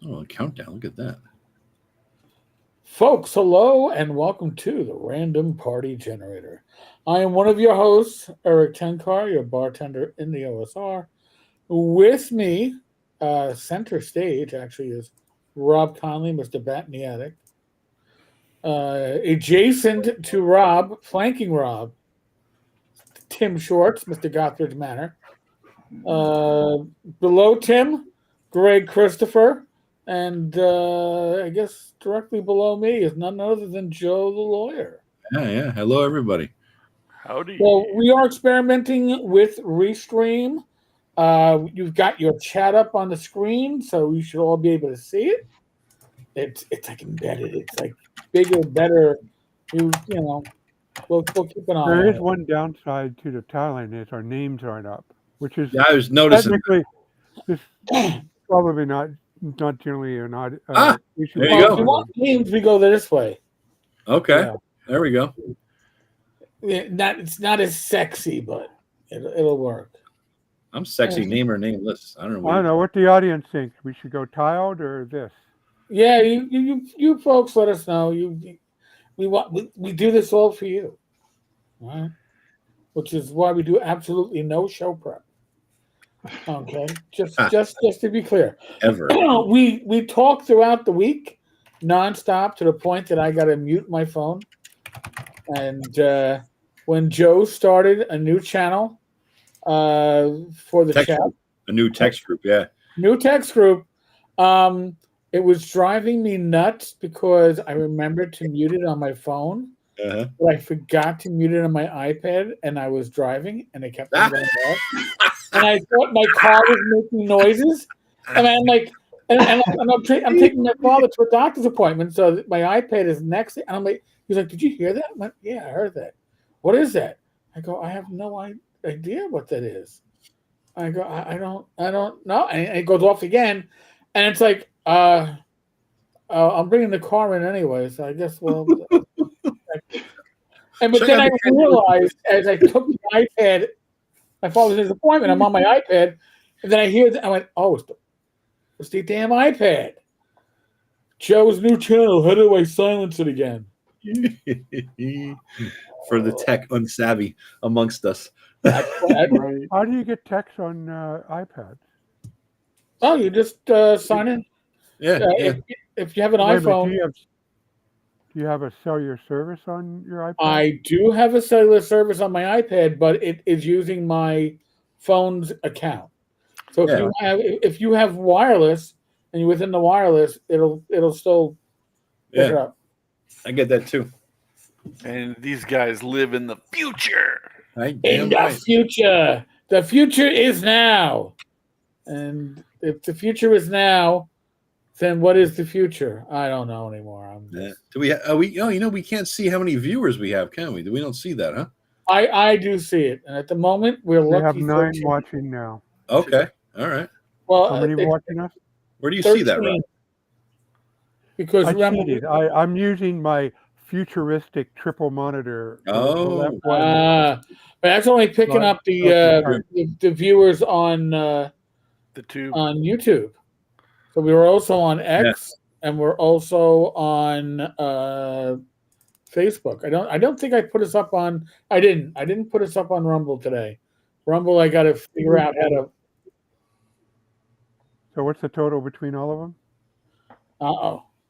Oh, a countdown. Look at that. Folks, hello and welcome to the Random Party Generator. I am one of your hosts, Eric Tenkar, your bartender in the OSR. With me, center stage actually, is Rob Conley, Mr. Bat in the Attic. Adjacent to Rob, flanking Rob, Tim Shorts, Mr. Gothridge Manor. Below Tim, Greg Christopher. And I guess directly below me is none other than Joe the Lawyer. Yeah. Hello, everybody. Howdy. So we are experimenting with Restream. You've got your chat up on the screen, so you should all be able to see it. It's like embedded. It's like bigger, better. We'll keep an eye on it. There is one downside to the tiling is our names aren't up, which is Yeah, I was noticing. technically probably not generally or not. There you go. If you want names, we go this way. Okay. Yeah. There we go. It's not as sexy, but it'll work. I'm sexy, name or nameless. I don't know. I don't know what the audience thinks. We should go tiled or this. Yeah, you folks, let us know. We do this all for you, right? Which is why we do absolutely no show prep. Okay, just to be clear, Ever. we talk throughout the week, nonstop, to the point that I got to mute my phone. And when Joe started a new channel for the chat, a new text group, yeah, new text group, it was driving me nuts because I remembered to mute it on my phone, but I forgot to mute it on my iPad, and I was driving, and it kept on going off. And I thought my car was making noises, and I'm like, I'm taking my father to a doctor's appointment, so my iPad is next, and I'm like, he's like, "Did you hear that?" I went, "Yeah, I heard that. What is that?" I go, "I have no idea what that is." I go, I don't know," and it goes off again, and it's like, I'm bringing the car in anyway, so I guess but then I realized as I took the iPad. My father's in his appointment. I'm on my iPad, and then I hear that. I went, "Oh, it's the damn iPad." Joe's new channel. How do I silence it again? For the tech unsavvy amongst us. How do you get text on iPads? Oh, you just sign in. Yeah. If you have an iPhone. Do you have a cellular service on your iPad? I do have a cellular service on my iPad, but it is using my phone's account. So if you have wireless and you're within the wireless, it'll still pick it up. I get that too. And these guys live in the future. Future. The future is now. And if the future is now, then what is the future? I don't know anymore. Do we? We can't see how many viewers we have, can we? We don't see that, huh? I do see it, and at the moment we're lucky. We have 9 watching now. Okay, all right. Well, how many watching us? Where do you see that, Rob? Because I'm using my futuristic triple monitor. But that's only picking up the viewers on the tube on YouTube. So we were also on X, and we're also on Facebook. I don't think I put us up on. I didn't put us up on Rumble today. Rumble, I got to figure out how to. So what's the total between all of them?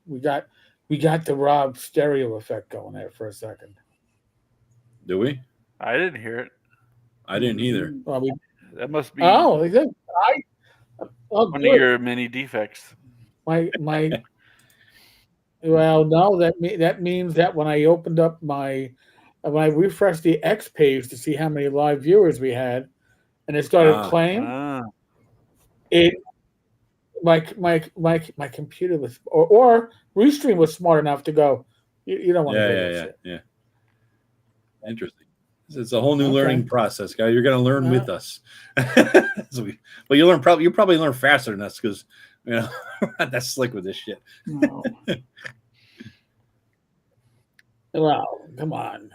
We got the Rob stereo effect going there for a second. Do we? I didn't hear it. I didn't either. Well, that must be. Oh, one of your many defects. Well, no, that means that when I opened up when I refreshed the X page to see how many live viewers we had, and it started playing, my computer was or Restream was smart enough to go, you don't want to do that shit. Yeah. Interesting. It's a whole new learning process, guys. You're going to learn with us. But you'll probably learn faster than us because we're not that slick with this shit. No. Well, come on.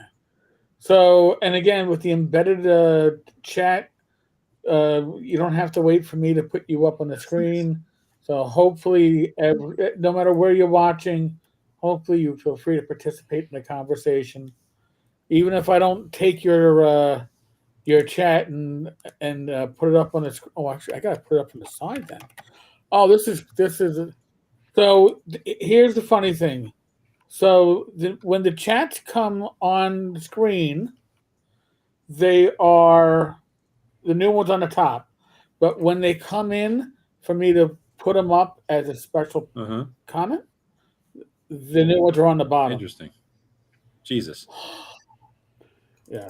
So, and again, with the embedded chat, you don't have to wait for me to put you up on the screen. So hopefully, no matter where you're watching, hopefully you feel free to participate in the conversation. Even if I don't take your chat and put it up on the. Oh, actually, I gotta put it up on the side then. Oh, this is. So here's the funny thing. So when the chats come on the screen, they are the new ones on the top. But when they come in for me to put them up as a special comment, the new ones are on the bottom. Interesting. Jesus. Yeah.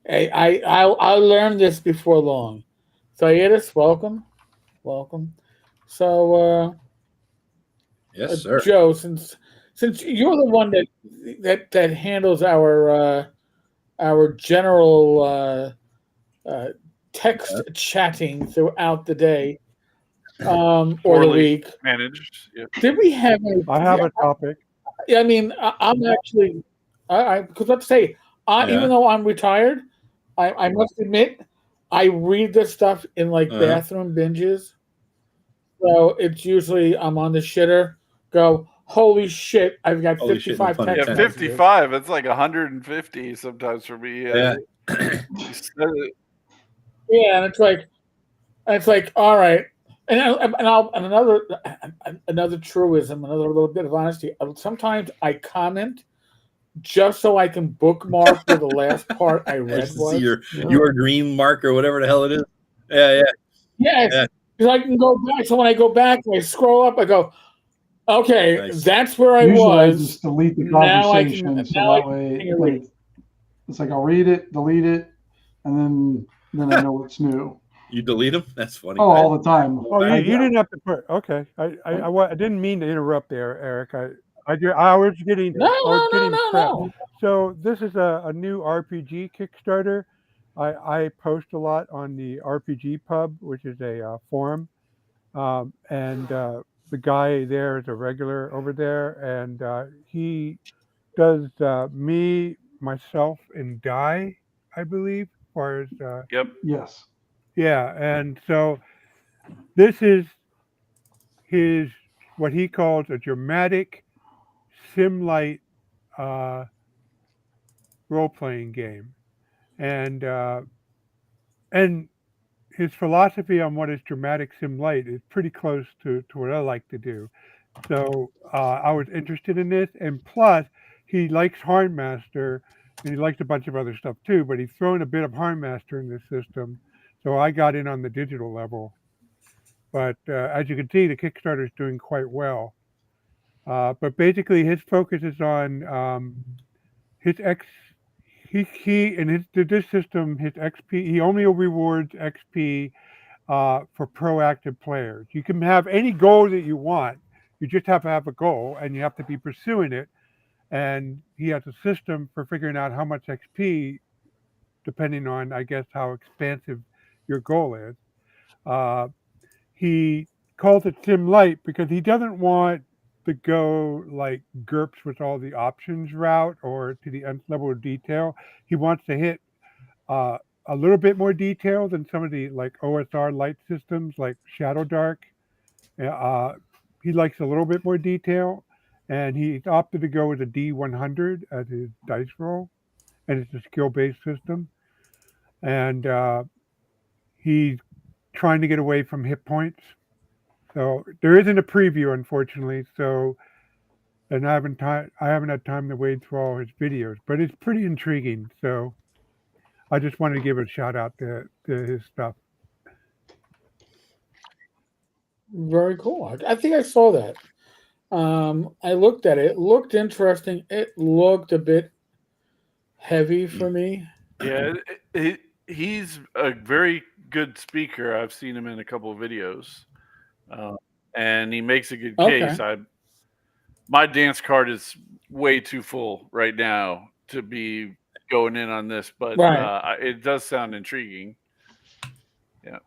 Hey, I'll learn this before long. So Yedis, welcome. So yes, sir. Joe, since you're the one that handles our general text chatting throughout the day or the week. Managed. Yeah. Did we have any? I have a topic. I mean, I'm actually, because let's say, even though I'm retired, I must admit, I read this stuff in like bathroom binges. So it's usually I'm on the shitter, go, holy shit, I've got 55 text messages. 55. It's like 150 sometimes for me. Yeah. Yeah, and it's like, all right. And another truism, another little bit of honesty. Sometimes I comment just so I can bookmark where the last part I read was. See your green mark or whatever the hell it is. Yeah. Yes. Because I can go back. So when I go back and I scroll up, I go, okay, that's where I was. I just delete the conversation that way. Like, it's like I'll read it, delete it, and then I know it's new. You delete them? That's funny. Oh, all the time. Oh, you didn't have to put. Okay, I didn't mean to interrupt there, Eric. I was getting No. So this is a new RPG Kickstarter. I post a lot on the RPG Pub, which is a forum, and the guy there is a regular over there, and he does me, myself, and Die, I believe, as far as Yep. Yes. Yeah, and so this is his what he calls a dramatic sim-light role-playing game, and his philosophy on what is dramatic sim-light is pretty close to what I like to do. So I was interested in this, and plus he likes Hardmaster, and he likes a bunch of other stuff too. But he's thrown a bit of Hardmaster in this system, so I got in on the digital level. But as you can see, the Kickstarter is doing quite well. But basically, his focus is on his this system, his XP. He only rewards XP for proactive players. You can have any goal that you want. You just have to have a goal, and you have to be pursuing it. And he has a system for figuring out how much XP, depending on, I guess, how expansive your goal is. He calls it Sim Light because he doesn't want to go like GURPS with all the options route or to the nth level of detail. He wants to hit a little bit more detail than some of the like OSR light systems like Shadow Dark. He likes a little bit more detail, and he opted to go with a D100 as his dice roll, and it's a skill-based system. And he's trying to get away from hit points. So there isn't a preview, unfortunately. So, and I haven't had time to wade through all his videos, but it's pretty intriguing. So, I just wanted to give a shout out to his stuff. Very cool. I think I saw that. I looked at it. It looked interesting. It looked a bit heavy for me. Yeah, he's a very good speaker. I've seen him in a couple of videos, and he makes a good case. My dance card is way too full right now to be going in on this, but it does sound intriguing. Yeah.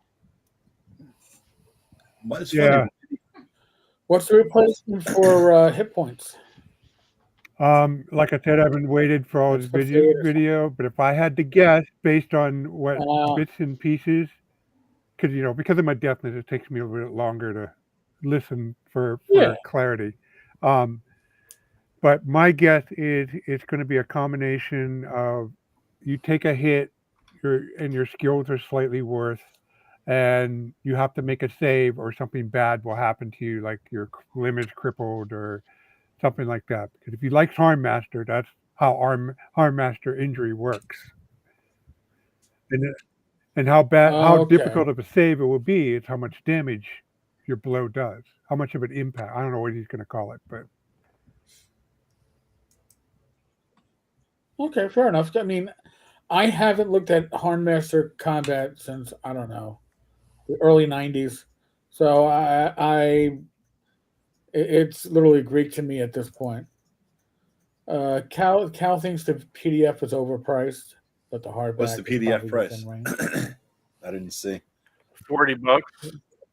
Yeah. What's the replacement for hit points? Like I said, I haven't waited for all his video, but if I had to guess based on what bits and pieces, because of my deafness, it takes me a little bit longer listen for clarity. But my guess is it's going to be a combination of you take a hit, and your skills are slightly worse, and you have to make a save, or something bad will happen to you, like your limb is crippled or something like that. Because if you like Harm Master, that's how Harm Master injury works. And how difficult of a save it will be is how much damage your blow does, how much of an impact. I don't know what he's going to call it, but. Okay, fair enough. I mean, I haven't looked at Harmmaster combat since, I don't know, the early 90s. So it's literally Greek to me at this point. Cal thinks the PDF is overpriced, but the hardback. What's the PDF price? I didn't see. $40.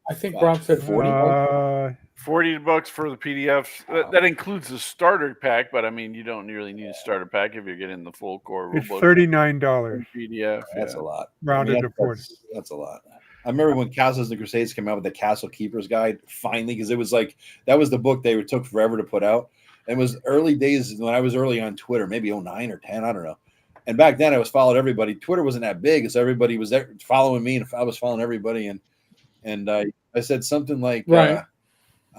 I think Brock said $40. $40 for the PDF. That includes the starter pack, but I mean, you don't really need a starter pack if you're getting the full core rule book. It's $39 PDF. That's a lot. Rounded to 40. That's a lot. I remember when Castles and Crusades came out with the Castle Keeper's Guide, finally, because it was like that was the book they took forever to put out. And it was early days when I was early on Twitter, maybe 09 or 10, I don't know. And back then I was following everybody. Twitter wasn't that big, so everybody was there following me, and I was following everybody. And I said something like,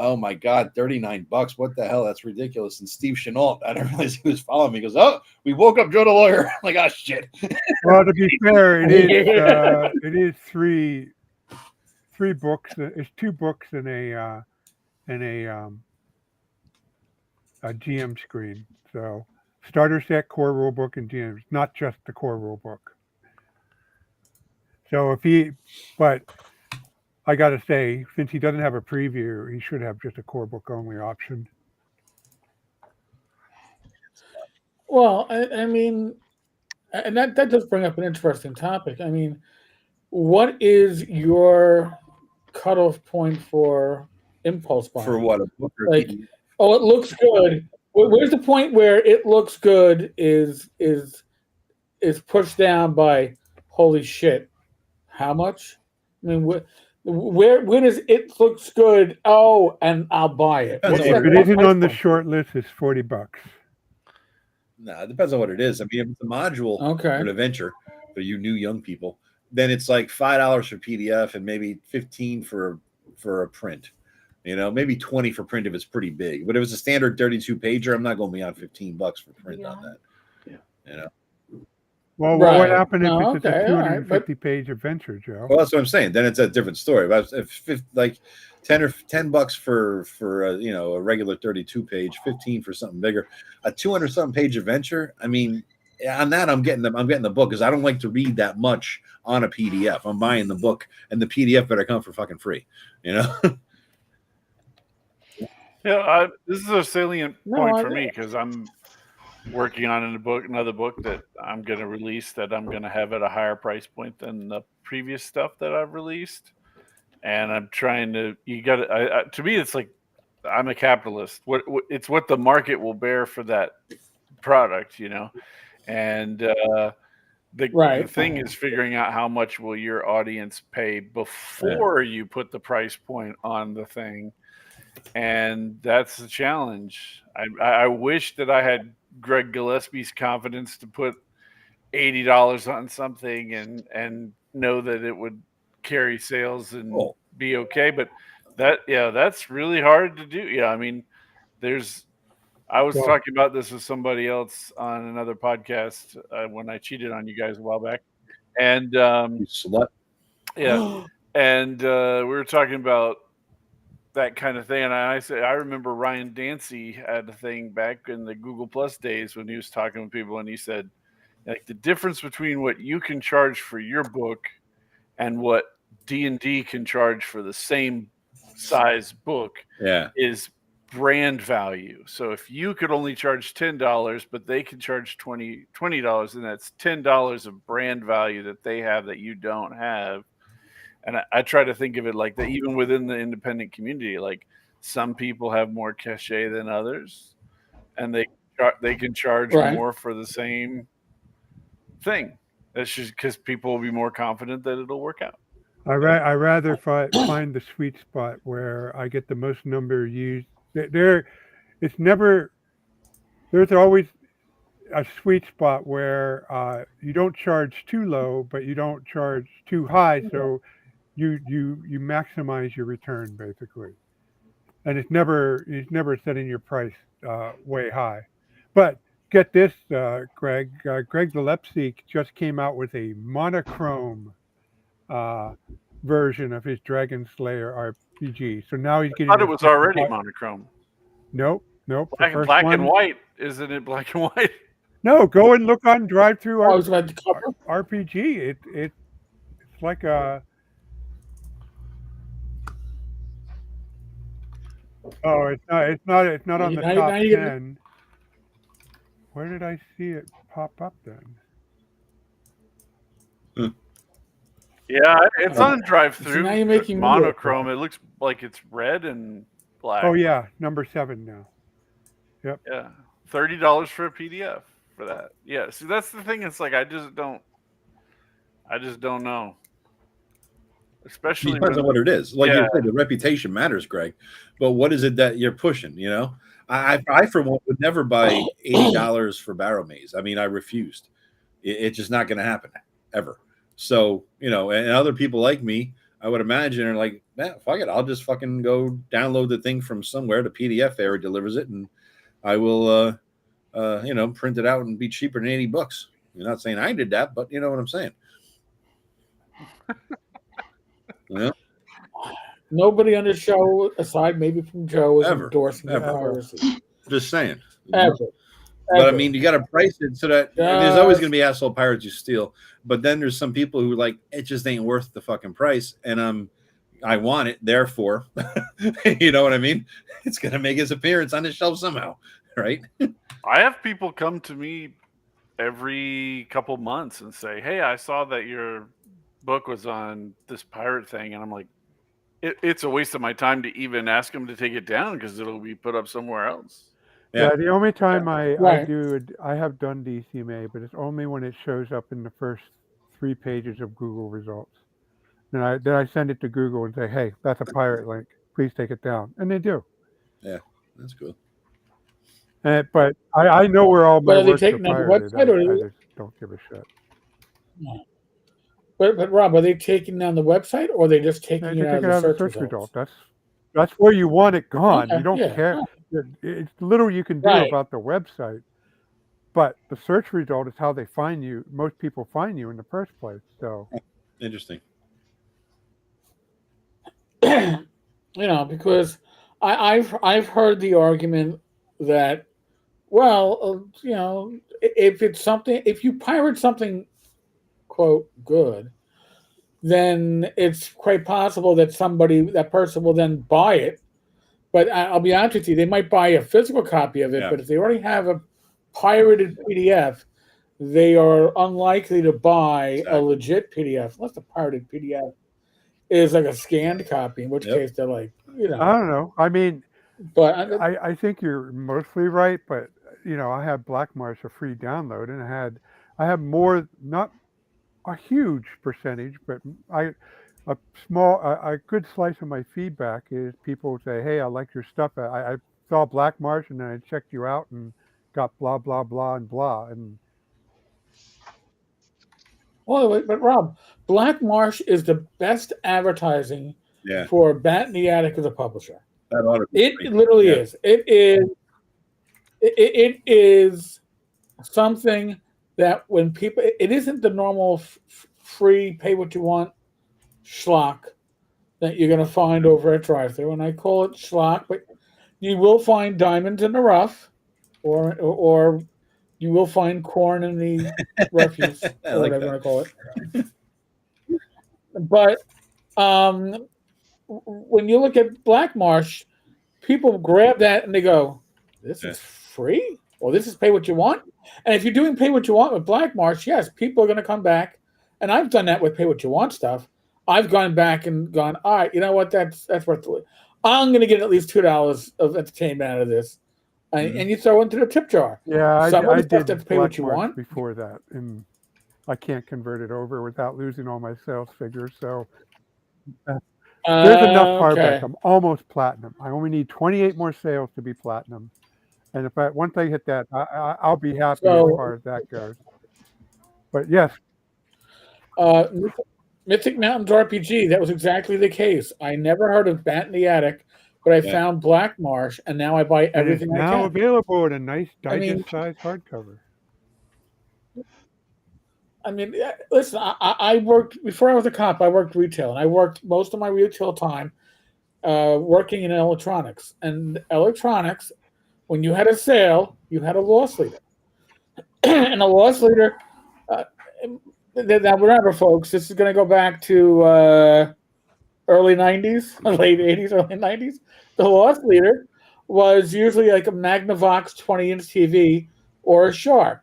oh my God, $39. What the hell? That's ridiculous. And Steve Chenault, I didn't realize he was following me. He goes, oh, we woke up Joe the Lawyer. I'm like, oh shit. Well, to be fair, it is three books. It's 2 books and a GM screen. So starter set, core rule book, and GM. Not just the core rule book. So but I got to say, since he doesn't have a preview, he should have just a core book only option. Well, I mean, and that does bring up an interesting topic. I mean, what is your cutoff point for impulse buying? For what? A book or like, oh, it looks good. Where's the point where it looks good is pushed down by holy shit? How much? I mean, when is it looks good? Oh, and I'll buy it. If it isn't on the short list, it's $40. No, it depends on what it is. I mean, if it's a module for an adventure for you new young people, then it's like $5 for PDF and maybe $15 for a print. You know, maybe $20 for print if it's pretty big. But if it's a standard 32 pager, I'm not going beyond $15 for print on that. Yeah. You know. Well, what would happen if it's a 250 page adventure, Joe? Well, that's what I'm saying. Then it's a different story. But if like $10 for a regular 32 page, 15 for something bigger, a 200 something page adventure. I mean, on that I'm getting the book because I don't like to read that much on a PDF. I'm buying the book, and the PDF better come for fucking free. You know. Yeah, this is a salient point for me because I'm working on another book that I'm going to release that I'm going to have at a higher price point than the previous stuff that I've released. And I'm trying to, to me, it's like, I'm a capitalist. It's what the market will bear for that product, you know? And the thing is figuring out how much will your audience pay before you put the price point on the thing. And that's the challenge. I wish that I had Greg Gillespie's confidence to put $80 on something and know that it would carry sales and be okay. But that's really hard to do. Yeah, I mean, I was talking about this with somebody else on another podcast when I cheated on you guys a while back, and you slut. Yeah, and we were talking about that kind of thing. And I said, I remember Ryan Dancy had a thing back in the Google Plus days when he was talking with people, and he said, like, the difference between what you can charge for your book and what D&D can charge for the same size book is brand value. So if you could only charge $10, but they can charge $20, and that's $10 of brand value that they have that you don't have. And I try to think of it like that, even within the independent community. Like, some people have more cachet than others, and they can charge more for the same thing. That's just because people will be more confident that it'll work out. I rather find the sweet spot where I get the most number used. There's always a sweet spot where you don't charge too low, but you don't charge too high, so you maximize your return basically. And it's never setting your price way high. But get this, Greg. Greg Gillespie just came out with a monochrome version of his Dragon Slayer RPG. So now he's getting. I thought it was already monochrome. Nope. Black and white, isn't it? Black and white. No, go and look on Drive-Thru RPG. It's like a. Oh, it's not on the top 10. Where did I see it pop up then? Yeah, it's on Drive-Thru. Now you're making monochrome. It looks like it's red and black. Oh yeah, number 7 now. Yep. Yeah, $30 for a PDF for that. Yeah, see, that's the thing. It's like I just don't know. Especially depends on what it is. Like you said, the reputation matters, Greg. But what is it that you're pushing? You know, I for one would never buy $80 for Barrow Maze. I mean, I refused. It's just not going to happen ever. So, you know, and other people like me, I would imagine, are like, man, fuck it. I'll just fucking go download the thing from somewhere. The PDF error delivers it, and I will, you know, print it out and be cheaper than $80. You're not saying I did that, but you know what I'm saying. Yeah. Nobody on the show, aside maybe from Joe, is endorsing the piracy. Just saying. Ever. But I mean, you got to price it so that there's always going to be asshole pirates you steal. But then there's some people who like it just ain't worth the fucking price, and I want it. Therefore, you know what I mean? It's going to make its appearance on the shelf somehow, right? I have people come to me every couple months and say, "Hey, I saw that your book was on this pirate thing," and I'm like, it's a waste of my time to even ask them to take it down because it'll be put up somewhere else. Yeah, the only time I have done DCMA, but it's only when it shows up in the first 3 pages of Google results. Then I send it to Google and say, hey, that's a pirate link. Please take it down. And they do. Yeah, that's cool. But I know where all my works are pirated. I just don't give a shit. No. But Rob, are they taking down the website, or are they just taking it out of the search result? That's where you want it gone. You don't care. It's little you can do about the website, but the search result is how they find you. Most people find you in the first place. So interesting. You know, because I've heard the argument that, well, you know, if you pirate something, quote, good, then it's quite possible that that person will then buy it. But I'll be honest with you, they might buy a physical copy of it, but if they already have a pirated PDF, they are unlikely to buy a legit PDF, unless the pirated PDF is like a scanned copy, in which case they're like, you know. I don't know. I mean, but I think you're mostly right, but, you know, I had Black Marsh a free download, and I have more, not a huge percentage, but a good slice of my feedback is people say, hey, I like your stuff. I saw Black Marsh and then I checked you out and got blah, blah, blah, and blah. And well, but Rob, Black Marsh is the best advertising for Bat in the Attic as a publisher. It literally is. It is something that when people, it isn't the normal free pay what you want schlock that you're going to find over at Drive-Thru, and I call it schlock, but you will find diamonds in the rough, or you will find corn in the refuse, or whatever you want to call it. But when you look at Black Marsh, people grab that and they go, "This is free," or "This is pay what you want." And if you're doing pay what you want with Black Marsh, yes, people are going to come back, and I've done that with pay what you want stuff. I've gone back and gone, all right, you know what? That's worth it. I'm going to get at least $2 of entertainment out of this, and you throw into the tip jar. Yeah, I did that's pay what you want before that, and I can't convert it over without losing all my sales figures. So There's enough hardback. Okay. I'm almost platinum. I only need 28 more sales to be platinum. And if once I hit that, I'll be happy as far as that goes. But yes. Mythic Mountains RPG, that was exactly the case. I never heard of Bat in the Attic, but I found Black Marsh, and now I buy everything I can. Now available in a nice digest-sized hardcover. I mean, listen, I worked, before I was a cop, I worked retail, and I worked most of my retail time working in electronics. And electronics, when you had a sale, you had a loss leader. And a loss leader, now remember, folks, this is going to go back to early 90s, late 80s, early 90s. The loss leader was usually like a Magnavox 20-inch TV or a Sharp.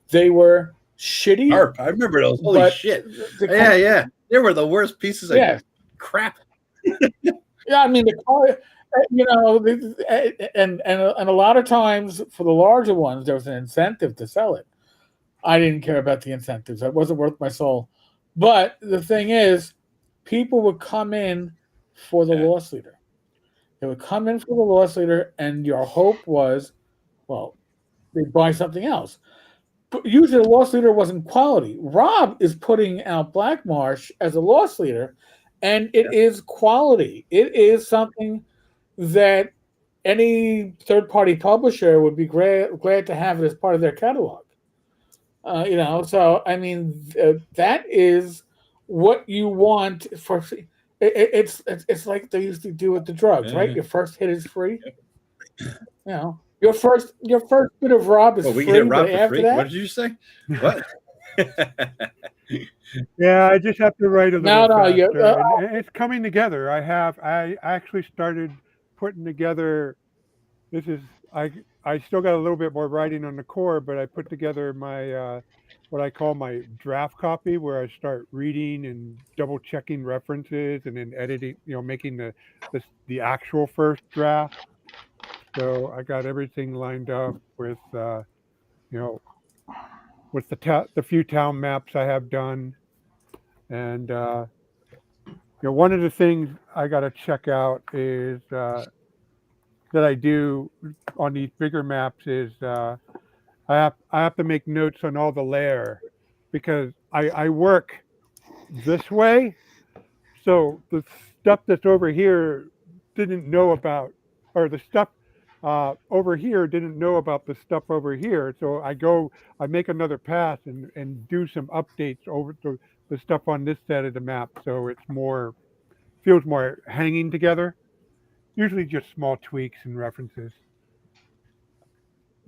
They were shitty. Sharp. I remember those. Holy shit. Yeah. They were the worst pieces of crap. Yeah, I mean, the car, you know, and a lot of times for the larger ones, there was an incentive to sell it. I didn't care about the incentives. That wasn't worth my soul. But the thing is, people would come in for the loss leader. They would come in for the loss leader, and your hope was, well, they'd buy something else. But usually the loss leader wasn't quality. Rob is putting out Black Marsh as a loss leader, and it is quality. It is something that any third-party publisher would be glad to have it as part of their catalog. You know, so I mean, that is what you want for. It's like they used to do with the drugs, right? Your first hit is free. You know, your first bit of Rob is free. We get Rob for after free. that, What did you say? What? Yeah, I just have to write a little faster. And it's coming together. I actually started putting together. I still got a little bit more writing on the core, but I put together my what I call my draft copy, where I start reading and double checking references and then editing, you know, making the actual first draft. So I got everything lined up with you know, with the few town maps I have done, and you know, one of the things I got to check out is that I do on these bigger maps is I have to make notes on all the layer, because I work this way, so the stuff that's over here didn't know about, or the stuff over here didn't know about the stuff over here. So I make another pass and do some updates over to the stuff on this side of the map, so it's feels more hanging together. Usually just small tweaks and references.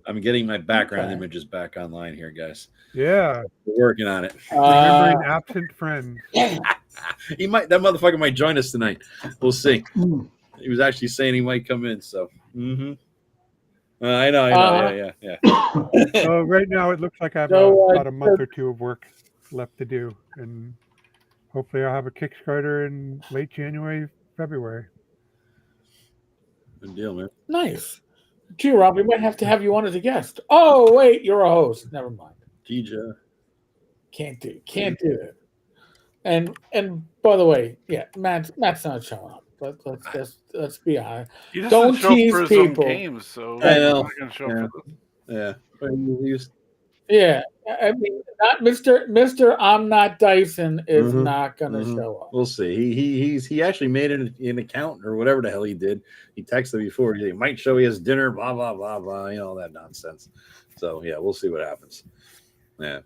I'm getting my background images back online here, guys. Yeah. We're working on it. Remembering absent friends. That motherfucker might join us tonight. We'll see. He was actually saying he might come in, so. I know. Yeah. So right now it looks like I have about a month or two of work left to do, and hopefully I'll have a Kickstarter in late January, February. Good deal, man. Nice. Gee, Rob, we might have to have you on as a guest. Oh, wait, you're a host. Never mind. DJ. Can't do it. And by the way, yeah, Matt's not showing up. Let's be honest. Don't tease for people. His own games, so I know. Yeah. I mean, not Mr. I'm not Dyson is not going to show up. We'll see. He actually made an account or whatever the hell he did. He texted before. He might show he has dinner, blah blah blah blah, you know, all that nonsense. So yeah, we'll see what happens. Yeah.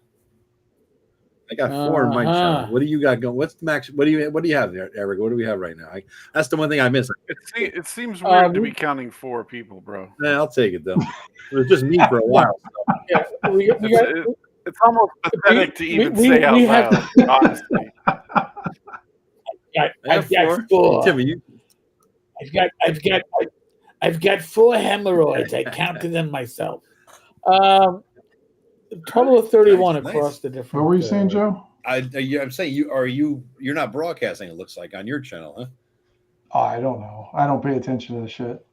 I got 4 in my channel. What do you got going? What's the max? What do you have there, Eric? What do we have right now? That's the one thing I miss. It seems weird to be counting 4 people, bro. Yeah, I'll take it though. It was just me for a while. So. Yeah, it's almost pathetic to even say out loud. Honestly, I've got 4. Timmy, I've got 4 hemorrhoids. I counted them myself. Total of 31 across the different. What were you saying, Joe? I'm saying you're not broadcasting. It looks like on your channel, huh? Oh, I don't know. I don't pay attention to the shit.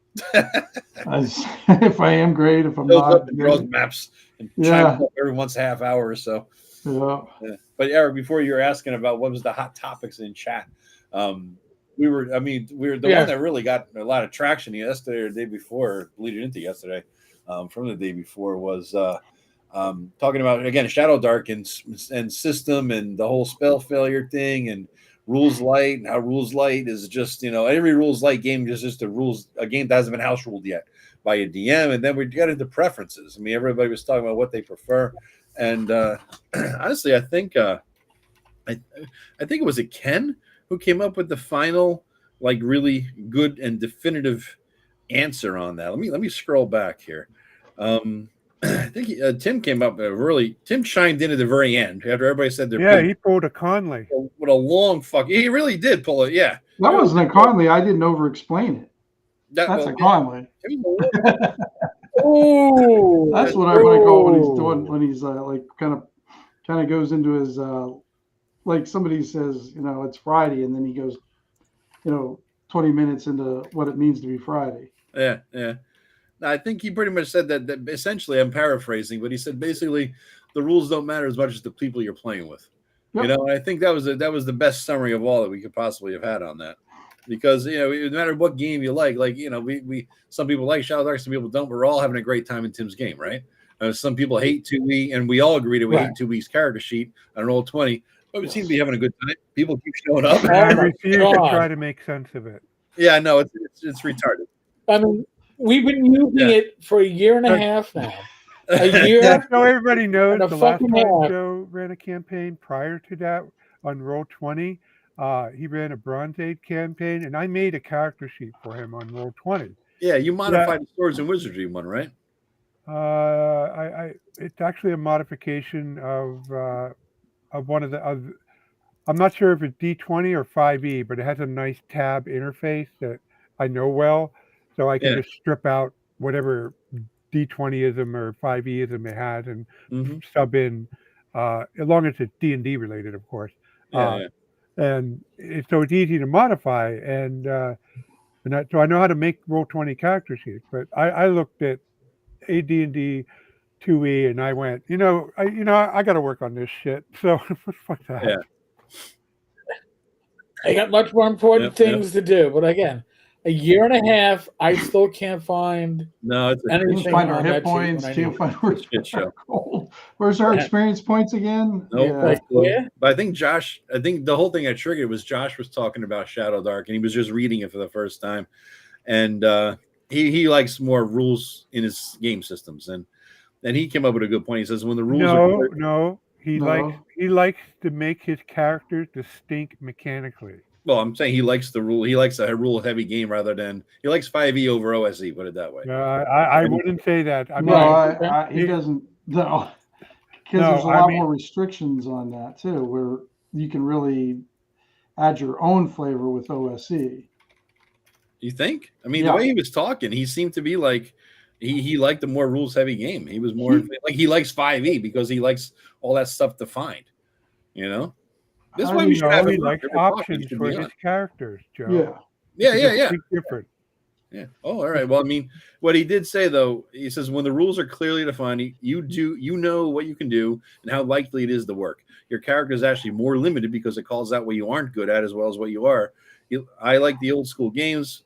If I am great, if I'm not, draws maps and chimes up every once a half hour or so. Yeah. But Eric, before you were asking about what was the hot topics in chat, We were the one that really got a lot of traction yesterday or the day before, or bleeding into yesterday, from the day before was talking about again Shadow Dark and system and the whole spell failure thing and rules light and how rules light is just every rules light game is just a game that hasn't been house ruled yet by a DM, and then we got into preferences. I mean, everybody was talking about what they prefer, and honestly, I think it was Ken who came up with the final, like, really good and definitive answer on that. Let me scroll back here. I think Tim came up Tim chimed in at the very end after everybody said their opinion. He pulled a Conley. What a long fuck. He really did pull it. Yeah. That wasn't a Conley. I didn't over explain it. That's a Conley. Oh, that's what I call what he's doing when he's like kind of goes into his like somebody says, it's Friday, and then he goes, 20 minutes into what it means to be Friday. Yeah. I think he pretty much said that essentially, I'm paraphrasing, but he said basically the rules don't matter as much as the people you're playing with. Yep. And I think that was the best summary of all that we could possibly have had on that. Because no matter what game you like we some people like Shadow Dark, some people don't. We're all having a great time in Tim's game, right? Some people hate 2E, and we all agree that we hate 2E's character sheet on Roll20. But we seem to be having a good time. People keep showing up. I refuse to try to make sense of it. Yeah, no, it's retarded. I mean, we've been using it for a year and a half now. A year. So everybody knows the last time Joe ran a campaign prior to that on Roll20, he ran a Bronze Age campaign, and I made a character sheet for him on Roll20. Yeah, you modified the Swords and Wizardry one, right? It's actually a modification of one of the. I'm not sure if it's D20 or 5e, but it has a nice tab interface that I know well, so I can just strip out whatever D20ism or 5e-ism it has and sub in, as long as it's D&D related, of course. And so it's easy to modify, and so I know how to make Roll20 character sheets. But I looked at AD&D 2E, and I went, I got to work on this shit. So fuck that. Yeah. I got much more important things to do, but again, a year and a half, I still can't find anything. Can't find our hit points. Can't find where's our experience points again? Nope. But I think the whole thing that triggered was Josh was talking about Shadow Dark, and he was just reading it for the first time, and he likes more rules in his game systems, and he came up with a good point. He says when the rules he likes to make his characters distinct mechanically. Well, I'm saying he likes the rule. He likes a rule-heavy game rather than he likes 5e over OSE. Put it that way. I wouldn't say that. He doesn't. No, because there's a lot more restrictions on that too, where you can really add your own flavor with OSE. You think? I mean, the way he was talking, he seemed to be like he liked the more rules-heavy game. He was more like he likes 5e because he likes all that stuff defined. This way we should have like options for his characters, Joe. Yeah. Different. Yeah. Oh, all right. Well, I mean, what he did say though, he says when the rules are clearly defined, you know what you can do and how likely it is to work. Your character is actually more limited because it calls out what you aren't good at as well as what you are. I like the old school games.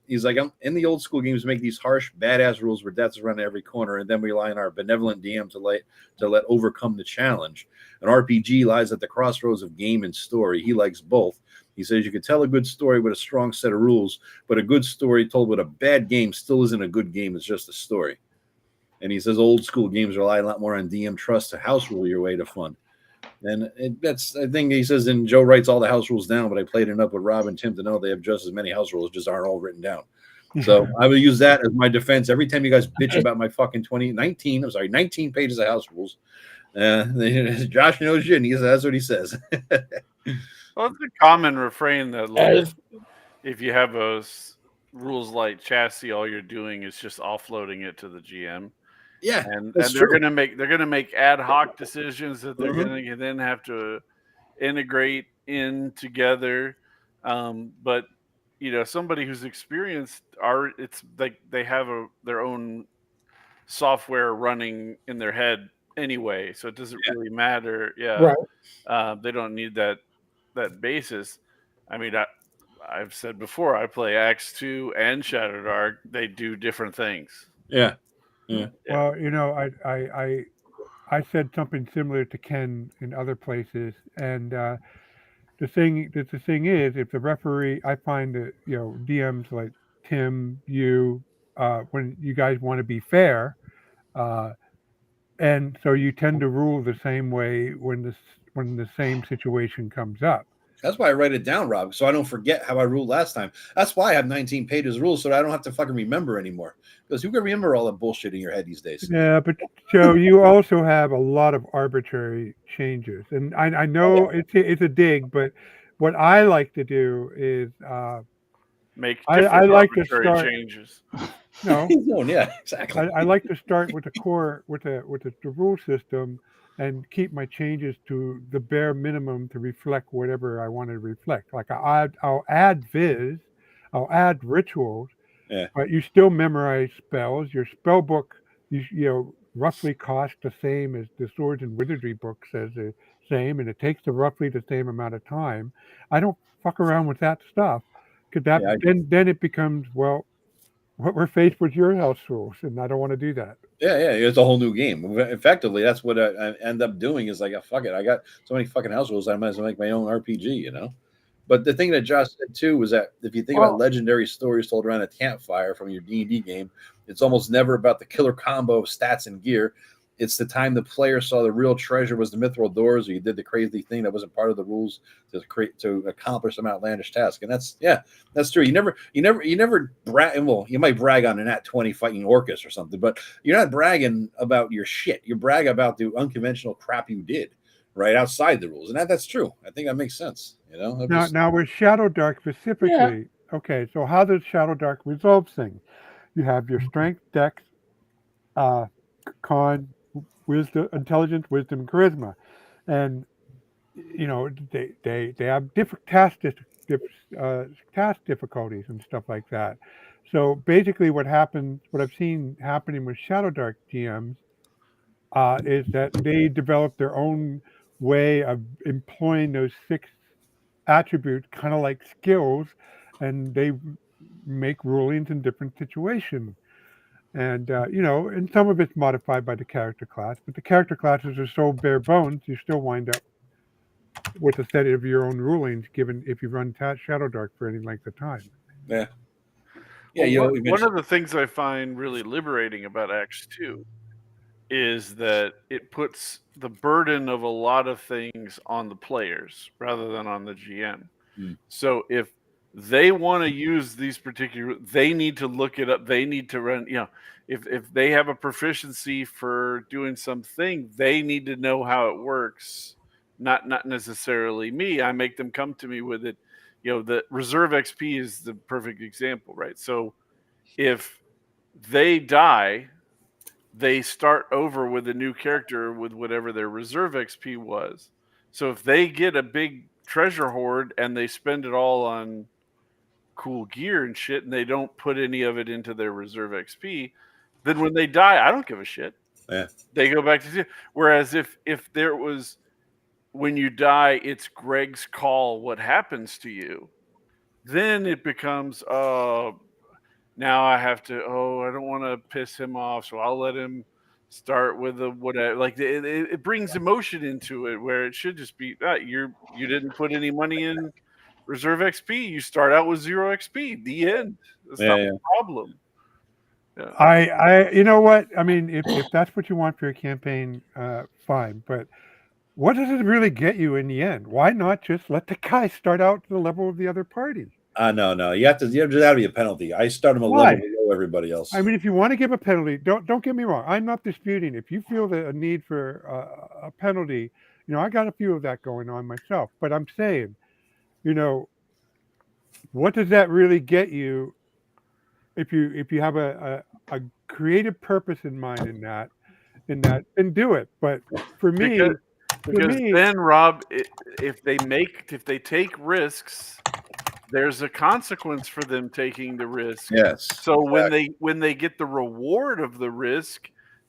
He's like, in the old school games, make these harsh, badass rules where death's around every corner, and then we rely on our benevolent DM to let overcome the challenge. An RPG lies at the crossroads of game and story. He likes both. He says you can tell a good story with a strong set of rules, but a good story told with a bad game still isn't a good game. It's just a story. And he says old school games rely a lot more on DM trust to house rule your way to fun. And that's, I think he says, and Joe writes all the house rules down, but I played enough with Rob and Tim to know they have just as many house rules, just aren't all written down. So I will use that as my defense every time you guys bitch about my fucking 19 pages of house rules. Josh knows you, and that's what he says. Well, it's a common refrain that if you have a rules light chassis, all you're doing is just offloading it to the GM. Yeah, and they're gonna make ad hoc decisions that they're gonna then have to integrate in together. But somebody who's experienced it's like they have their own software running in their head anyway, so it doesn't really matter. Yeah, right. They don't need that basis. I mean, I've said before, I play Axe 2 and Shadow Dark. They do different things. Yeah. Yeah. Well, I said something similar to Ken in other places, and the thing is, if the referee, I find that DMs like Tim, when you guys want to be fair, and so you tend to rule the same way when the same situation comes up. That's why I write it down, Rob, so I don't forget how I ruled last time. That's why I have 19 pages of rules, so I don't have to fucking remember anymore. Because who can remember all that bullshit in your head these days? Yeah, but Joe, you also have a lot of arbitrary changes, and I know it's a dig, but what I like to do is make I like to arbitrary start. changes. No, yeah, exactly. I like to start with the core with the rule system and keep my changes to the bare minimum to reflect whatever I want to reflect. Like I'll add viz, I'll add rituals, Yeah. but you still memorize spells. Your spell book, roughly costs the same as the swords and wizardry book says the same, and it takes roughly the same amount of time. I don't fuck around with that stuff because then it becomes, well, what we're faced with your house rules, and I don't want to do that. Yeah, it's a whole new game. Effectively, that's what I end up doing is like, fuck it. I got so many fucking house rules, I might as well make my own RPG, But the thing that Josh said too was that if you think about legendary stories told around a campfire from your D&D game, it's almost never about the killer combo of stats and gear. It's the time the player saw the real treasure was the mithril doors, or you did the crazy thing that wasn't part of the rules to accomplish some outlandish task. And that's true. You never brag. Well, you might brag on an at 20 fighting Orcus or something, but you're not bragging about your shit. You brag about the unconventional crap you did right outside the rules, and that's true. I think that makes sense. Now with Shadow Dark specifically, okay. So how does Shadow Dark resolve things? You have your strength, dex, con, wisdom, intelligence, wisdom, charisma, and they have different task difficulties and stuff like that. So basically, what I've seen happening with Shadow Dark GMs is that they develop their own way of employing those 6 attributes, kind of like skills, and they make rulings in different situations. And and some of it's modified by the character class, but the character classes are so bare bones, you still wind up with a set of your own rulings, given if you run Shadow Dark for any length of time. Yeah. Yeah, one of the things I find really liberating about Axe 2 is that it puts the burden of a lot of things on the players rather than on the GM. So if they want to use these particular, they need to look it up. They need to run, if they have a proficiency for doing something, they need to know how it works. Not necessarily me. I make them come to me with it. The reserve XP is the perfect example, right? So if they die, they start over with a new character with whatever their reserve XP was. So if they get a big treasure hoard and they spend it all on cool gear and shit, and they don't put any of it into their reserve XP, then when they die, I don't give a shit. Yeah. They go back to zero. Whereas if there was, when you die, it's Greg's call what happens to you, then it becomes, now I have to, I don't want to piss him off, so I'll let him start with a whatever. Like it brings emotion into it, where it should just be, you didn't put any money in reserve XP. You start out with 0 XP. The end. That's not the problem. Yeah. I you know what? I mean, if that's what you want for your campaign, fine. But what does it really get you in the end? Why not just let the guy start out to the level of the other party? No. You have to. There's got to be a penalty. I start them a level below everybody else. I mean, if you want to give a penalty, don't get me wrong. I'm not disputing. If you feel a need for a penalty, I got a few of that going on myself. But I'm saying, what does that really get you? If you have a creative purpose in mind in that, and do it. But for me, because then, Rob, if they take risks, there's a consequence for them taking the risk. Yes. So when they get the reward of the risk,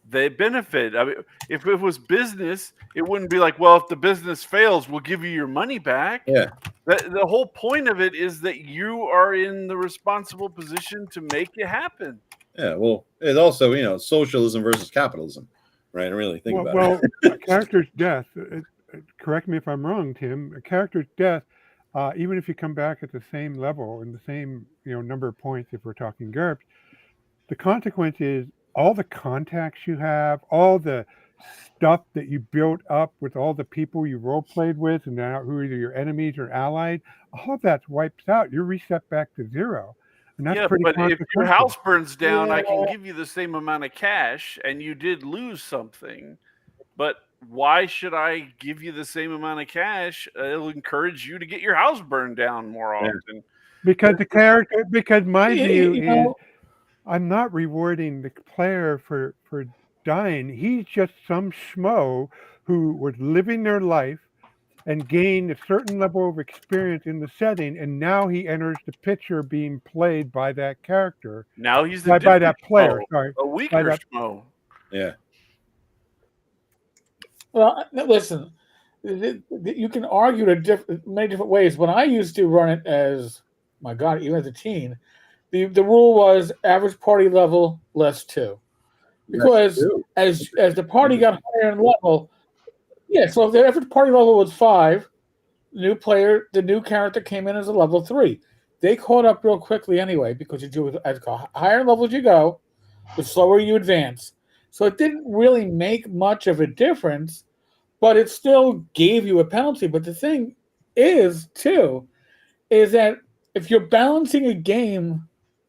they benefit. I mean, if it was business, it wouldn't be like, well, if the business fails, we'll give you your money back. Yeah. The whole point of it is that you are in the responsible position to make it happen. Yeah, well, it's also, socialism versus capitalism, right? I really think about it. Well, a character's death, correct me if I'm wrong, Tim, a character's death, even if you come back at the same level and the same, number of points, if we're talking GURPS, the consequence is all the contacts you have, all the stuff that you built up with all the people you role played with and now who are either your enemies or allied, all that's wiped out. You're reset back to zero. And that's pretty but if your house burns down, Yeah. I can give you the same amount of cash and you did lose something. But why should I give you the same amount of cash? It'll encourage you to get your house burned down more often. Because my view is I'm not rewarding the player for dying. He's just some schmo who was living their life and gained a certain level of experience in the setting, and now he enters the picture being played by that character. Now he's by that player. Sorry, a weaker schmo. Yeah. Well, listen, you can argue it many different ways. When I used to run it as, my God, even as a teen, the rule was average party level less 2, because as the party got higher in level, so if the average party level was 5, the new character came in as a level 3. They caught up real quickly anyway, because you do as higher levels you go, the slower you advance. So it didn't really make much of a difference, but it still gave you a penalty. But the thing is, too, is that if you're balancing a game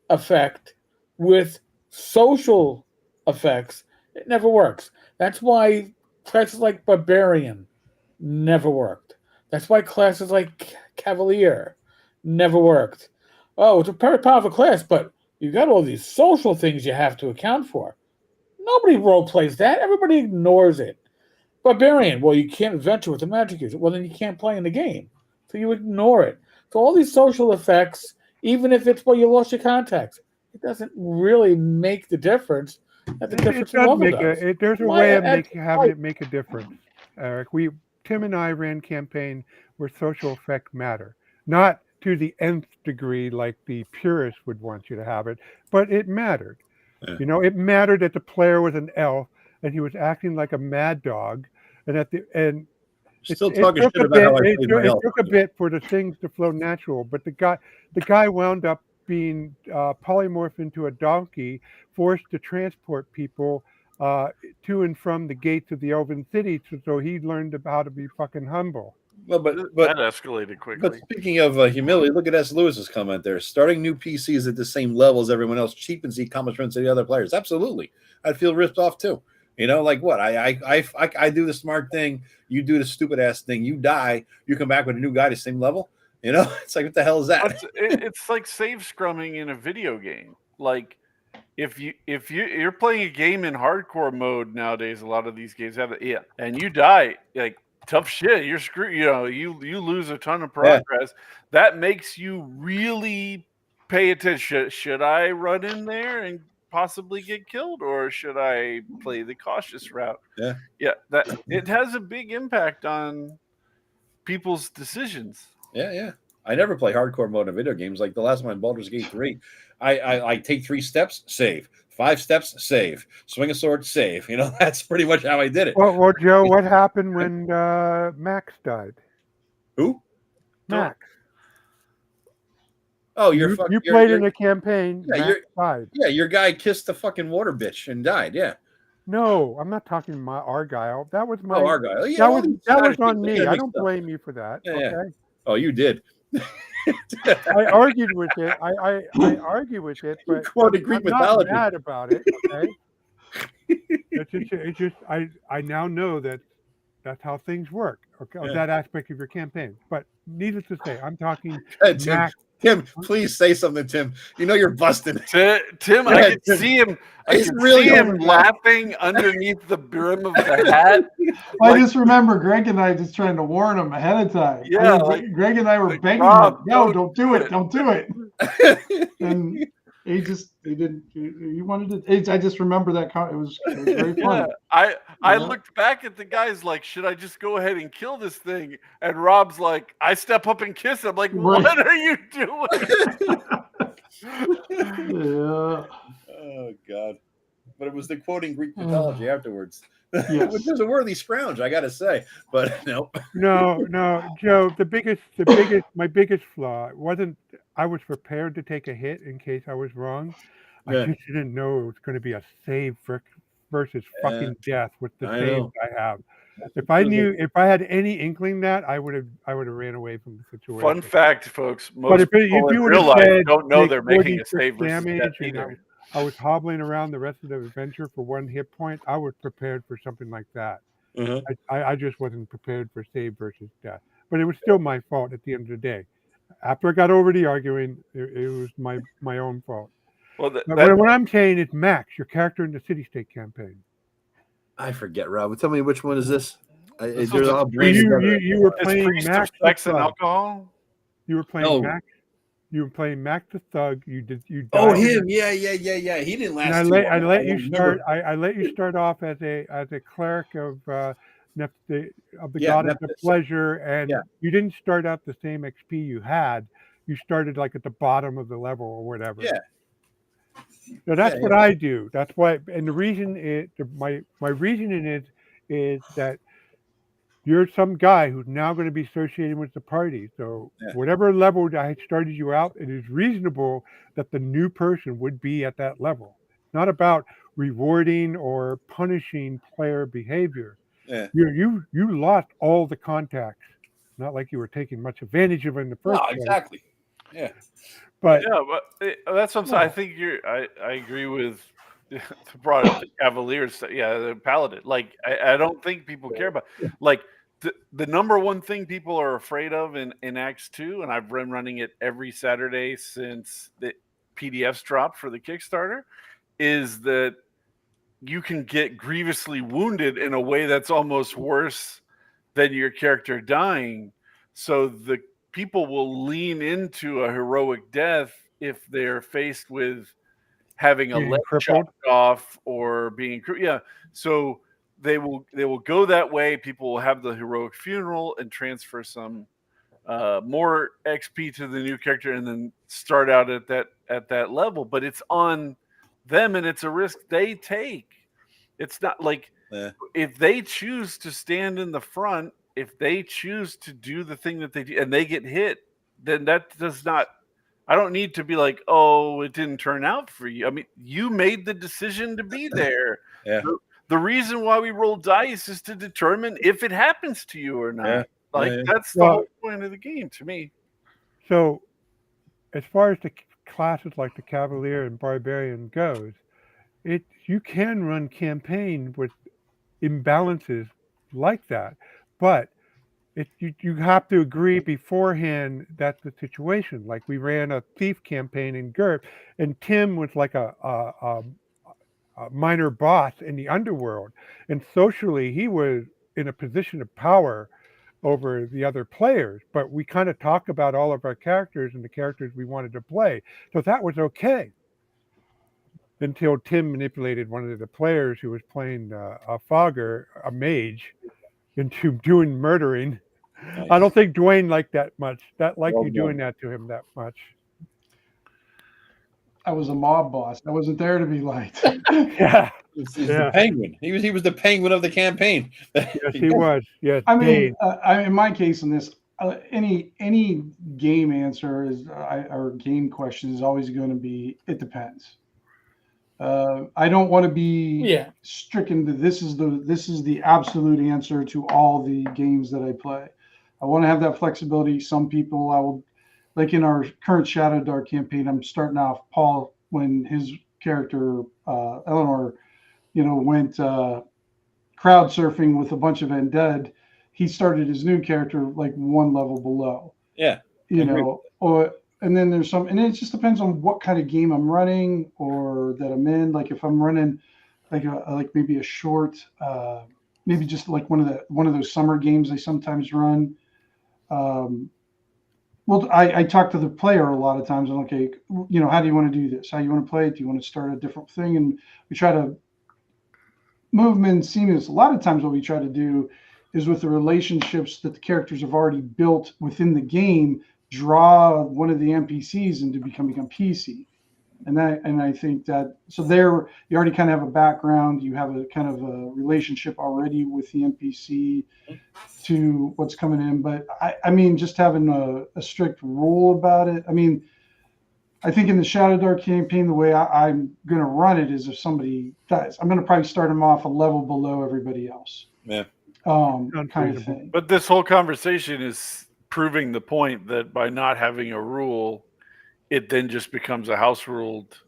effect with social effects, it never works. That's why classes like Barbarian never worked. That's why classes like Cavalier never worked. Oh, it's a very powerful class, but you got all these social things you have to account for. Nobody role plays that. Everybody ignores it. Barbarian, well, you can't adventure with the magic user. Well, then you can't play in the game. So you ignore it. So all these social effects, even if it's you lost your contacts, it doesn't really make the difference. There's a way of having it make a difference, Eric. Tim and I ran campaign where social effect matter. Not to the nth degree like the purists would want you to have it, but it mattered. Yeah. It mattered that the player was an elf and he was acting like a mad dog, and it took a bit for the things to flow natural, but the guy wound up being polymorphed into a donkey, forced to transport people to and from the gates of the Elven City, so he learned how to be fucking humble. Well, but that escalated quickly. But speaking of humility, look at S. Lewis's comment there. Starting new PCs at the same level as everyone else cheapens the accomplishments of the other players. Absolutely, I'd feel ripped off too. Like what? I do the smart thing. You do the stupid ass thing. You die. You come back with a new guy to the same level. It's like, what the hell is that? It's like save scrumming in a video game. Like if you're playing a game in hardcore mode nowadays, a lot of these games have it. Yeah, and you die, like tough shit. You're screwed. You lose a ton of progress. Yeah. That makes you really pay attention. Should I run in there and possibly get killed, or should I play the cautious route? Yeah. That it has a big impact on people's decisions. Yeah. I never play hardcore mode in video games. Like the last one, Baldur's Gate 3. I take 3 steps, save. 5 steps, save. Swing a sword, save. That's pretty much how I did it. Well, Joe, what happened when Max died? Who? Max. Oh, you played in a campaign. Yeah, Max died. Yeah, your guy kissed the fucking water bitch and died. Yeah. No, I'm not talking about Argyle. That was my. Argyle. Yeah, that was on me. I don't blame you for that. Yeah, okay. Yeah. Oh, you did. I argued with it. I argue with it, but I'm not mad about it. Okay. It's just I now know that's how things work. Okay, that aspect of your campaign. But needless to say, I'm talking Max. Tim, please say something, Tim. You're busting. Tim, I can see him. I can see him laughing underneath the brim of the hat. I just remember Greg and I just trying to warn him ahead of time. Yeah, Greg and I were begging him, "No, don't do it, don't do it." And He didn't. He wanted to. I just remember that. It was very funny. Yeah, I looked back at the guys like, should I just go ahead and kill this thing? And Rob's like, I step up and kiss him. Like, Right. what are you doing? Yeah. Oh God! But it was the quoting Greek mythology afterwards, Yes. which was a worthy scrounge, I got to say. But nope. No, Joe. My biggest flaw wasn't I was prepared to take a hit in case I was wrong. Yeah. I just didn't know it was going to be a save versus fucking death with the saves I have. If I had any inkling that, I would have ran away from the situation. Fun fact, folks. Most But if people in you real would have said, life don't know take they're making a 46 save versus damage death and either. I was hobbling around the rest of the adventure for 1 hit point, I was prepared for something like that. I just wasn't prepared for save versus death. But it was still my fault at the end of the day. After I got over the arguing, it was my own fault. Well, what I'm saying is Max, your character in the City State campaign. I forget, Rob. Tell me which one is this? You were playing Max sex and alcohol. You were playing Max. You were playing Mac the Thug. You died. Him. Yeah. He didn't last. And I let you start. I let you start off as a cleric of the goddess of pleasure, and you didn't start out the same XP you had. You started like at the bottom of the level or whatever. Yeah. So that's what I do. That's why, and the reason my reasoning is that you're some guy who's now going to be associated with the party. So whatever level I had started you out, it is reasonable that the new person would be at that level. It's not about rewarding or punishing player behavior. Yeah. You lost all the contacts. Not like you were taking much advantage of it in the first place. Exactly. Yeah. But that's what I'm saying. I think I agree with brought up the Cavaliers. Yeah, the Paladin. Like I don't think people care about like the number one thing people are afraid of in Acts 2, and I've been running it every Saturday since the PDFs dropped for the Kickstarter, is that you can get grievously wounded in a way that's almost worse than your character dying. So the people will lean into a heroic death if they're faced with having a leg chopped off or being so they will go that way. People will have the heroic funeral and transfer some more XP to the new character and then start out at that level, but it's on them and it's a risk they take. It's not like if they choose to stand in the front, if they choose to do the thing that they do and they get hit, then that does not, I don't need to be like, oh, it didn't turn out for you. I mean, you made the decision to be there. Yeah. The reason why we roll dice is to determine if it happens to you or not. That's the whole point of the game to me. So as far as the classes like the Cavalier and Barbarian goes, you can run campaign with imbalances like that, but you have to agree beforehand that's the situation. Like we ran a thief campaign in GURP, and Tim was like a minor boss in the underworld, and socially he was in a position of power over the other players. But we kind of talked about all of our characters and the characters we wanted to play, so that was okay. Until Tim manipulated one of the players who was playing a fogger, a mage, into doing murdering. Nice. I don't think Dwayne liked that much. Doing that to him that much. I was a mob boss. I wasn't there to be liked. Yeah. He's the penguin. He was the penguin of the campaign. Yes, he was. Yes. I mean, in my case in this, any game answer or game question is always going to be, it depends. I don't want to be stricken to this is the absolute answer to all the games that I play. I want to have that flexibility. Some people I will, like in our current Shadow Dark campaign, I'm starting off Paul when his character Eleanor, went crowd surfing with a bunch of undead. He started his new character like one level below. Yeah. And then there's some, and it just depends on what kind of game I'm running or that I'm in. Like if I'm running like maybe a short, maybe just like one of those summer games they sometimes run. Well, I talk to the player a lot of times. And okay, how do you want to do this? How you want to play it? Do you want to start a different thing? And we try to movement seamless. A lot of times, what we try to do is with the relationships that the characters have already built within the game, draw one of the NPCs into becoming a PC. And I think that so there you already kind of have a background, you have a kind of a relationship already with the NPC to what's coming in. But I mean, just having a strict rule about it. I mean, I think in the Shadow Dark campaign, the way I'm going to run it is if somebody dies, I'm going to probably start them off a level below everybody else. Yeah. Kind of thing. But this whole conversation is proving the point that by not having a rule, it then just becomes a house ruled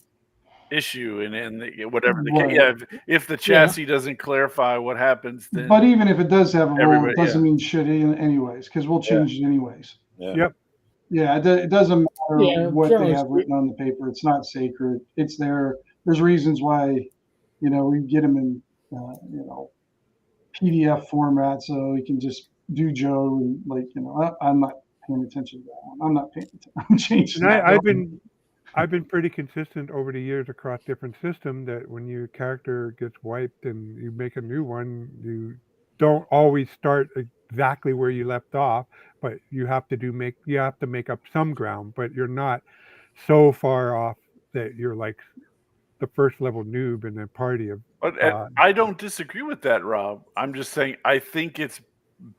issue, and whatever the case. If the chassis doesn't clarify what happens, then. But even if it does have a rule, it doesn't mean shit anyways, because we'll change it anyways. Yeah. Yep. Yeah, it doesn't matter what they have written on the paper. It's not sacred. It's there. There's reasons why, we get them in, PDF format so we can just do Joe and I'm not paying attention to that one. I'm not paying attention. I'm changing. And I've been pretty consistent over the years across different systems that when your character gets wiped and you make a new one, you don't always start exactly where you left off, but you have to make up some ground, but you're not so far off that you're like the first level noob in the party of. But I don't disagree with that, Rob. I'm just saying I think it's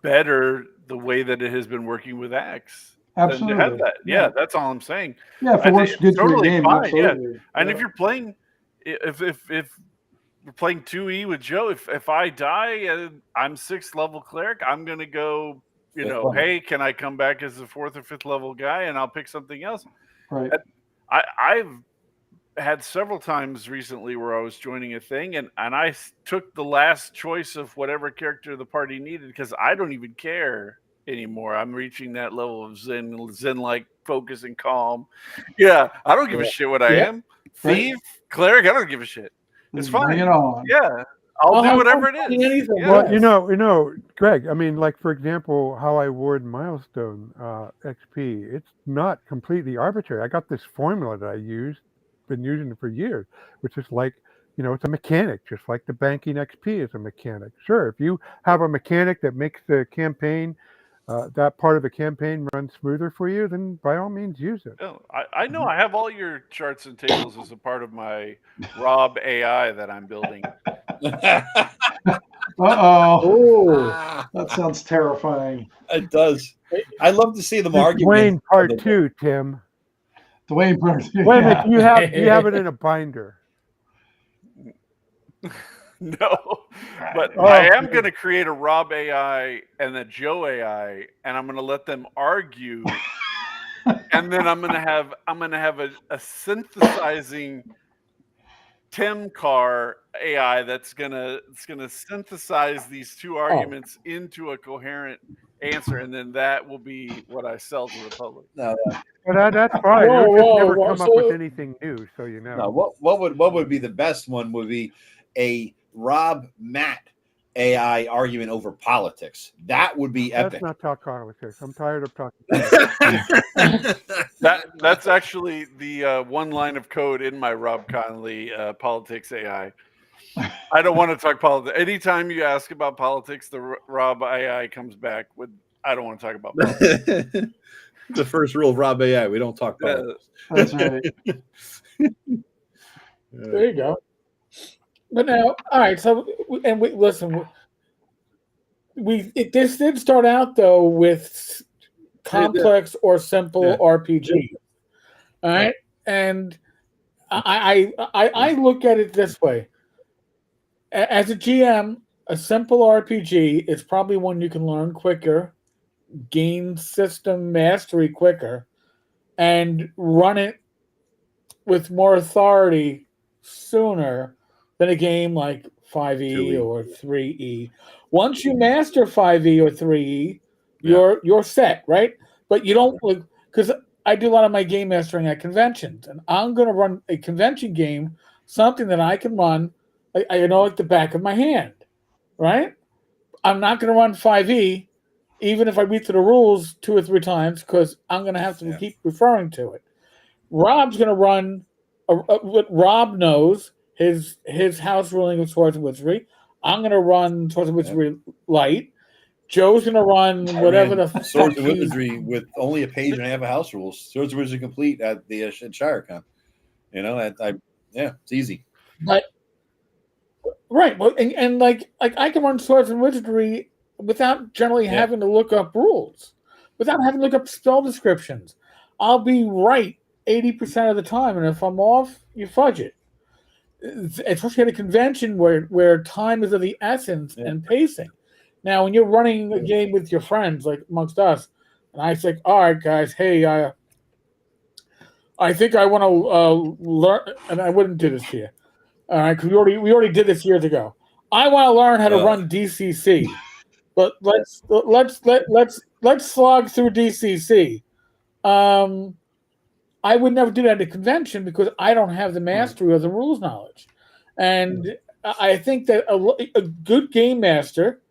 better the way that it has been working with Axe. Absolutely. To have that. Yeah, that's all I'm saying. Yeah, if it works good for the game, fine, absolutely. Yeah. And if you're playing, if we're playing 2E with Joe, if I die and I'm 6th level cleric, I'm gonna go. Hey, can I come back as a 4th or 5th level guy, and I'll pick something else. Right. I've had several times recently where I was joining a thing and I took the last choice of whatever character the party needed because I don't even care anymore. I'm reaching that level of zen-like focus and calm. Yeah, I don't give a shit what I am. Thief, cleric, I don't give a shit. It's fine. Bring it on. Yeah, I'll do whatever it is. Well, Greg, I mean, like, for example, how I award milestone XP, it's not completely arbitrary. I got this formula that I use, been using it for years, which is like, it's a mechanic, just like the banking XP is a mechanic. Sure, if you have a mechanic that makes the campaign, that part of the campaign run smoother for you, then by all means use it. Oh, I know I have all your charts and tables as a part of my Rob AI that I'm building. That sounds terrifying. It does. I'd love to see them argue. Dwayne Part 2, Tim. Dwayne Part 2. Wait a minute, you have it in a binder. No, but I am going to create a Rob AI and a Joe AI, and I'm going to let them argue, and then I'm going to have a synthesizing Tenkar AI that's gonna synthesize these two arguments into a coherent answer, and then that will be what I sell to the public. No. Well, that's fine. You'll just never come up with anything new, so you know. No, what would be the best one would be a Rob Matt AI argument over politics. That would be epic. Let's not talk politics. I'm tired of talking politics. That's actually the one line of code in my Rob Connolly politics AI. I don't want to talk politics. Anytime you ask about politics, the Rob AI comes back with, I don't want to talk about politics. The first rule of Rob AI, we don't talk politics. That's right. There you go. But now, all right. So, listen. This did start out though with complex or simple RPG. All right, and I look at it this way. As a GM, a simple RPG is probably one you can learn quicker, gain system mastery quicker, and run it with more authority sooner than a game like 5e or 3e. Once you master 5e or 3e, you're set, right? But you don't, because I do a lot of my game mastering at conventions, and I'm going to run a convention game, something that I can run, I know at the back of my hand, right? I'm not going to run 5e even if I read through the rules 2 or 3 times, because I'm going to have to keep referring to it. Rob's going to run what Rob knows, his house ruling of Swords and Wizardry. I'm going to run Swords and Wizardry Light. Joe's going to run whatever the Swords and Wizardry with only a page and a half of house rules. Swords and Wizardry complete at the ShireCon. You know, it's easy. But right, well, and like I can run Swords and Wizardry without generally having to look up rules, without having to look up spell descriptions. I'll be right 80% of the time, and if I'm off, you fudge it. Especially at a convention where time is of the essence and pacing. Now, when you're running a game with your friends, like amongst us, and I say, "All right, guys, hey, I think I want to learn," and I wouldn't do this to you, all right, because we already did this years ago. I want to learn how to run DCC, but let's slog through DCC. I would never do that at a convention because I don't have the mastery of the rules knowledge, and I think that a good game master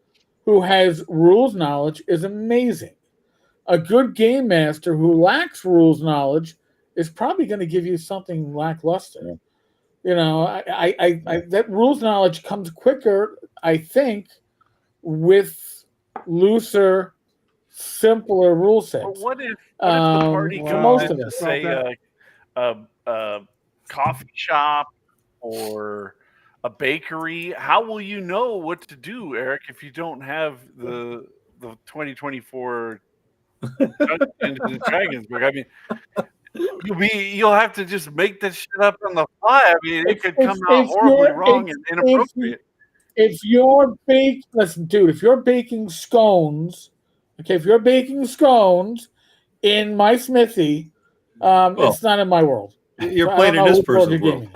who has rules knowledge is amazing. A good game master who lacks rules knowledge is probably going to give you something lackluster. You know, I that rules knowledge comes quicker, I think, with looser, simpler rule sets. But what if the party comes in to say a coffee shop or a bakery? How will you know what to do, Eric, if you don't have the 2024 Dungeons and Dragons book? I mean, you'll have to just make this shit up on the fly. I mean, it could come out horribly wrong and inappropriate. If you're baking scones, okay, if you're baking scones in my smithy, it's not in my world. You're playing in this person's world.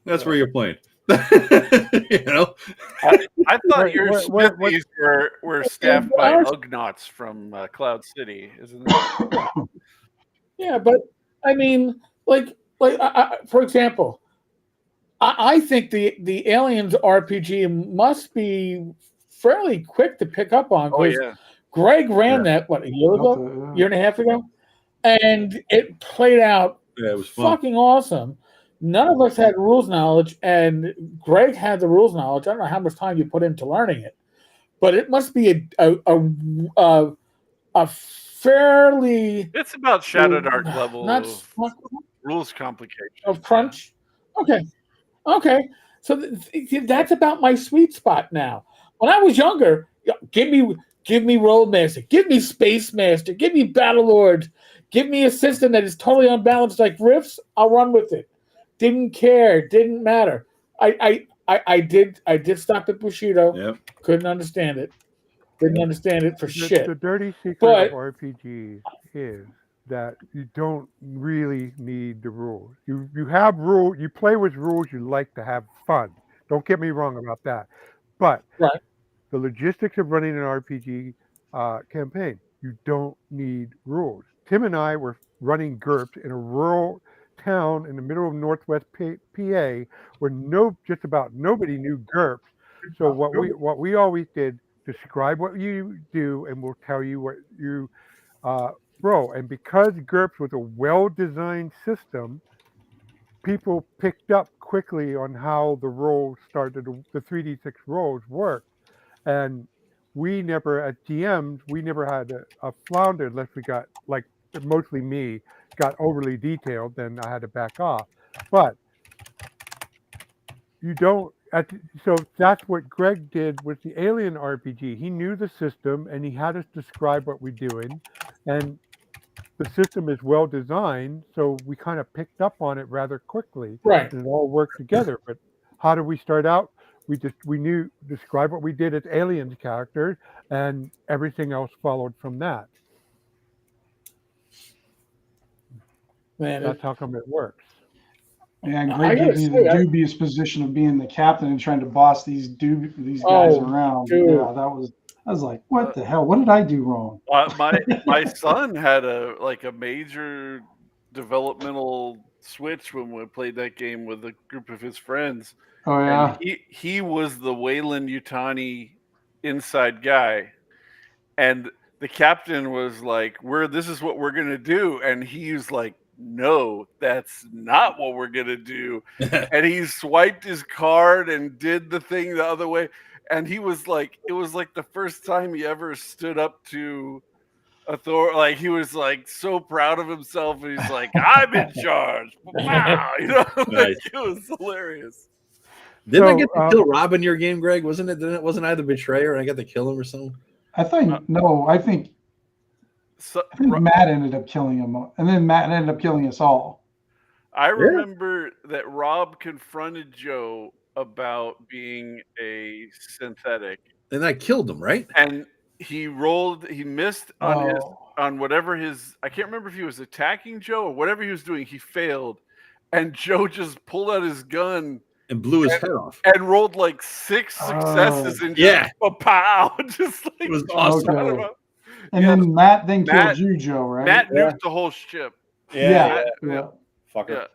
That's where you're playing. You know, I thought your smithies were staffed by Ugnaughts from Cloud City, isn't it? Yeah, but I mean, for example, I think the Aliens RPG must be fairly quick to pick up on. Oh yeah, Greg ran that a year ago, year and a half ago, and it played out. Yeah, it was fucking awesome. None of us had rules knowledge, and Greg had the rules knowledge. I don't know how much time you put into learning it, but it must be a fairly. It's about Shadow Dark level of rules complication of crunch. Okay. So that's about my sweet spot now. When I was younger, give me Rollmaster, give me Space Master, give me Battlelord, give me a system that is totally unbalanced like Rifts. I'll run with it. Didn't care. Didn't matter. I did stop at Bushido. Yep. Couldn't understand it. Didn't understand it for shit. The dirty secret of RPG is that you don't really need the rules. You have rules. You play with rules. You like to have fun. Don't get me wrong about that. But the logistics of running an RPG campaign, you don't need rules. Tim and I were running GURPS in a rural town in the middle of Northwest PA where just about nobody knew GURPS. So what we always did, describe what you do and we'll tell you what you roll. And because GURPS was a well-designed system, people picked up quickly on how the rolls started, the 3d6 rolls worked. And we never, as GMs, we never had a flounder unless we got, like, mostly me, got overly detailed, then I had to back off. But you don't, so that's what Greg did with the Alien RPG. He knew the system and he had us describe what we're doing. And the system is well designed, so we kind of picked up on it rather quickly. Right. And it all worked together. But how did we start out? We knew, describe what we did as Aliens characters, and everything else followed from that. Man, that's how come it works. Yeah, and Greg gave me the dubious position of being the captain and trying to boss these guys around. Dude. Yeah, I was like, what the hell? What did I do wrong? My son had a major developmental switch when we played that game with a group of his friends. Oh yeah, and he was the Wayland Yutani inside guy, And the captain was like, this is what we're going to do. And he was like, no, that's not what we're going to do. And he swiped his card and did the thing the other way. And he was like, it was like the first time he ever stood up to authority. Like, he was like so proud of himself. And he's like, I'm in charge. Wow. You know, Nice. it was hilarious. Didn't I get to kill Rob in your game, Greg? Wasn't I the betrayer and I got to kill him or something? I think Matt ended up killing him, and then Matt ended up killing us all. I remember that Rob confronted Joe about being a synthetic, and I killed him, right? And he missed on whatever I can't remember if he was attacking Joe or whatever he was doing. He failed, and Joe just pulled out his gun and blew his head off and rolled like 6 successes and just pow, just like it was awesome. Okay. And then Matt killed you, Joe, right? Matt nuked the whole ship. Yeah. Fucker.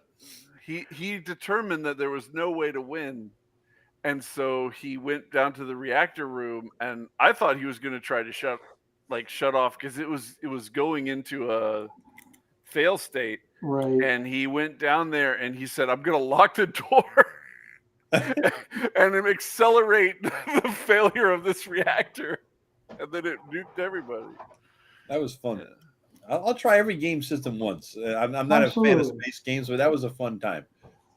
Yeah. He determined that there was no way to win, and so he went down to the reactor room. And I thought he was going to try to shut off because it was going into a fail state. Right. And he went down there and he said, "I'm going to lock the door." and accelerate the failure of this reactor, and then it nuked everybody. That was fun. I'll try every game system once. I'm not a fan of space games, but that was a fun time.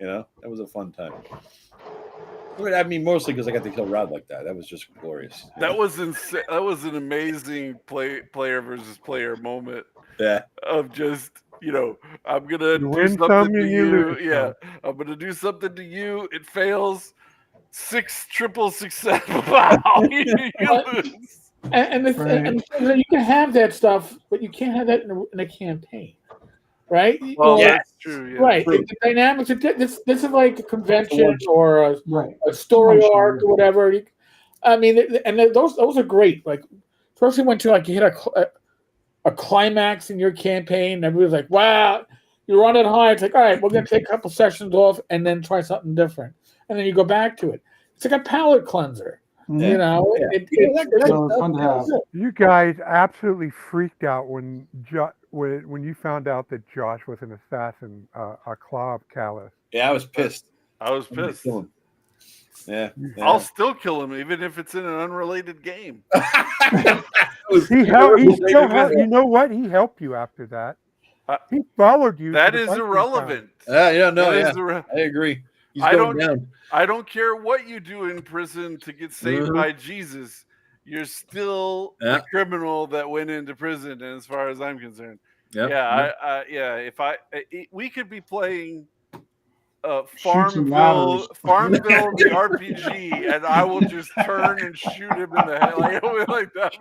You know, that was a fun time. I mean, mostly because I got to kill Rob like that. That was just glorious. That was insane. That was an amazing player versus player moment. Yeah. Of just, I'm gonna do something to you. Yeah, I'm gonna do something to you. It fails. 6 triple success. Wow, you lose. And you can have that stuff, but you can't have that in a campaign, right? Well, that's true. Yeah. Right. True. The dynamics. This is like a convention or a story arc or whatever. I mean, and those are great. Like, especially when you hit a climax in your campaign, and everybody's like, "Wow, you run it high." It's like, all right, we're gonna take a couple sessions off and then try something different, and then you go back to it. It's like a palate cleanser. You know, it's fun to have. You guys absolutely freaked out when you found out that Josh was an assassin, a claw of Callus. Yeah, I was pissed. Yeah. I'll still kill him even if it's in an unrelated game. He helped. You know what? He helped you after that. He followed you. That is irrelevant. I agree. I don't care what you do in prison to get saved by Jesus. You're still a criminal that went into prison, and as far as I'm concerned, we could be playing Farmville the RPG, and I will just turn and shoot him in the head like that.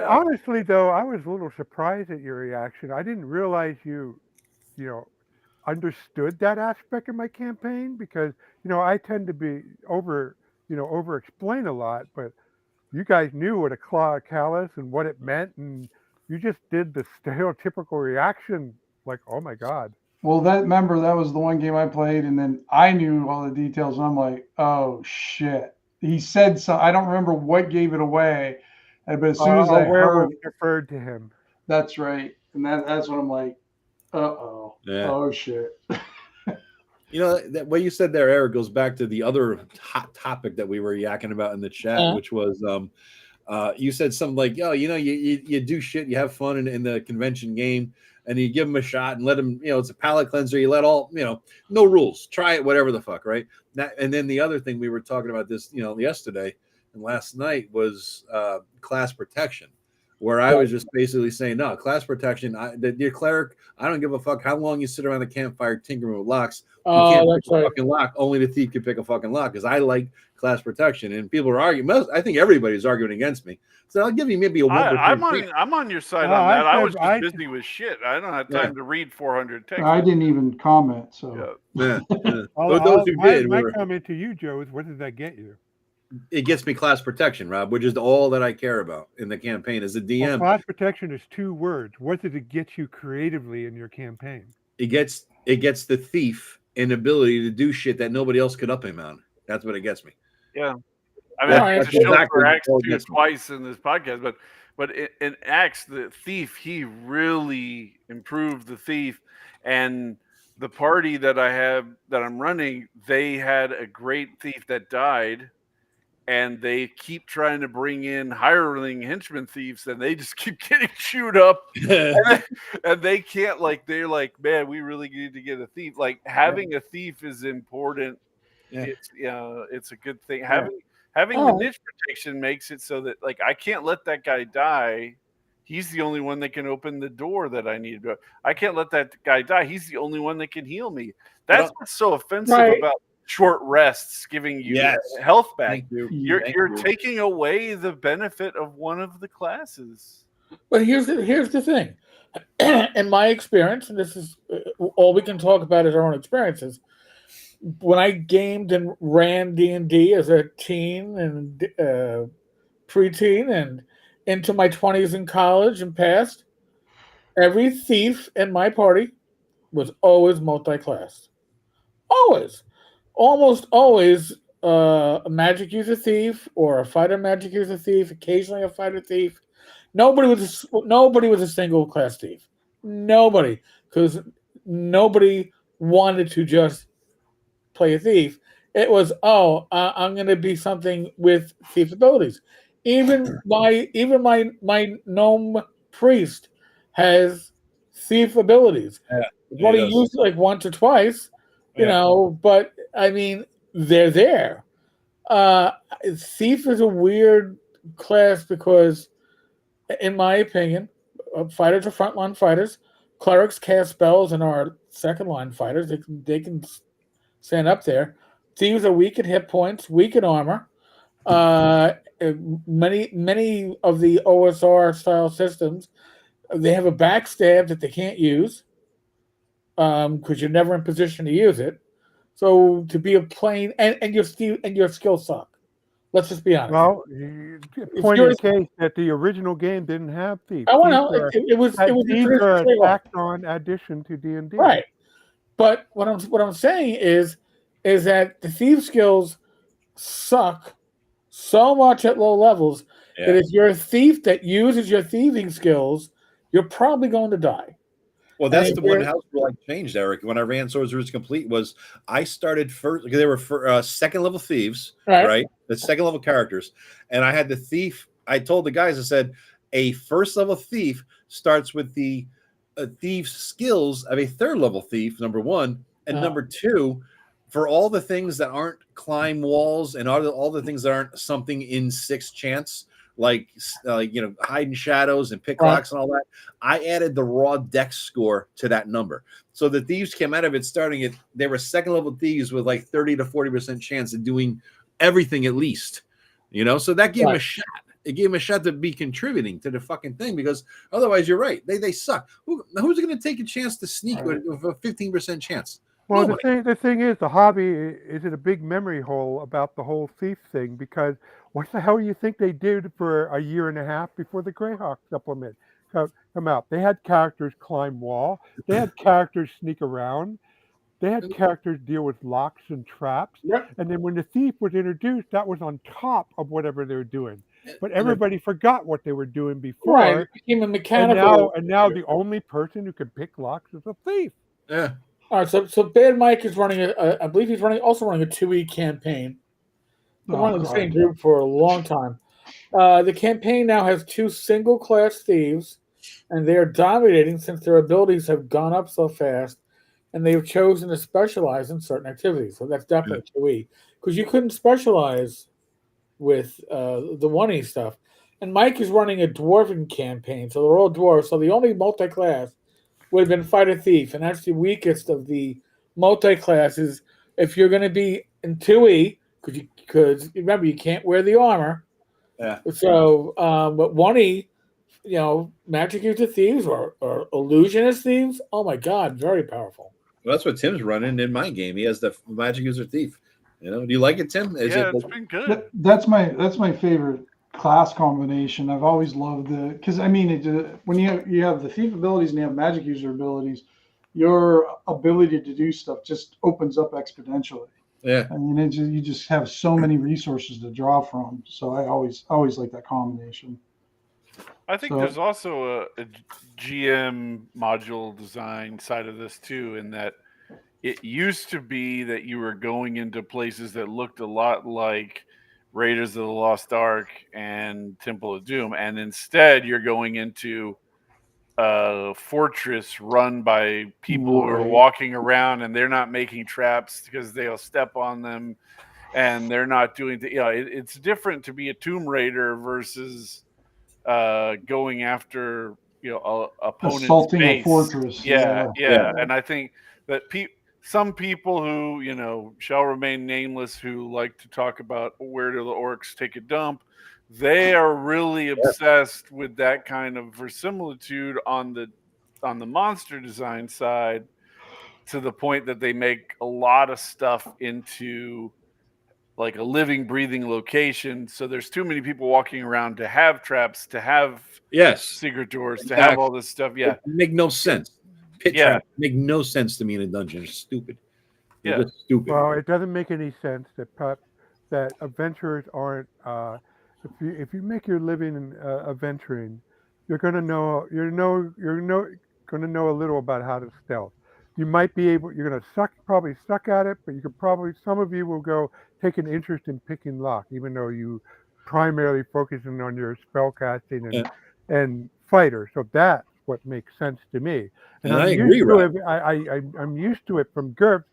Honestly, though, I was a little surprised at your reaction. I didn't realize you understood that aspect of my campaign because I tend to be over explain a lot, but you guys knew what a claw of Callus and what it meant, and you just did the stereotypical reaction like, oh my god. Well, that was the one game I played, and then I knew all the details, and I'm like, oh shit. He said so. I don't remember what gave it away, but as soon as I heard, referred to him. That's right, and that's when I'm like, oh shit. That what you said there, Eric, goes back to the other hot topic that we were yakking about in the chat, which was you said something like, you do shit, you have fun in the convention game, and you give them a shot and let them, it's a palate cleanser. You let all, no rules, try it, whatever the fuck, right? And then the other thing we were talking about this, yesterday and last night was class protection, where I was just basically saying, no, class protection, the cleric, I don't give a fuck how long you sit around the campfire tinkering with locks. You can't pick a fucking lock. Only the thief can pick a fucking lock because I like class protection. And people are arguing. I think everybody's arguing against me. So I'll give you maybe a 1%. I'm on your side on that. I was just busy with shit. I don't have time to read 400 texts. I didn't even comment. So those who did. My comment to you, Joe, is what did that get you? It gets me class protection, Rob, which is all that I care about in the campaign as a DM. Well, class protection is 2 words. What did it get you creatively in your campaign? It gets the thief an ability to do shit that nobody else could up him on. That's what it gets me. Yeah. I mean, I That's to show exactly for Axe what 2 gets me. twice in this podcast, but in Axe, the thief, he really improved the thief, and the party that I'm running, they had a great thief that died, and they keep trying to bring in hireling henchman thieves, and they just keep getting chewed up, and they can't, like, they're like, man, we really need to get a thief. Like, having a thief is important. Yeah. It's a good thing. Having the niche protection makes it so that, like, I can't let that guy die. He's the only one that can open the door that I need. I can't let that guy die. He's the only one that can heal me. That's what's so offensive about short rests giving you health back. Thank you. You're taking away the benefit of one of the classes. But here's the thing. In my experience, and this is all we can talk about is our own experiences. When I gamed and ran D&D as a teen and preteen and into my 20s in college and past, every thief in my party was always multi-classed. Always. Almost always a magic user thief or a fighter magic user thief, occasionally a fighter thief. Nobody was a single class thief. Nobody. Because nobody wanted to just play a thief. It was, I'm going to be something with thief abilities. Even my gnome priest has thief abilities. Well, he used like once or twice, you know, but I mean, they're there. Thief is a weird class because, in my opinion, fighters are frontline fighters. Clerics cast spells and are second line fighters. They can stand up there. Thieves are weak at hit points, weak at armor. Many of the OSR style systems, they have a backstab that they can't use because you're never in position to use it. So to be a plain and your skills suck. Let's just be honest. Well, point in case that the original game didn't have thieves. I want to. It was an act-on addition to D&D. Right. But what I'm saying is that the thief skills suck so much at low levels that if you're a thief that uses your thieving skills, you're probably going to die. Well, that's the one house rule I changed, Eric. When I ran Swords Roots Complete, was I started first because they were second level thieves, right? The second level characters, and I had the thief. I told the guys, I said, a first level thief starts with the thief's skills of a third level thief, number one, and number two, for all the things that aren't climb walls and all the things that aren't something in 6 chance. Like hide in shadows and pick locks and all that. I added the raw dex score to that number. So the thieves came out of it they were second level thieves with like 30 to 40% chance of doing everything at least. You know, so that gave them a shot. It gave them a shot to be contributing to the fucking thing because otherwise you're right. They suck. Who's going to take a chance to sneak with a 15% chance? Well, the thing is, the hobby is in a big memory hole about the whole thief thing because what the hell do you think they did for a year and a half before the Greyhawk supplement come out? They had characters climb wall. They had characters sneak around. They had characters deal with locks and traps. Yep. And then when the thief was introduced, that was on top of whatever they were doing. But everybody forgot what they were doing before. Right, it became a mechanical. And now the only person who can pick locks is a thief. Yeah. All right, so Bad Mike is running I believe he's also running a 2E campaign. Been running the same group for a long time. The campaign now has 2 single class thieves, and they are dominating since their abilities have gone up so fast, and they've chosen to specialize in certain activities. So that's definitely 2E because you couldn't specialize with the 1E stuff. And Mike is running a dwarven campaign, so they're all dwarves. So the only multi-class would have been fighter thief, and that's the weakest of the multi-classes. If you're going to be in 2E, because remember you can't wear the armor. Yeah. So, but 1E, magic user thieves or illusionist thieves. Oh my God, very powerful. Well, that's what Tim's running in my game. He has the magic user thief. Do you like it, Tim? It's been good. That's my favorite class combination. I've always loved because I mean, when you have the thief abilities and you have magic user abilities, your ability to do stuff just opens up exponentially. Yeah. I mean, you just have so many resources to draw from. So I always like that combination. I think there's also a GM module design side of this too, in that it used to be that you were going into places that looked a lot like Raiders of the Lost Ark and Temple of Doom, and instead you're going into a fortress run by people who are walking around, and they're not making traps because they'll step on them, and they're not doing it's different to be a Tomb Raider versus going after opponent's assaulting base. a fortress. Yeah. And I think that some people who shall remain nameless, who like to talk about where do the orcs take a dump, they are really obsessed with that kind of verisimilitude on the monster design side, to the point that they make a lot of stuff into like a living, breathing location. So there's too many people walking around to have traps, to have secret doors, to have all this stuff. Yeah, it make no sense. Pit traps make no sense to me in a dungeon. It's stupid. They're just stupid. Well, it doesn't make any sense that adventurers aren't. If you make your living in adventuring, you're gonna know a little about how to stealth. You might be able. You're gonna probably suck at it, but you could probably, some of you will go take an interest in picking lock, even though you primarily focusing on your spell casting and fighter. So that's what makes sense to me. And I agree, Rob. I'm used to it from GURPS.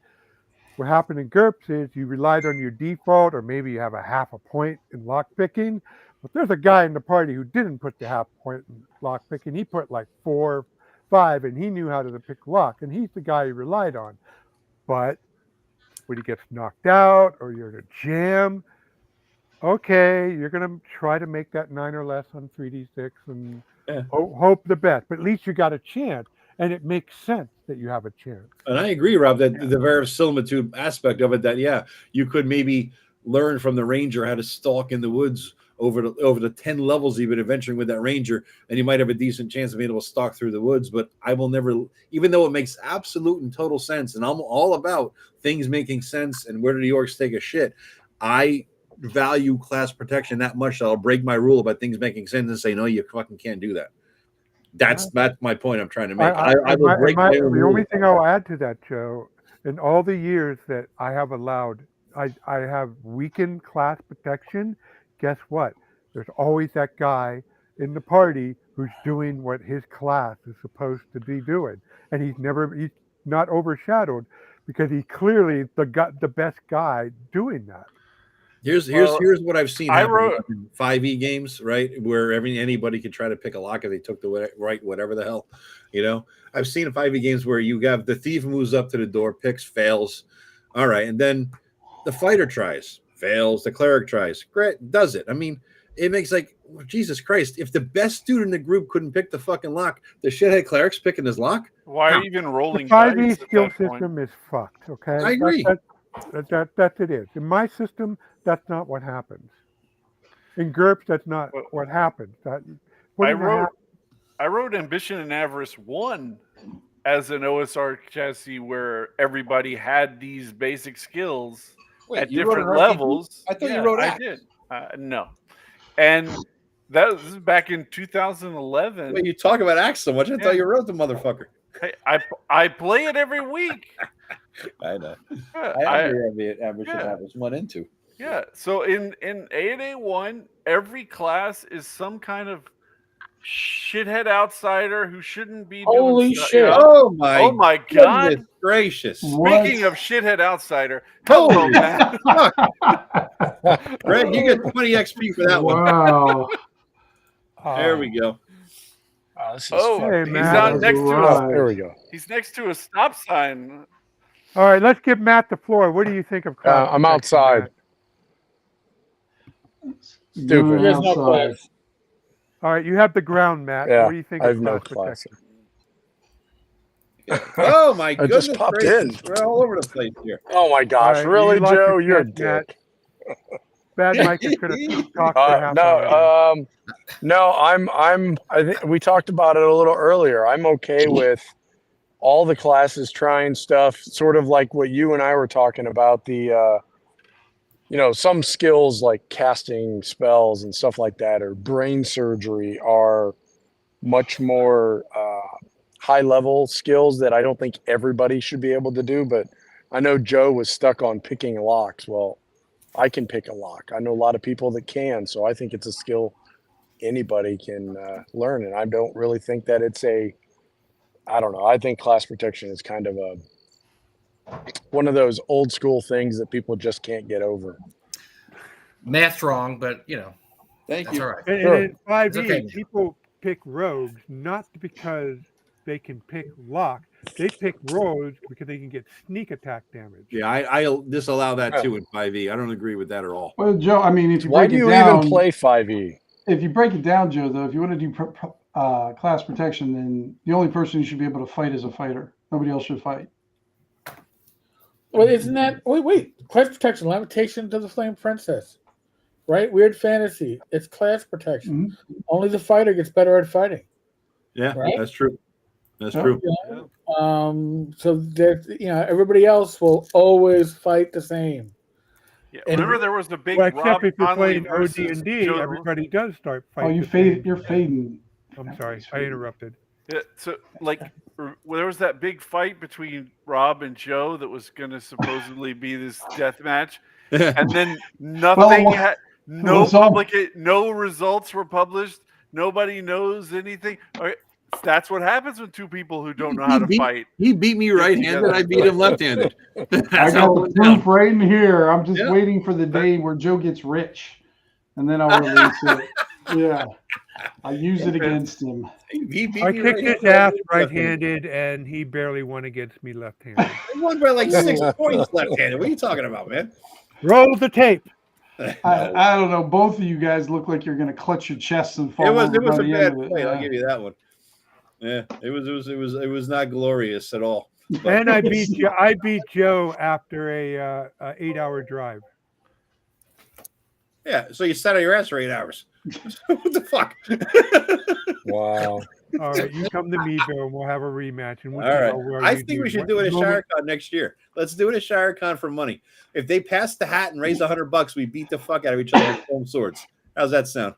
What happened in GURPS is you relied on your default, or maybe you have a half a point in lock picking. But there's a guy in the party who didn't put the half point in lock picking. He put like 4, 5, and he knew how to pick lock, and he's the guy he relied on. But when he gets knocked out or you're in a jam, okay, you're gonna try to make that 9 or less on 3d6 and hope the best. But at least you got a chance, and it makes sense that you have a chance. And I agree, Rob, that the verisimilitude aspect of it, that you could maybe learn from the ranger how to stalk in the woods over the 10 levels you've been adventuring with that ranger, and you might have a decent chance of being able to stalk through the woods. But I will never, even though it makes absolute and total sense, and I'm all about things making sense and where do the orcs take a shit, I value class protection that much that I'll break my rule about things making sense and say, no, you fucking can't do that. That's my point I'm trying to make. The only thing I'll add to that, Joe, in all the years that I have allowed, I have weakened class protection. Guess what? There's always that guy in the party who's doing what his class is supposed to be doing, and he's not overshadowed because he's clearly the best guy doing that. Here's what I've seen happen in 5e games, right? Where anybody could try to pick a lock if they took the right, whatever the hell, I've seen 5e games where you have the thief moves up to the door, picks, fails. All right. And then the fighter tries, fails. The cleric tries, great, does it. I mean, it makes Jesus Christ. If the best dude in the group couldn't pick the fucking lock, the shithead cleric's picking his lock. Why are you even rolling? The 5e skill system is fucked. Okay. I agree. That it is. In my system, that's not what happens. In GURPS, that's not what happens. I wrote Ambition and Avarice 1 as an OSR chassis where everybody had these basic skills at different levels. I thought you wrote Axe. I did. No. And this is back in 2011. When you talk about Axe so much, I thought you wrote the motherfucker. I play it every week. I know. I agree on Ambition and Avarice 1 and 2. Yeah. So in A&A1, every class is some kind of shithead outsider who shouldn't be doing Holy stuff. shit. Oh my God. Gracious. Speaking of shithead outsider, hello, man. Greg, you get 20 XP for that one. Wow. There we go. He's not next to There we go. He's next to a stop sign. All right, let's give Matt the floor. What do you think of class? I'm outside. Stupid. There's no class. All right, you have the ground, Matt. Yeah, What do you think I have of no class class. Oh my I goodness. just popped gracious. in. We're all over the place here. Oh my gosh, All right, really, you lost Joe? your You're a chance, dick. Bad Mike is going to talk for half hour. No, I think we talked about it a little earlier. I'm okay with all the classes trying stuff, sort of like what you and I were talking about, the some skills like casting spells and stuff like that, or brain surgery, are much more high level skills that I don't think everybody should be able to do. But I know Joe was stuck on picking locks. Well, I can pick a lock. I know a lot of people that can, so I think it's a skill anybody can learn. And I don't really think that it's I don't know. I think class protection is kind of one of those old school things that people just can't get over. Math's wrong, but Thank that's you. all right. And Sure. in 5e, okay. people pick rogues not because they can pick lock. They pick rogues because they can get sneak attack damage. Yeah, I disallow that too in 5e. I don't agree with that at all. Well, Joe, I mean, if you Why break do it you down, even play 5e? if you break it down, Joe, though, if you want to do class protection, then the only person you should be able to fight is a fighter. Nobody else should fight. Well, isn't that wait? Class protection, Lamentations of the Flame Princess, right? Weird fantasy. It's class protection. Mm-hmm. Only the fighter gets better at fighting. Yeah, Right? that's true. That's Yep. true. So that everybody else will always fight the same. Yeah, And- remember there was the big Well, except Rob if you're Conley playing versus OD&D, Joe- everybody does start Oh, fighting. you're fading. I'm sorry, I interrupted. Yeah, so there was that big fight between Rob and Joe that was going to supposedly be this death match, and then nothing. No results were published. Nobody knows anything. That's what happens with two people who don't know how to fight. He beat me right-handed. I beat him left-handed. I That's how got it the went down. proof right in here. I'm just Yeah. waiting for the day where Joe gets rich, and then I'll release it. Yeah, I use it against him. He beat I me kicked his right-handed. ass right-handed, and he barely won against me left-handed. He won by like 6 points left-handed. What are you talking about, man? Roll the tape. I don't know. Both of you guys look like you're going to clutch your chests and fall. It was over a by the bad end of it. play. I'll Yeah. give you that one. Yeah, it was not glorious at all. But- And I beat Joe after a 8-hour drive. Yeah, so you sat on your ass for 8 hours. What the fuck? Wow. All right, you come to me, Bill, and we'll have a rematch. And we'll All see right. how well I you think we should What do it at moment- ShireCon next year. Let's do it at ShireCon for money. If they pass the hat and raise $100, we beat the fuck out of each other with foam swords. How's that sound?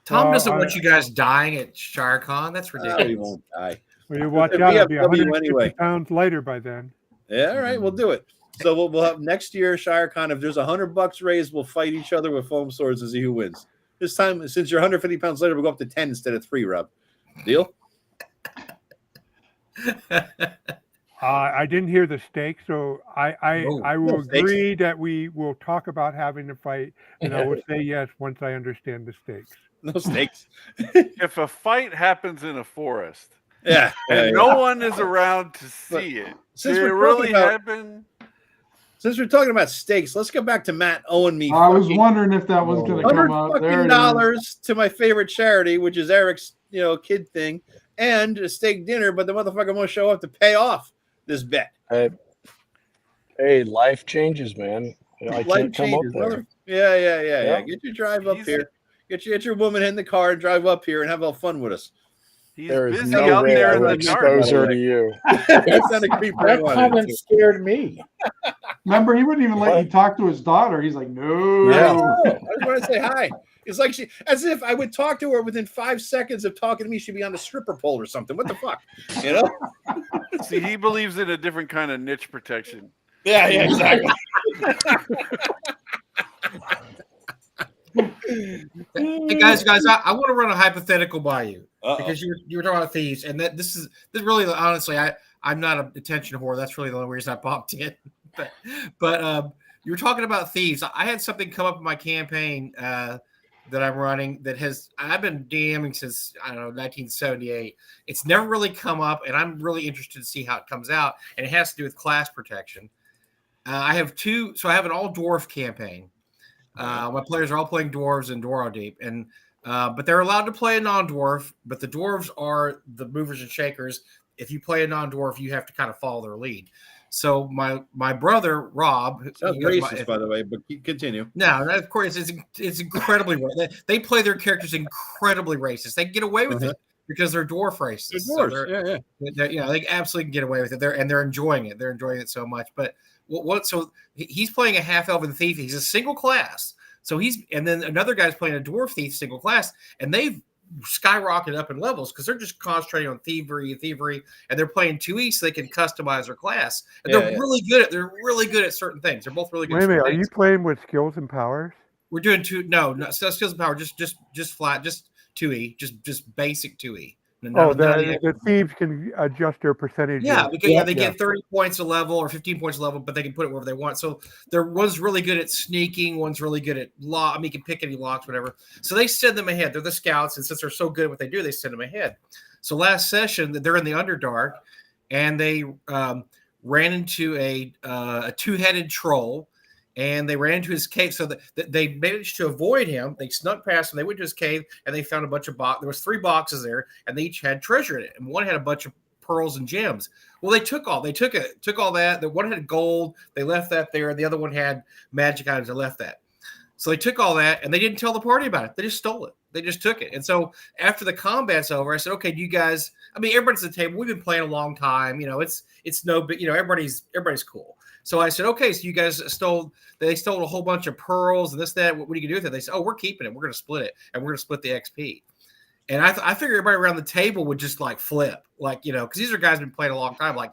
Tom Well, doesn't I- want you guys dying at ShireCon. That's Oh, ridiculous. you won't die. Well, you watch We out. I'll have be W 150 anyway. pounds lighter by then. Yeah, all right, we'll do it. So we'll have next year ShireCon. If there's $100 raised, we'll fight each other with foam swords and see who wins. This time, since you're 150 pounds lighter, we'll go up to 10 instead of 3, Rob. Deal? I didn't hear the stakes, so I will No stakes. agree that we will talk about having a fight, and I will say yes once I understand the stakes. No stakes. If a fight happens in a forest Yeah. and no one is around to see it, Since did it we're really talking about- happen? Since we're talking about stakes, let's go back to Matt owing me. I was fucking wondering if that was going to come up. There it is. $100 to my favorite charity, which is Eric's, kid thing, and a steak dinner. But the motherfucker won't show up to pay off this bet. Hey, life changes, man. I Life can't come up changes, there. brother. Yeah. Yeah. Get your drive up He's- here. Get your woman in the car and drive up here and have a little fun with us. He's There is busy no out way there I in would the garden. expose her to you. That's not a creep. That comment scared me. Remember, he wouldn't even let you talk to his daughter. He's like, no. Yeah. I just want to say hi. It's like as if I would talk to her within 5 seconds of talking to me, she'd be on the stripper pole or something. What the fuck? See, he believes in a different kind of niche protection. Yeah, exactly. Hey guys, I want to run a hypothetical by you Uh-oh. because you were talking about thieves, and this really honestly, I'm not an attention whore. That's really the only reason I popped in. But you were talking about thieves. I had something come up in my campaign that I'm running I've been DMing since 1978. It's never really come up, and I'm really interested to see how it comes out. And it has to do with class protection. I have an all dwarf campaign. My players are all playing dwarves and Dwarven Deep, and but they're allowed to play a non-dwarf. But the dwarves are the movers and shakers. If you play a non-dwarf, you have to kind of follow their lead. So my brother Rob, Sounds racist, by the way, but continue. No, of course it's incredibly. They play their characters incredibly racist. They get away with it because they're dwarf races. They're dwarves. They absolutely can get away with it. They're enjoying it. They're enjoying it so much. But so he's playing a half elven thief. He's a single class. So and then another guy's playing a dwarf thief single class, and they've skyrocketed up in levels because they're just concentrating on thievery, and they're playing 2E so they can customize their class. And they're really good at certain things. They're both really good. Wait a minute, are you playing with skills and powers? We're doing no skills and power, just flat, just 2E, just basic 2E. The thieves can adjust their percentage. Yeah, because they get 30 points a level or 15 points a level, but they can put it wherever they want. So one's really good at sneaking, one's really good at lock. I mean, you can pick any locks, whatever. So they send them ahead. They're the scouts, and since they're so good at what they do, they send them ahead. So last session, they're in the Underdark, and they ran into a two-headed troll. And they ran into his cave, so that they managed to avoid him. They snuck past him. They went to his cave, and they found a bunch of boxes. There was 3 boxes there, and they each had treasure in it. And one had a bunch of pearls and gems. Well, they took all that. The one had gold. They left that there. The other one had magic items. They left that. So they took all that, and they didn't tell the party about it. They just stole it. They just took it. And so after the combat's over, I said, okay, do you guys? I mean, everybody's at the table. We've been playing a long time. It's no big. Everybody's cool. So I said, okay, so you guys stole a whole bunch of pearls and this, that. What do you do with it? They said, oh, we're keeping it. We're going to split it. And we're going to split the XP. And I figured everybody around the table would just like flip, because these are guys who've been playing a long time, like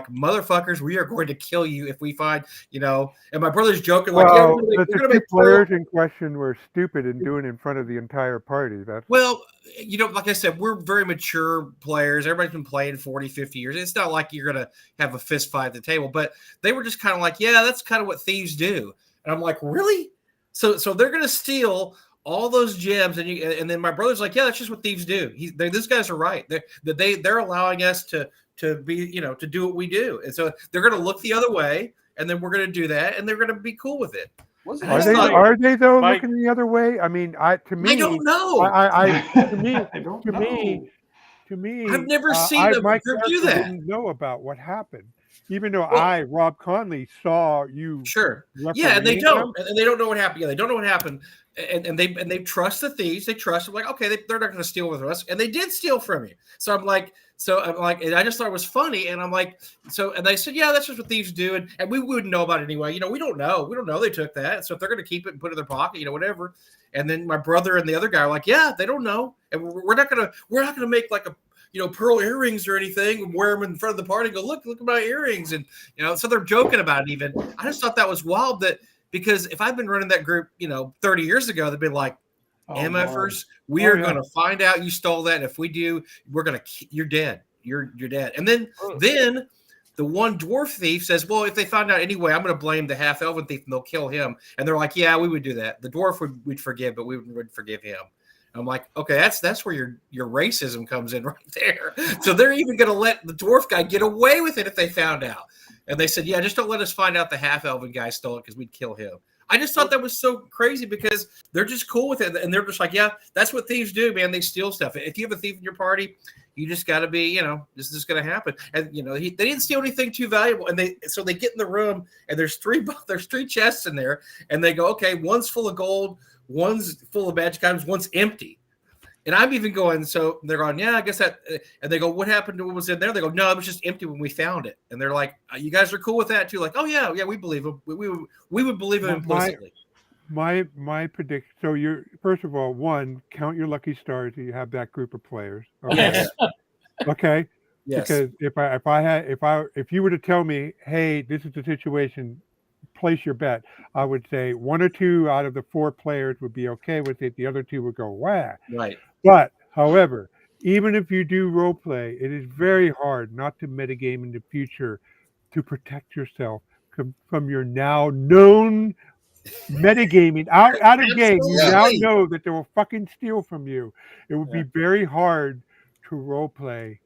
motherfuckers, we are going to kill you if we find, and my brother's joking like, the two players in question were stupid and doing it in front of the entire party. Like I said, we're very mature players. Everybody's been playing 40, 50 years. It's not like you're going to have a fist fight at the table, but they were just kind of like, yeah, that's kind of what thieves do. And I'm like, really? So they're going to steal all those gems, and then my brother's like, yeah, that's just what thieves do. These guys are right. They're allowing us to be, to do what we do. And so they're going to look the other way, and then we're going to do that, and they're going to be cool with it. Are they though, Mike, looking the other way? I mean, to me, I don't know. To me, I've never seen a group do that. Didn't know about what happened, even though Rob Conley, saw you. Sure. Yeah, and they don't, and they don't know what happened. Yeah, they don't know what happened, and they trust the thieves. They trust them. Like, okay, they're not going to steal with us, and they did steal from you. So I'm like, and I just thought it was funny, and I'm like, and they said, yeah, that's just what thieves do, and we wouldn't know about it anyway. We don't know they took that. So if they're going to keep it and put it in their pocket, whatever. And then my brother and the other guy are like, yeah, they don't know, and we're not gonna make like a pearl earrings or anything and wear them in front of the party and go, look at my earrings. And, so they're joking about it even. I just thought that was wild because if I'd been running that group, 30 years ago, they'd be like, MFers, we are going to find out you stole that. And if we do, you're dead. You're dead. And then the one dwarf thief says, well, if they find out anyway, I'm going to blame the half elven thief and they'll kill him. And they're like, yeah, we would do that. The dwarf we'd forgive, but we wouldn't forgive him. I'm like, okay, that's where your racism comes in right there. So they're even going to let the dwarf guy get away with it if they found out. And they said, yeah, just don't let us find out the half-elven guy stole it because we'd kill him. I just thought that was so crazy because they're just cool with it. And they're just like, yeah, that's what thieves do, man. They steal stuff. If you have a thief in your party, you just got to be, this is going to happen. And, they didn't steal anything too valuable. And so they get in the room and there's three chests in there. And they go, okay, one's full of gold, one's full of magic items, one's empty. And I'm even going, so they're going, yeah, I guess that. And they go, what happened to what was in there? They go, no, it was just empty when we found it. And they're like, you guys are cool with that too? Like, oh yeah, we believe him. We would believe him implicitly. My prediction. So you're, first of all, one, count your lucky stars that you have that group of players. Okay. Yes. Okay. Yes. Because if you were to tell me, hey, this is the situation, place your bet, I would say 1 or 2 out of the 4 players would be okay with it. The other 2 would go, wow. Right. But, however, even if you do role play, it is very hard not to metagame in the future to protect yourself from your now known metagaming out of game. You now know that they will fucking steal from you. It would be very hard to role play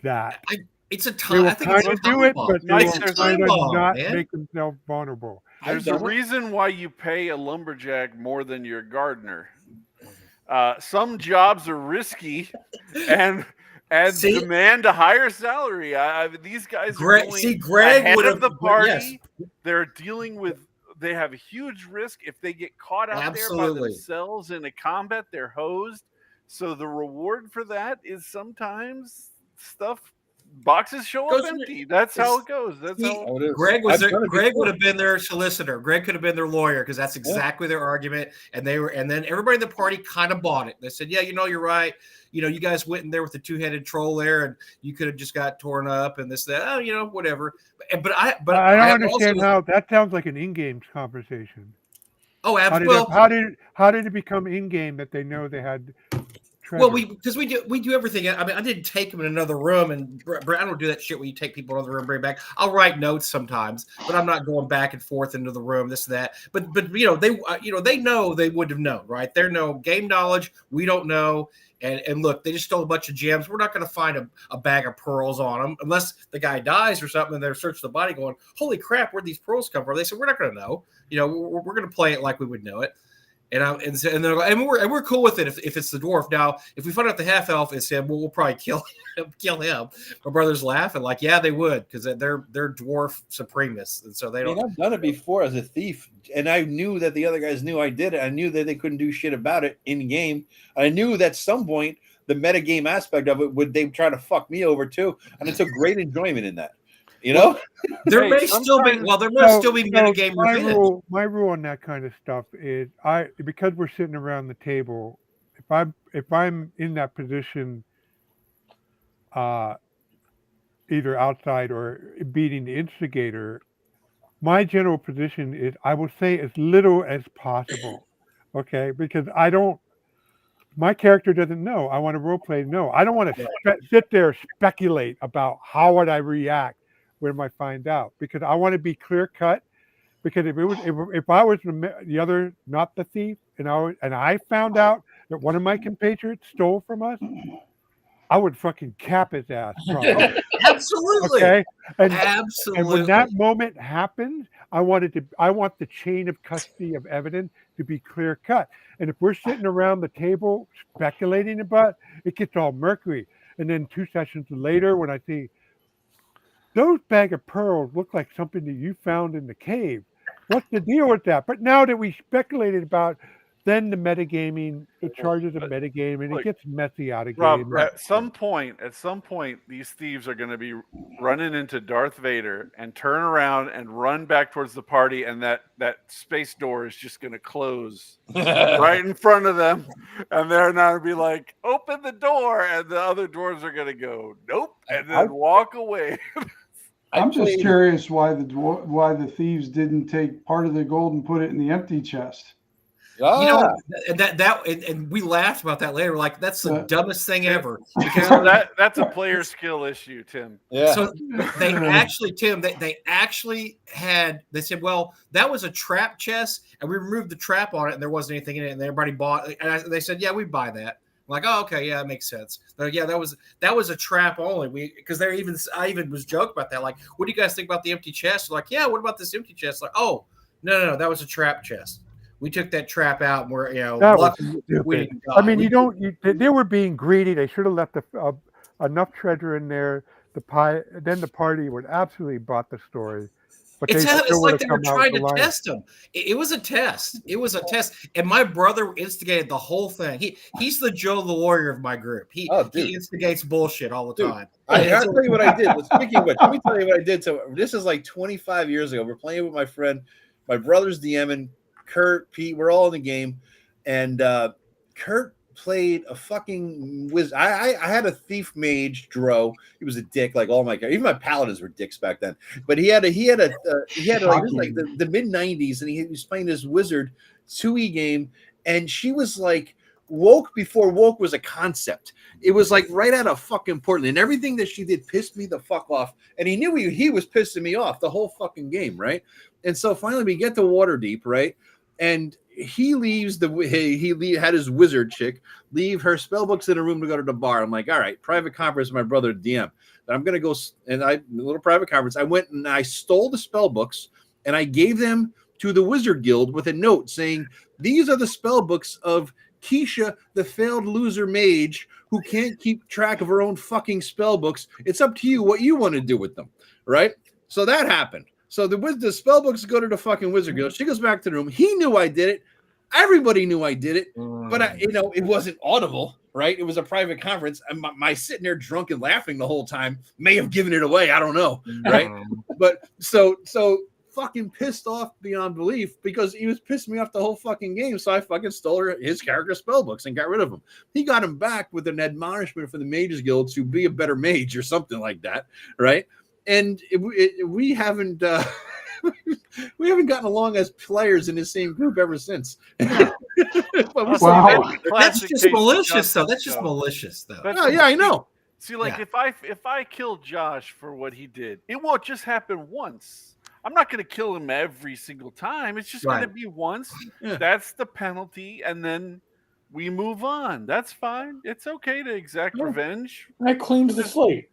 that. It's a time. I think it's a do it, but they will kind of not make themselves vulnerable. There's a reason why you pay a lumberjack more than your gardener. Some jobs are risky and demand a higher salary. These guys are ahead of the party. Yes. They're dealing with. They have a huge risk if they get caught out there by themselves in a combat. They're hosed. So the reward for that is sometimes boxes show up empty. That's how it goes. That's how it is. Greg would have been their solicitor. Greg could have been their lawyer because that's exactly their argument. And then everybody in the party kind of bought it. They said, yeah, you're right. You guys went in there with the two-headed troll there, and you could have just got torn up and this, that. Oh, whatever. But I don't understand how that sounds like an in-game conversation. Oh, absolutely. How did it become in-game that they know they had? Well, because we do everything. I mean, I didn't take them in another room, and I don't do that shit where you take people in another room, bring back. I'll write notes sometimes, but I'm not going back and forth into the room, this and that. But they know they would have known, right? They're no game knowledge. We don't know. And look, they just stole a bunch of gems. We're not going to find a bag of pearls on them unless the guy dies or something. And they're searching the body, going, "Holy crap, where'd these pearls come from?" They said, "We're not going to know. We're going to play it like we would know it." And we're cool with it if it's the dwarf. Now, if we find out the half elf is him, we'll probably kill him. My brothers laughing like, yeah, they would, because they're dwarf supremists, and so they don't. I've done it before as a thief, and I knew that the other guys knew I did it. I knew that they couldn't do shit about it in game. I knew that at some point the metagame aspect of it they try to fuck me over too, and I took great enjoyment in that. There may still be metagame. My rule on that kind of stuff is because we're sitting around the table, if I'm in that position, either outside or beating the instigator, my general position is I will say as little as possible, okay? Because my character doesn't know. I want to role play. No, I don't want to sit there speculate about how would I react when I find out, because I want to be clear cut. Because if I was the other, not the thief, and I found out that one of my compatriots stole from us, I would fucking cap his ass. Absolutely. Okay. Absolutely. And when that moment happens, I want the chain of custody of evidence to be clear cut. And if we're sitting around the table speculating about it, gets all murky. And then 2 sessions later, when I see those bag of pearls look like something that you found in the cave, what's the deal with that? But now that we speculated about, then the metagaming, the charges of metagaming, it gets messy out of game. Rob, at some point, these thieves are going to be running into Darth Vader and turn around and run back towards the party, and that space door is just going to close right in front of them, and they're not going to be like, "Open the door," and the other doors are going to go, "Nope," and then walk away. I'm just curious why the thieves didn't take part of the gold and put it in the empty chest. And we laughed about that later. We're like, that's the dumbest thing ever. Because that's a player skill issue, Tim. Yeah. So they actually said, well, that was a trap chest, and we removed the trap on it, and there wasn't anything in it, and everybody bought it. And they said, yeah, we buy that. I'm like, oh, okay, yeah, that makes sense. But yeah, that was a trap only. Because I even was joking about that. Like, what do you guys think about the empty chest? Like, yeah, what about this empty chest? Like, oh, no, that was a trap chest. We took that trap out, and we're they were being greedy. They should have left enough treasure in there. Then the party would absolutely bought the story. But it's like they were trying to test him. It was a test. And my brother instigated the whole thing. He's the JoetheLawyer of my group. He instigates bullshit all the time. I'll tell you what I did. Speaking of which, let me tell you what I did. So this is like 25 years ago. We're playing with my friend. My brother's DMing. Kurt, Pete, we're all in the game, and Kurt played a fucking wizard. I had a thief mage Dro. He was a dick, like all my even my paladins were dicks back then. But he had like the mid '90s, and he was playing this wizard 2E game, and she was like woke before woke was a concept. It was like right out of fucking Portland, and everything that she did pissed me the fuck off. And he knew he was pissing me off the whole fucking game, right? And so finally we get to Waterdeep, right? And he leaves he had his wizard chick leave her spell books in a room to go to the bar. I'm like, all right, private conference with my brother DM. And I'm gonna go, and a little private conference. I went and I stole the spell books and I gave them to the Wizard Guild with a note saying, these are the spell books of Keisha, the failed loser mage who can't keep track of her own fucking spell books. It's up to you what you want to do with them, right? So that happened. So the spell books go to the fucking Wizard Guild. She goes back to the room. He knew I did it. Everybody knew I did it, but it wasn't audible. right? It was a private conference. And my sitting there drunk and laughing the whole time may have given it away. I don't know, right? But so fucking pissed off beyond belief because he was pissing me off the whole fucking game. So I fucking stole his character spell books and got rid of him. He got him back with an admonishment for the Mages Guild to be a better mage or something like that, right? And we haven't we haven't gotten along as players in the same group ever since. Wow. That's just malicious, though. That's just malicious, though. Oh, yeah, I know. See, like if I kill Josh for what he did, it won't just happen once. I'm not going to kill him every single time. It's just going to be once. Yeah. That's the penalty, and then we move on. That's fine. It's okay to exact revenge. I cleaned the slate.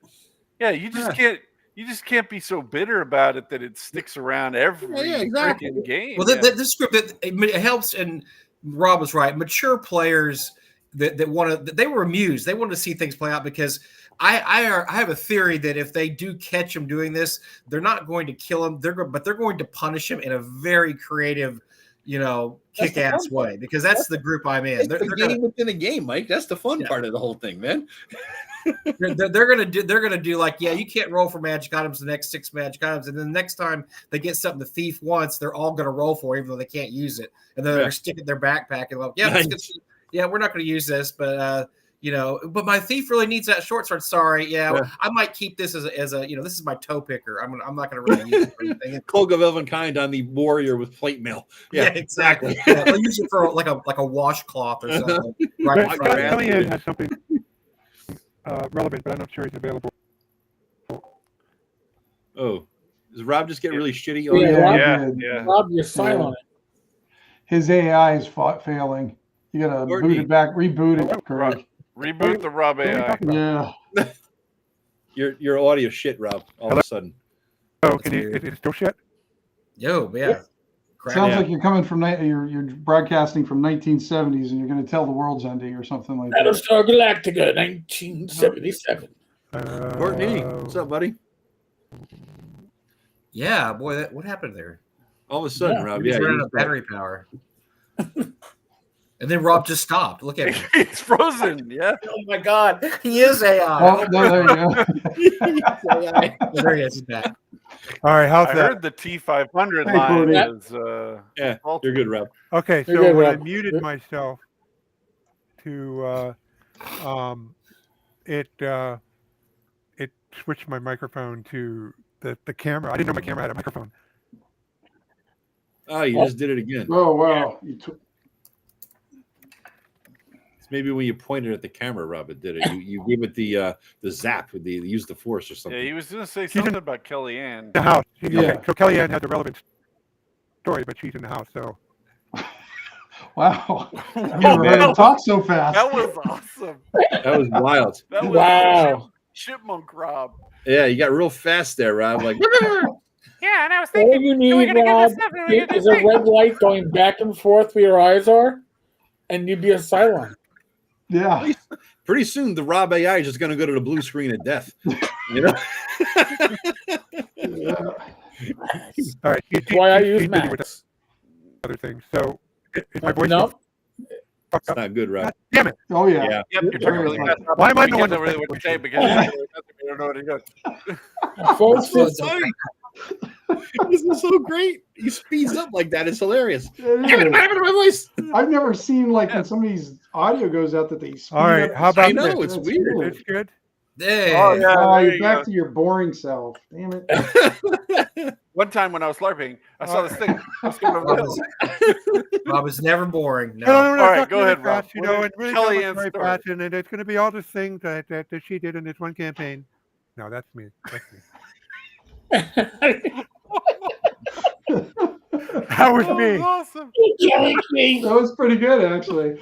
Yeah, you just can't be so bitter about it that it sticks around every freaking game. Well, this group it helps, and Rob was right. Mature players that want to, they were amused. They wanted to see things play out because I have a theory that if they do catch him doing this, they're not going to kill him. They're going to punish him in a very creative, kick-ass way, because that's the group I'm in. They're game within a game, Mike. That's the fun part of the whole thing, man. they're gonna do like, you can't roll for magic items the next 6 magic items, and then the next time they get something the thief wants, they're all gonna roll for it, even though they can't use it, and then they're sticking in their backpack and like, we're not gonna use this, but but my thief really needs that short sword. Sorry, I might keep this as a this is my toe picker. I'm not going to really use it for anything. Cloak of Elvenkind on the warrior with plate mail. Yeah, exactly. I'll use it for like a washcloth or something. Right. Kellyanne has something relevant, but I'm not sure it's available. Oh, does Rob just get really shitty? Yeah. Rob, you're silent. His AI is failing. You got to boot it back, reboot it, Craig. Reboot the Rob AI. Yeah. Your audio shit, Rob. All of a sudden. Oh, is it still shit? Yeah. Sounds like you're coming from you're broadcasting from 1970s, and you're going to tell the world's ending or something like that. Battlestar Galactica, 1977. Courtney, what's up, buddy? Yeah, boy, what happened there? All of a sudden, Rob. He's running out of battery power. And then Rob just stopped. Look at him. He's frozen. Yeah. Oh my God. He is AI. Oh, no, there you go. There he is. He's back. All right. How's I that? heard the T500 line is you're good, Rob. Okay. So when I muted myself to it switched my microphone to the camera. I didn't know my camera had a microphone. Oh, you just did it again. Oh, wow. Maybe when you pointed at the camera, Rob, it did it. You gave it the zap with use the force or something. Yeah, he was going to say something about Kellyanne. The house. Okay, so Kellyanne had the relevant story, but she's in the house. So. Wow. I've never heard him talk so fast. That was awesome. That was wild. That was chipmunk Rob. Yeah, you got real fast there, Rob. Like. Yeah, and I was thinking, all you need, Rob, is a red light going back and forth where your eyes are, and you'd be a Cylon. Yeah. Pretty soon, the Rob AI is just going to go to the blue screen of death. All right. That's why I use Max. Other things. So, is my voice? No. It's not good, Rob. God damn it. Oh, yeah. Yep, you're talking really fast. Why am I the one don't really what to say because you don't know what to go. Folks, so funny. This is so great. He speeds up like that. It's hilarious. My voice. I've never seen when somebody's audio goes out that they speed All right. up. How about I know this? it's weird. It's good. Hey. Oh, yeah, you're back to your boring self. Damn it. One time when I was LARPing, I saw this thing. Rob is never boring. No. No. All right, go ahead, Rob. Fast, and really Kellyanne's very story. fast, and it's going to be all the things that she did in this one campaign. No, that's me. That's me. That was me. Awesome. That was pretty good, actually.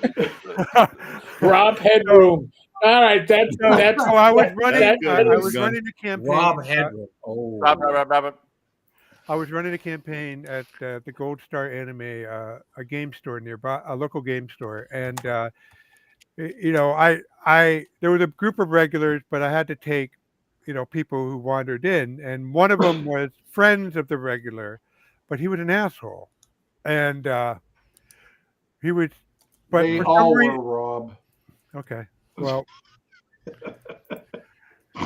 Rob Headroom. All right, that's. So I was running. I was Good. running a campaign. Rob Headroom. Oh. Rob. I was running a campaign at the Gold Star Anime, a game store nearby, a local game store, and there was a group of regulars, but I had to take, people who wandered in, and one of them was friends of the regular, but he was an asshole, and he was. But They for all some reason, were, Rob. okay. Well,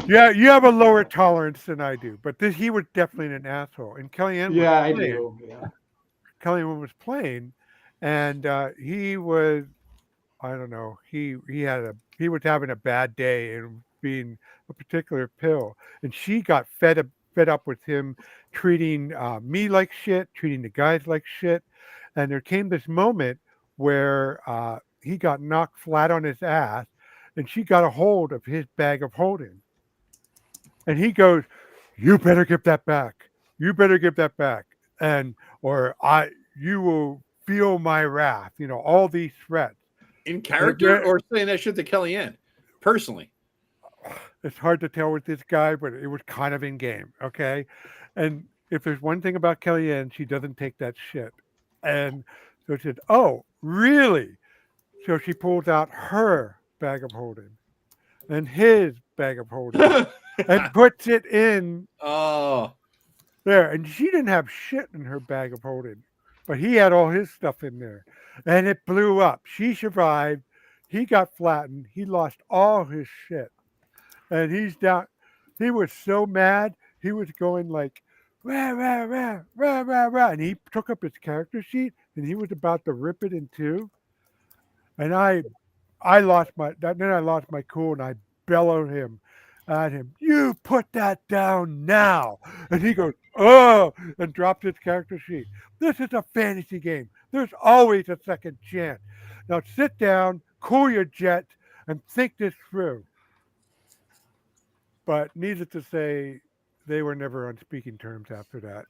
yeah, you have a lower tolerance than I do, but he was definitely an asshole. And Kellyanne, Yeah, I do. Yeah. Kellyanne was playing, and he was, I don't know, he was having a bad day and being a particular pill, and she got fed up with him treating me like shit, treating the guys like shit, and there came this moment where he got knocked flat on his ass, and she got a hold of his bag of holding. And he goes, "You better give that back. You better give that back, and or you will feel my wrath." You know, all these threats. In character, or saying that shit to Kellyanne personally. It's hard to tell with this guy, but it was kind of in game. Okay, and if there's one thing about Kellyanne, she doesn't take that shit. And so she said, "Oh, really?" So she pulls out her bag of holding and his bag of holding. And puts it in there. And she didn't have shit in her bag of holding, but he had all his stuff in there. And it blew up. She survived. He got flattened. He lost all his shit. And he's down. He was so mad. He was going like, rah, rah, rah, rah, rah, rah. And he took up his character sheet and he was about to rip it in two. And I lost my cool and I bellowed at him, "You put that down now." And he goes, "Oh," and dropped his character sheet. "This is a fantasy game. There's always a second chance. Now sit down, cool your jet, and think this through." But needless to say, they were never on speaking terms after that.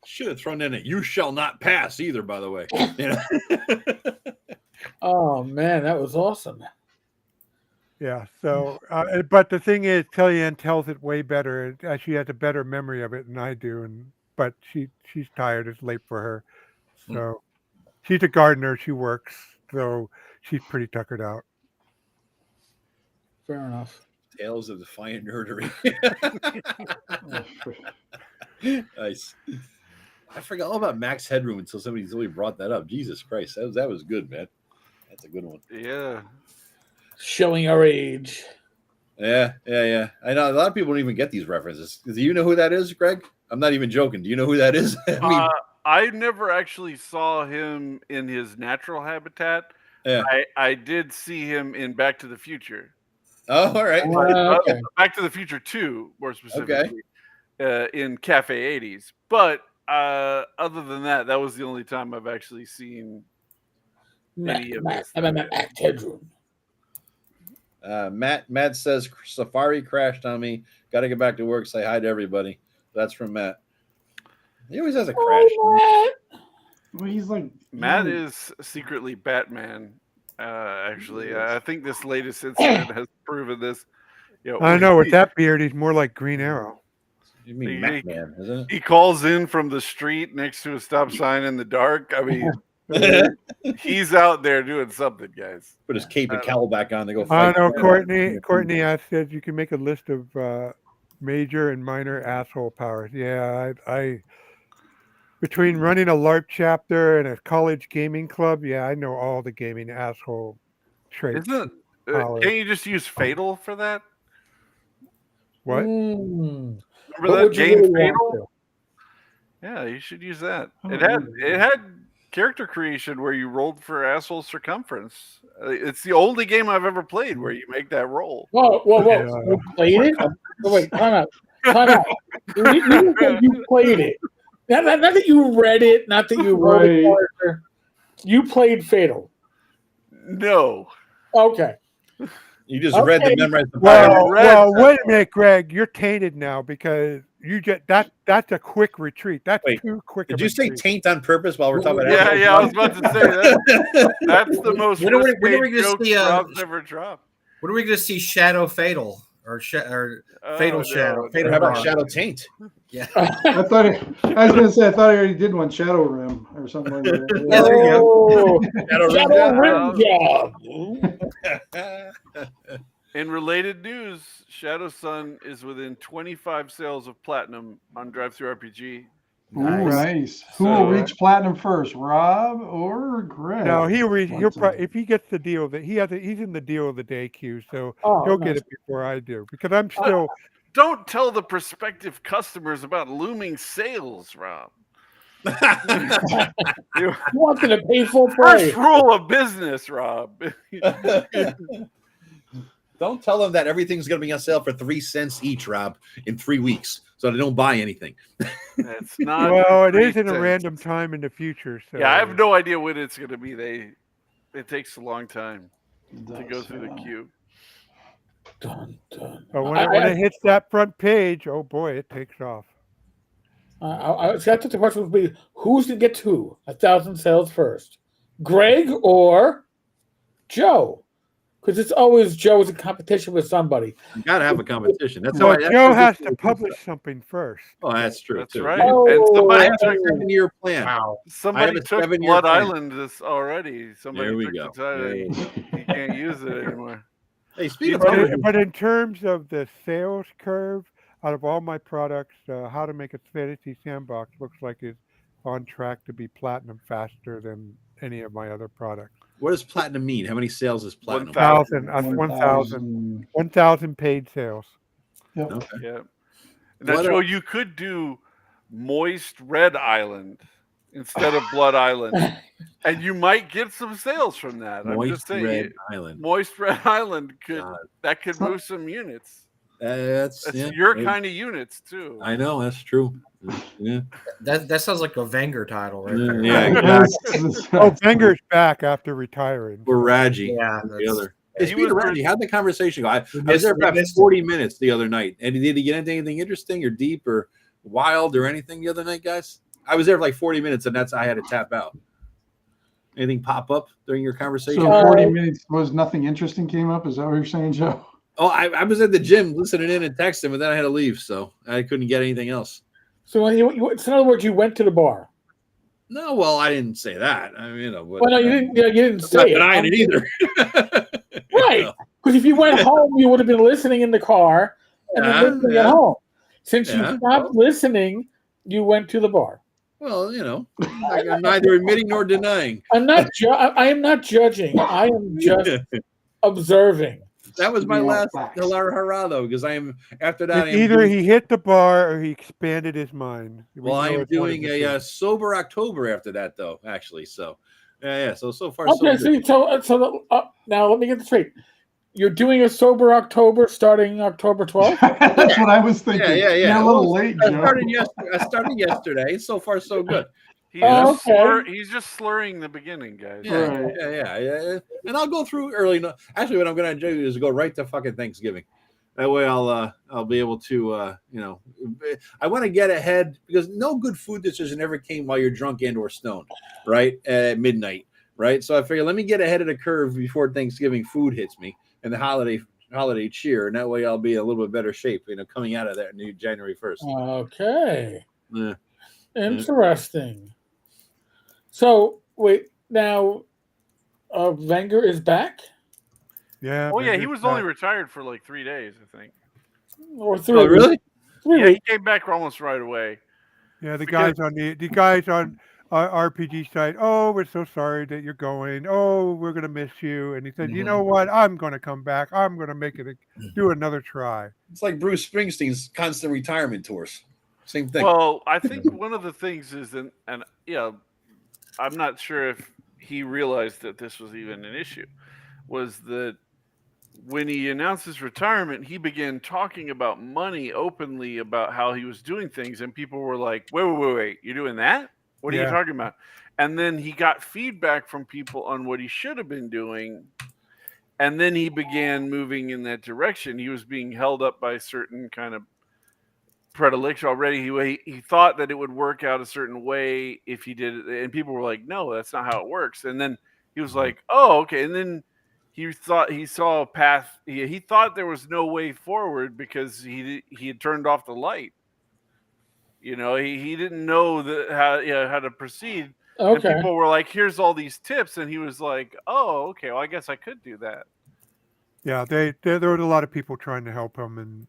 Should have thrown in a "you shall not pass" either, by the way. You know? Oh man, that was awesome. Yeah. So, but the thing is, Kellyanne tells it way better. She has a better memory of it than I do, but she's tired. It's late for her, so she's a gardener. She works, so she's pretty tuckered out. Fair enough. Tales of Defiant Nerdery. Nice. I forgot all about Max Headroom until somebody brought that up. Jesus Christ, that was good, man. That's a good one. Yeah. Showing our age. Yeah. I know a lot of people don't even get these references. Do you know who that is, Greg? I'm not even joking. Do you know who that is? I never actually saw him in his natural habitat. Yeah. I did see him in Back to the Future. Oh, all right. Okay. Back to the Future 2, more specifically, in Cafe 80s. But other than that, that was the only time I've actually seen any of this. Max Headroom. Matt says Safari crashed on me. Got to get back to work. Say hi to everybody. That's from Matt. He always has a crash. Well, he's like Matt is secretly Batman. Actually, I think this latest incident has proven this. I know with that beard, he's more like Green Arrow. You mean Batman, isn't it? He calls in from the street next to a stop sign in the dark. I mean, he's out there doing something, guys. Put his cape and cowl back on to go fight. I know, Courtney asked said you can make a list of major and minor asshole powers. Yeah, I between running a LARP chapter and a college gaming club, yeah, I know all the gaming asshole traits. Can't you just use Fatal for that? What? Remember that game Fatal? Yeah, you should use that. It had character creation where you rolled for asshole circumference. It's the only game I've ever played where you make that roll. Whoa. You played it? Oh, wait, time out. You played it. Not that you read it, not that you wrote it. You played Fatal. No. Okay. You just read the memorized. Well, wait a minute, Greg. You're tainted now because you get that's a quick retreat. That's too quick. Did you say taint on purpose while we're talking about? Yeah. I was about to say that. That's the most. When are we going to see? Rob's ever dropped. When are we going to see Shadow Fatal or Fatal Shadow? Fatal How about Shadow Taint? Yeah. I was going to say I thought I already did one, Shadow Rim or something like that. Yeah, there you go. Shadow Rim. In related news, Shadow Sun is within 25 sales of platinum on Drive-Thru RPG. Ooh, nice. Who will reach platinum first, Rob or Greg? No, he'll probably, if he gets the deal that he's in the deal of the day queue, so he'll get it before I do because I'm still. Don't tell the prospective customers about looming sales, Rob. You wanted to pay full price. First rule of business, Rob. Don't tell them that everything's going to be on sale for 3 cents each, Rob, in 3 weeks, so they don't buy anything. That's not. Well, it is in a random time in the future. So. Yeah, I have no idea when it's going to be. It takes a long time to go through the queue. Dun, dun. But when it hits that front page, oh boy, it takes off. I thought the question would be, who's to get to 1,000 sales first? Greg or Joe? Because it's always Joe's in competition with somebody. You got to have a competition. That's well, how Joe has to publish something first. Oh, that's true. That's too. right. Oh, and somebody I have took a 7-year plan. Wow. Somebody took 7-year Blood plan. Island already. Somebody There we took go. the title. You can't use it anymore. Hey, speaking of But in terms of the sales curve, out of all my products, How to Make a Fantasy Sandbox looks like it's on track to be platinum faster than any of my other products. what does platinum mean? How many sales is platinum? 1,000 paid sales. Yep. Okay. Yeah. Now, Joe, you could do Moist Red Island instead of Blood Island, and you might get some sales from that. I'm just saying. Red Island. Moist Red Island could move some units. That's your kind of units too. I know, that's true. Yeah. That sounds like a Wenger title, right there. Yeah, exactly. Wenger's back after retiring. We're Raji. Yeah, The other. Hey, speaking of Raji, how'd the conversation go? I was there about 40 minutes the other night. And did he get into anything interesting or deep or wild or anything the other night, guys? I was there for like 40 minutes, and I had to tap out. Anything pop up during your conversation? So 40 minutes was nothing interesting came up? Is that what you're saying, Joe? Oh, I was at the gym listening in and texting, but then I had to leave, so I couldn't get anything else. So, in other words, you went to the bar. No, well, I didn't say that. I mean, But, well, no, you didn't. You didn't say it. Denying it either. Right? Because if you went home, you would have been listening in the car and then listening at home. Since you stopped listening, you went to the bar. Well, I'm neither admitting nor denying. I am not judging. I am just observing. That was my last hurrah, though, because I am after that. Either he hit the bar or he expanded his mind. Well, I am doing a sober October after that, though. Actually, so yeah. So far, okay. So now let me get this straight. You're doing a sober October starting October 12th. That's what I was thinking. Yeah. You're a little late, Joe. I started yesterday. So far, so good. He's just slurring the beginning, guys. Yeah. And I'll go through early. Actually, what I'm going to do is go right to fucking Thanksgiving. That way, I'll be able to, I want to get ahead because no good food decision ever came while you're drunk and/or stoned, right? At midnight, right? So I figure let me get ahead of the curve before Thanksgiving food hits me and the holiday cheer, and that way I'll be a little bit better shape, coming out of that new January 1st. Okay. Yeah. Interesting. So wait, now Wenger is back? Yeah. Oh yeah, he was only retired for like 3 days, I think. Or 3 Oh, really? Yeah, he came back almost right away. Yeah, the guys on our RPG site. Oh, we're so sorry that you're going. Oh, we're gonna miss you. And he said, you know what? I'm gonna come back. I'm gonna do another try. It's like Bruce Springsteen's constant retirement tours. Same thing. Well, I think one of the things is, and I'm not sure if he realized that this was even an issue, was that when he announced his retirement, he began talking about money openly about how he was doing things, and people were like, wait, you're doing that? What are you talking about? And then he got feedback from people on what he should have been doing, and then he began moving in that direction. He was being held up by certain kind of predilection already. He thought that it would work out a certain way if he did it, and people were like, no, that's not how it works. And then he was like, oh, okay. And then he thought he saw a path. He thought there was no way forward because he had turned off the light. He didn't know how to proceed. Okay. And people were like, here's all these tips, and he was like, oh, okay, well, I guess I could do that. Yeah, there were a lot of people trying to help him, and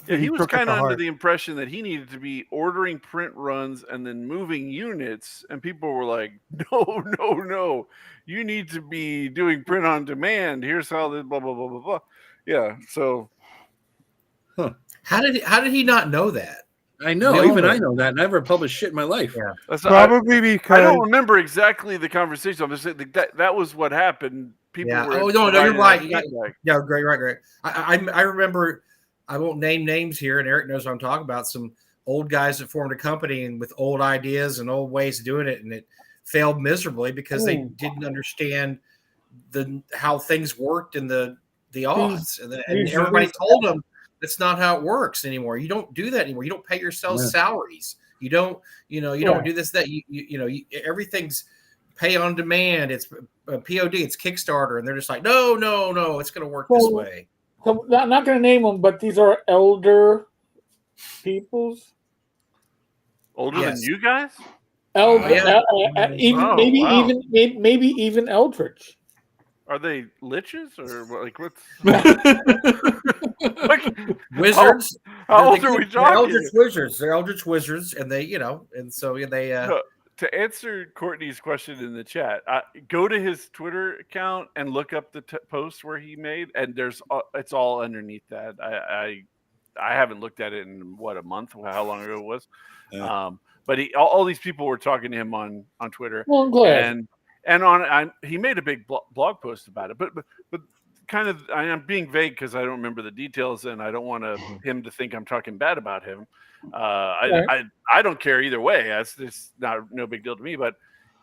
Yeah, he was took it kind to of under heart. the impression that he needed to be ordering print runs and then moving units, and people were like, "No, no, no! You need to be doing print on demand. Here's how the blah blah blah blah blah." Yeah, so How did he not know that? I know. Even I know that. Never published shit in my life. Yeah. that's Probably because I don't remember exactly the conversation. I'm just saying that was what happened. People Yeah. were Oh no, you're providing that right. feedback. Yeah, great, right. I remember. I won't name names here, and Eric knows what I'm talking about. Some old guys that formed a company and with old ideas and old ways of doing it, and it failed miserably because they didn't understand how things worked and the odds, and everybody told them that's not how it works anymore. You don't do that anymore. You don't pay yourselves salaries. You don't, you don't do this, that. Everything's pay on demand. It's POD. It's Kickstarter, and they're just like, no, it's going to work this way. So I'm not going to name them, but these are elder peoples. Older than you guys? Maybe even Eldritch. Are they liches or like what's wizards? How old are we talking? Eldritch wizards. They're Eldritch wizards, and they, and so they. To answer Courtney's question in the chat, go to his Twitter account and look up the post where he made, and it's all underneath that. I haven't looked at it in a month, how long ago it was. Yeah. But all these people were talking to him on Twitter. Well, I'm glad. And he made a big blog post about it, but kind of I'm being vague because I don't remember the details, and I don't want him to think I'm talking bad about him. I don't care either way. It's no big deal to me. But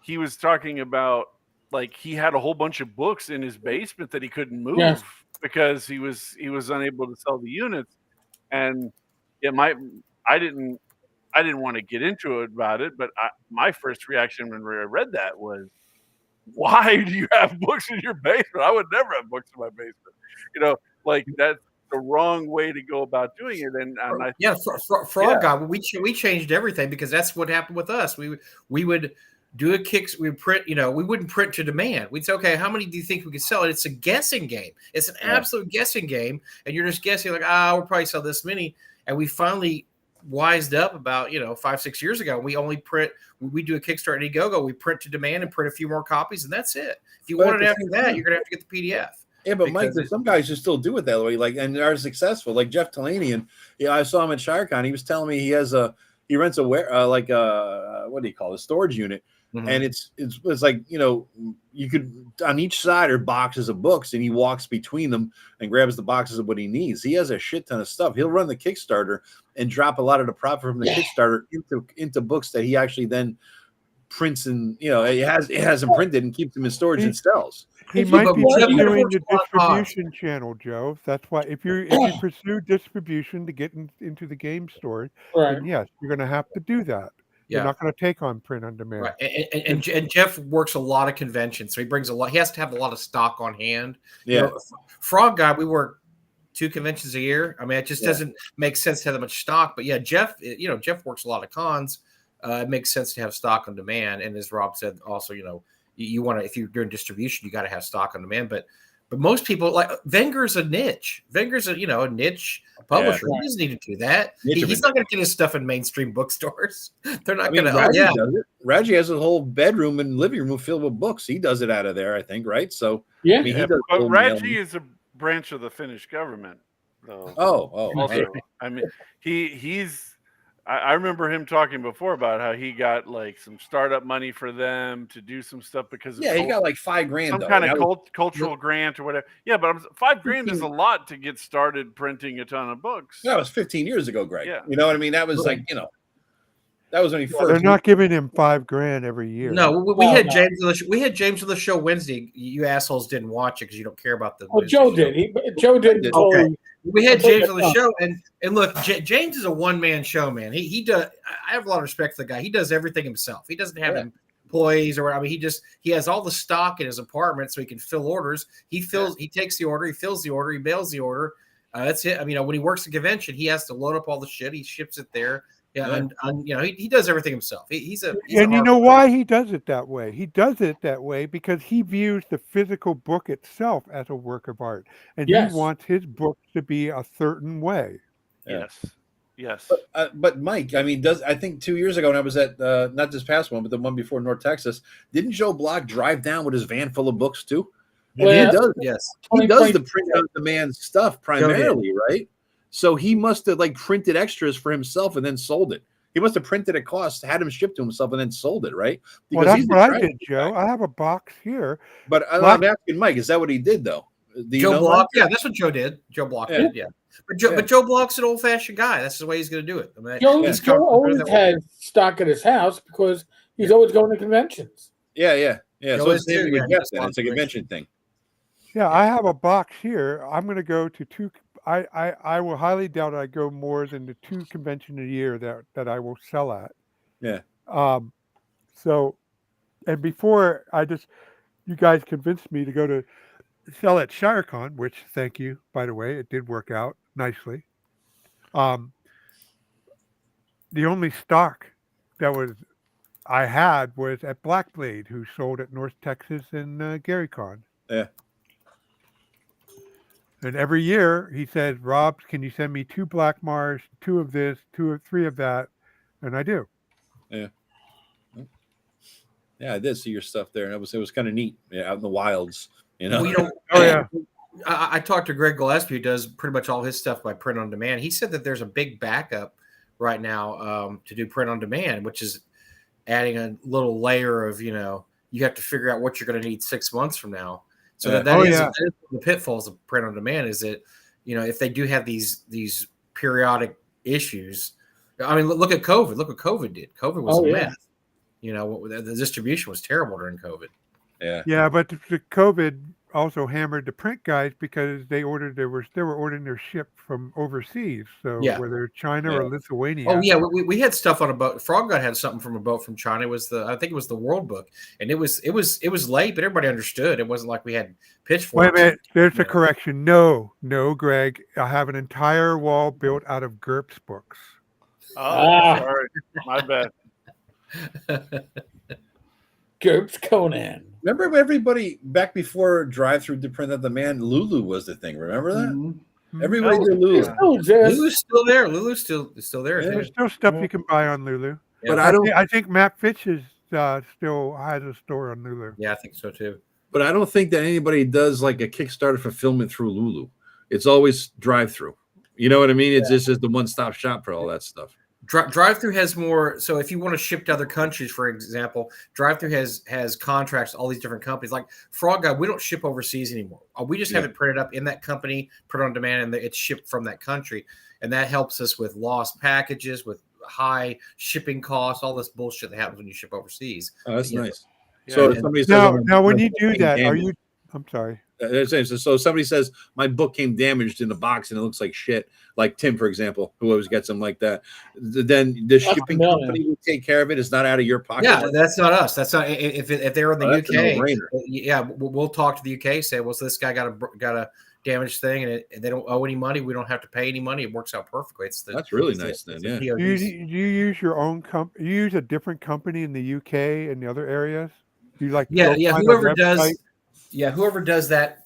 he was talking about like he had a whole bunch of books in his basement that he couldn't move because he was unable to sell the units, and I didn't want to get into it about it, but my first reaction when I read that was, why do you have books in your basement? I would never have books in my basement. Like that's the wrong way to go about doing it. And Frog God, we changed everything because that's what happened with us. We would do a kicks. We print. We wouldn't print to demand. We'd say, okay, how many do you think we could sell? And it's a guessing game. It's an absolute guessing game, and you're just guessing like, we'll probably sell this many. And we finally wised up about 5-6 years ago. We only print. We do a Kickstarter and Indiegogo. We print to demand and print a few more copies, and that's it. If you want it after that, you're gonna have to get the PDF. Yeah, but Mike, there's some guys who still do it that way, and are successful, like Jeff Talanian. I saw him at ShireCon. He was telling me he rents a what do you call it, a storage unit, and it's like you could on each side are boxes of books, and he walks between them and grabs the boxes of what he needs. He has a shit ton of stuff. He'll run the Kickstarter and drop a lot of the profit from the Kickstarter into books that he actually then prints and it has them printed and keeps them in storage and sells. He might be pursuing the distribution channel, Joe. That's why if you pursue distribution to get into the game store, then yes, you're going to have to do that. You're not going to take on print on demand. Right. And Jeff works a lot of conventions, so he brings a lot. He has to have a lot of stock on hand. Yeah. Frog God, we work 2 conventions a year. I mean, it just doesn't make sense to have that much stock. But yeah, Jeff works a lot of cons. It makes sense to have stock on demand. And as Rob said, also, you want to, if you're doing distribution, you got to have stock on demand. But most people, like Wenger's a niche. Wenger's a niche publisher. He doesn't need to do that. He's not going to get his stuff in mainstream bookstores. They're not going to. Reggie has a whole bedroom and living room filled with books. He does it out of there, I think, right? So but Reggie is a branch of the Finnish government, though. Also, I mean, he's. I remember him talking before about how he got like some startup money for them to do some stuff because he got like $5,000, some kind of cultural grant or whatever. Yeah, but $5,000 is a lot to get started printing a ton of books. That was 15 years ago, Greg. Yeah. You know what I mean? That was like that was when he first. They're not giving him $5,000 every year. No, we had James on the show. We had James on the show Wednesday. You assholes didn't watch it because you don't care about the. Joe did. Joe did. Okay. We had James on the show, and look, James is a one-man show, man. He does. I have a lot of respect for the guy. He does everything himself. He doesn't have employees or he has all the stock in his apartment so he can fill orders. He takes the order, he fills the order, he mails the order. That's it. I mean, when he works a convention, he has to load up all the shit. He ships it there. Yeah, and he does everything himself. He's why he does it that way? He does it that way because he views the physical book itself as a work of art, and he wants his book to be a certain way. Yes. But Mike, I mean, I think 2 years ago when I was at not this past one, but the one before North Texas, didn't Joe Block drive down with his van full of books too? Well, he does. Yes. He does the print on demand stuff primarily, right? So he must have like printed extras for himself and then sold it. He must have printed at cost, had them shipped to himself, and then sold it, right? Because that's what I did, Joe. I have a box here. But I'm asking Mike, is that what he did though? Joe Block, yeah, that's what Joe did. Joe Block did, yeah. But Joe Block's an old-fashioned guy. That's the way he's going to do it. I mean, Joe always has stock at his house because he's always going to conventions. Yeah. So it's a convention thing. Yeah, I have a box here. I'm going to go to two. I will highly doubt I go more than the 2 conventions a year that I will sell at. Yeah. So, and before you guys convinced me to go to sell at ShireCon, which thank you, by the way, it did work out nicely. The only stock that I had was at Blackblade, who sold at North Texas and GaryCon. Yeah. And every year he said, "Rob, can you send me 2 Black Mars, 2 of this, 2 or 3 of that?" And I do. Yeah. Yeah, I did see your stuff there, and it was kind of neat. Yeah, out in the wilds, you know. I talked to Greg Gillespie, who does pretty much all his stuff by print on demand. He said that there's a big backup right now to do print on demand, which is adding a little layer of, you have to figure out what you're going to need 6 months from now. So that is the pitfalls of print on demand is that, if they do have these periodic issues, I mean, look at COVID. Look what COVID did. COVID was a mess. The distribution was terrible during COVID. Yeah. Yeah, but the COVID also hammered the print guys because they were ordering their ship from overseas. So whether China or Lithuania. Oh yeah, we had stuff on a boat. Frog God had something from a boat from China. I think it was the World Book, and it was late, but everybody understood. It wasn't like we had pitchforks. Wait a minute, there's a correction. No, Greg, I have an entire wall built out of GURPS books. Oh, sorry, my bad. GURPS Conan. Remember everybody back before drive-through to print on demand? Lulu was the thing. Remember that? Mm-hmm. Everybody did Lulu. Lulu's still there. Lulu's still there. Yeah, there's still stuff you can buy on Lulu. Yeah. But I think Matt Fitch still has a store on Lulu. Yeah, I think so too. But I don't think that anybody does like a Kickstarter fulfillment through Lulu. It's always drive-through. You know what I mean? It's just the one-stop shop for all that stuff. Drive-through has more. So if you want to ship to other countries, for example, Drive-through has contracts to all these different companies. Like Frog God, we don't ship overseas anymore. We just have it printed up in that company, put on demand, and it's shipped from that country. And that helps us with lost packages, with high shipping costs, all this bullshit that happens when you ship overseas. Oh, that's nice. Yeah. So if somebody says, now when you do that, I'm sorry. So somebody says my book came damaged in the box and it looks like shit, like Tim, for example, who always gets them like that. Then the shipping company will take care of it. It's not out of your pocket. Yeah, that's not us. That's not if they're in the UK. Yeah, we'll talk to the UK. Say, well, so this guy got a damaged thing, and they don't owe any money. We don't have to pay any money. It works out perfectly. That's really nice. Then, yeah. Do you use your own company? You use a different company in the UK and the other areas? Do you like? Whoever does. Yeah, whoever does that,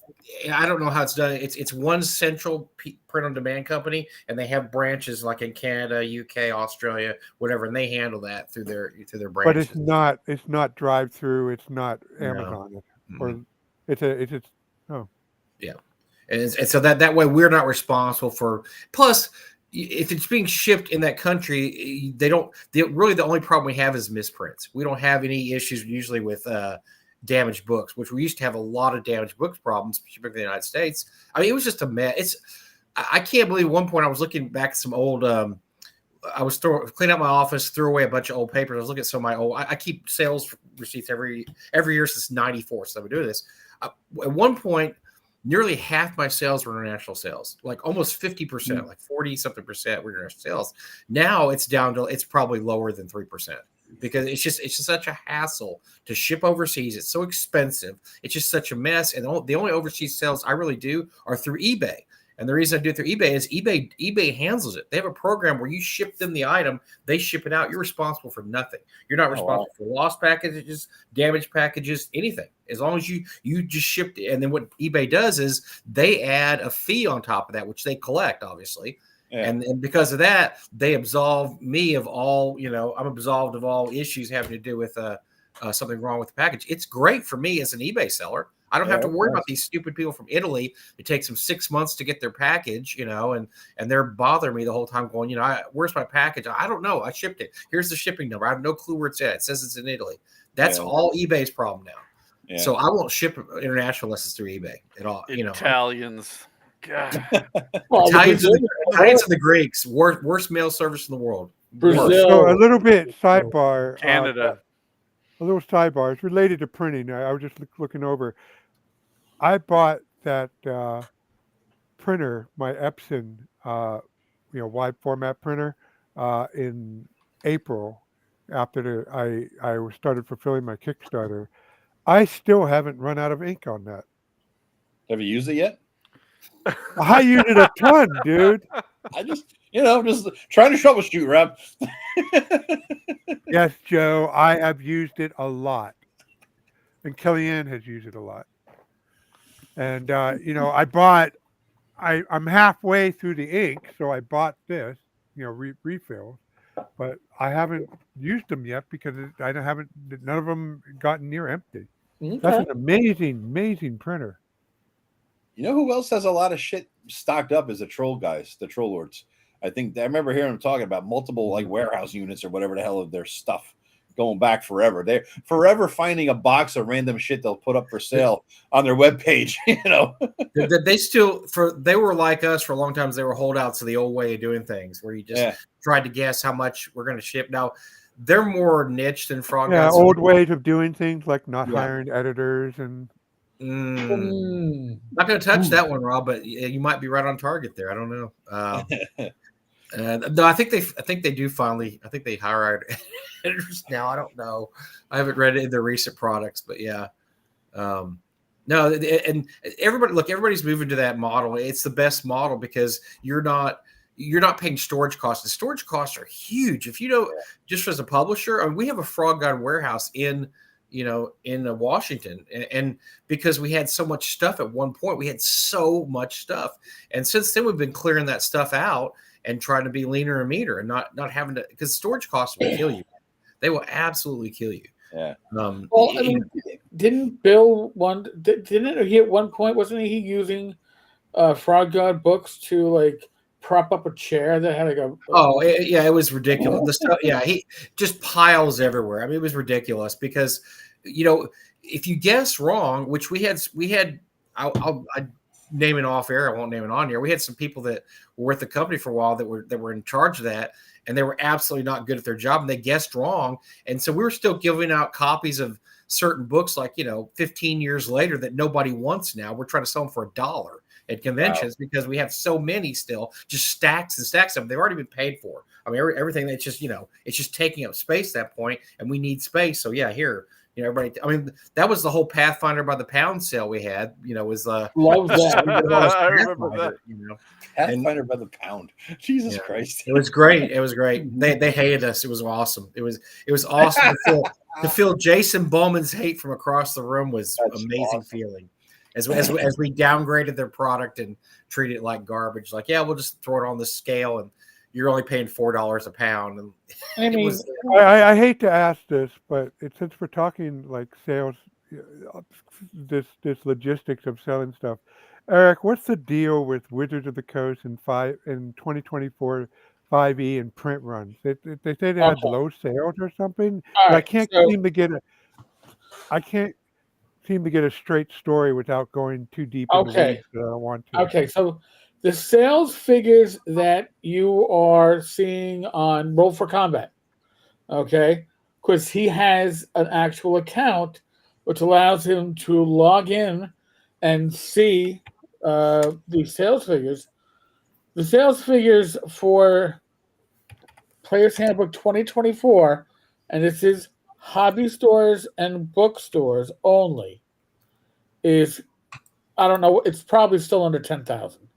I don't know how it's done. It's one central print on demand company, and they have branches like in Canada, UK, Australia, whatever, and they handle that through their branches. But it's not drive through. It's not Amazon, or it's yeah, and so that way we're not responsible for. Plus, if it's being shipped in that country, really the only problem we have is misprints. We don't have any issues usually with. Damaged books, which we used to have a lot of damaged books problems, particularly in the United States. I mean, it was just a mess. I can't believe at one point I was looking back at some old, I was cleaning out my office, threw away a bunch of old papers. I was looking at some of my old, I keep sales receipts every year since 94. So I've been doing this. At one point, nearly half my sales were international sales, like almost 50%, like 40-something% were international sales. Now it's down to, it's probably lower than 3%. Because it's just such a hassle to ship overseas. It's so expensive. It's just such a mess. And the only overseas sales I really do are through eBay. And the reason I do it through eBay is eBay handles it. They have a program where you ship them the item, they ship it out. You're responsible for nothing. You're not responsible for lost packages, damaged packages, anything. As long as you just shipped it. And then what eBay does is they add a fee on top of that, which they collect, obviously. And because of that, they absolve me of all, I'm absolved of all issues having to do with something wrong with the package. It's great for me as an eBay seller. I don't have to worry about these stupid people from Italy. It takes them 6 months to get their package, and they're bothering me the whole time going, where's my package? I don't know. I shipped it. Here's the shipping number. I have no clue where it's at. It says it's in Italy. That's all eBay's problem now. Yeah. So I won't ship international unless it's through eBay at all. Italians. God. Italians and the Greeks, worst mail service in the world. Brazil. So a little bit sidebar. Canada. A little sidebar. It's related to printing. I was just looking over. I bought that printer, my Epson, wide format printer, in April after I started fulfilling my Kickstarter. I still haven't run out of ink on that. Have you used it yet? I use it a ton, dude. I just trying to troubleshoot, Rob. Yes, Joe, I have used it a lot. And Kellyanne has used it a lot. And, I'm halfway through the ink, so I bought this, refills. But I haven't used them yet because none of them gotten near empty. Okay. That's an amazing printer. You know who else has a lot of shit stocked up is the troll guys, the troll lords. I remember hearing them talking about multiple warehouse units or whatever the hell of their stuff going back forever. They're forever finding a box of random shit they'll put up for sale on their webpage. They were like us for a long time. They were holdouts of the old way of doing things where you just tried to guess how much we're going to ship. Now they're more niche than Frog Guys. Old ways of doing things like not hiring editors and. Not going to touch that one, Rob, but you might be right on target there. I don't know. No, I think they do finally. I think they hire editors now. I don't know. I haven't read it in their recent products, but yeah. No, and everybody's moving to that model. It's the best model because you're not paying storage costs. The storage costs are huge. If you don't, just as a publisher, we have a Frog Gun warehouse in Washington. And because we had so much stuff at one point, we had so much stuff. And since then we've been clearing that stuff out and trying to be leaner and meaner and not having to, because storage costs will kill you. They will absolutely kill you. Yeah. Didn't Bill didn't he at one point, wasn't he using Frog God books to prop up a chair that had it was ridiculous. The stuff, he just piles everywhere. I mean, it was ridiculous because, if you guess wrong, which we had, I'll name it off air. I won't name it on here. We had some people that were with the company for a while that were in charge of that, and they were absolutely not good at their job, and they guessed wrong. And so we were still giving out copies of certain books, 15 years later that nobody wants now. We're trying to sell them for $1 at conventions because we have so many still, just stacks and stacks of them. They've already been paid for. I mean, everything that's just, it's just taking up space at that point, and we need space. So here, everybody. I mean, that was the whole Pathfinder by the pound sale we had. Was love that. I remember that. Pathfinder by the pound. Jesus Christ! It was great. It was great. They hated us. It was awesome. It was awesome to feel Jason Bowman's hate from across the room was amazing awesome. Feeling. As we downgraded their product and treated it like garbage, we'll just throw it on the scale and you're only paying $4 a pound. And I mean, I hate to ask this, but since we're talking sales, this logistics of selling stuff, Eric, what's the deal with Wizards of the Coast in 2024 5e and print runs? They say they had low sales or something. Right, I can't seem to get a straight story without going too deep into the weeds that I don't want to. Okay, so the sales figures that you are seeing on Roll for Combat, because he has an actual account which allows him to log in and see the sales figures. The sales figures for Player's Handbook 2024, and this is hobby stores and bookstores only, is, I don't know, it's probably still under 10,000.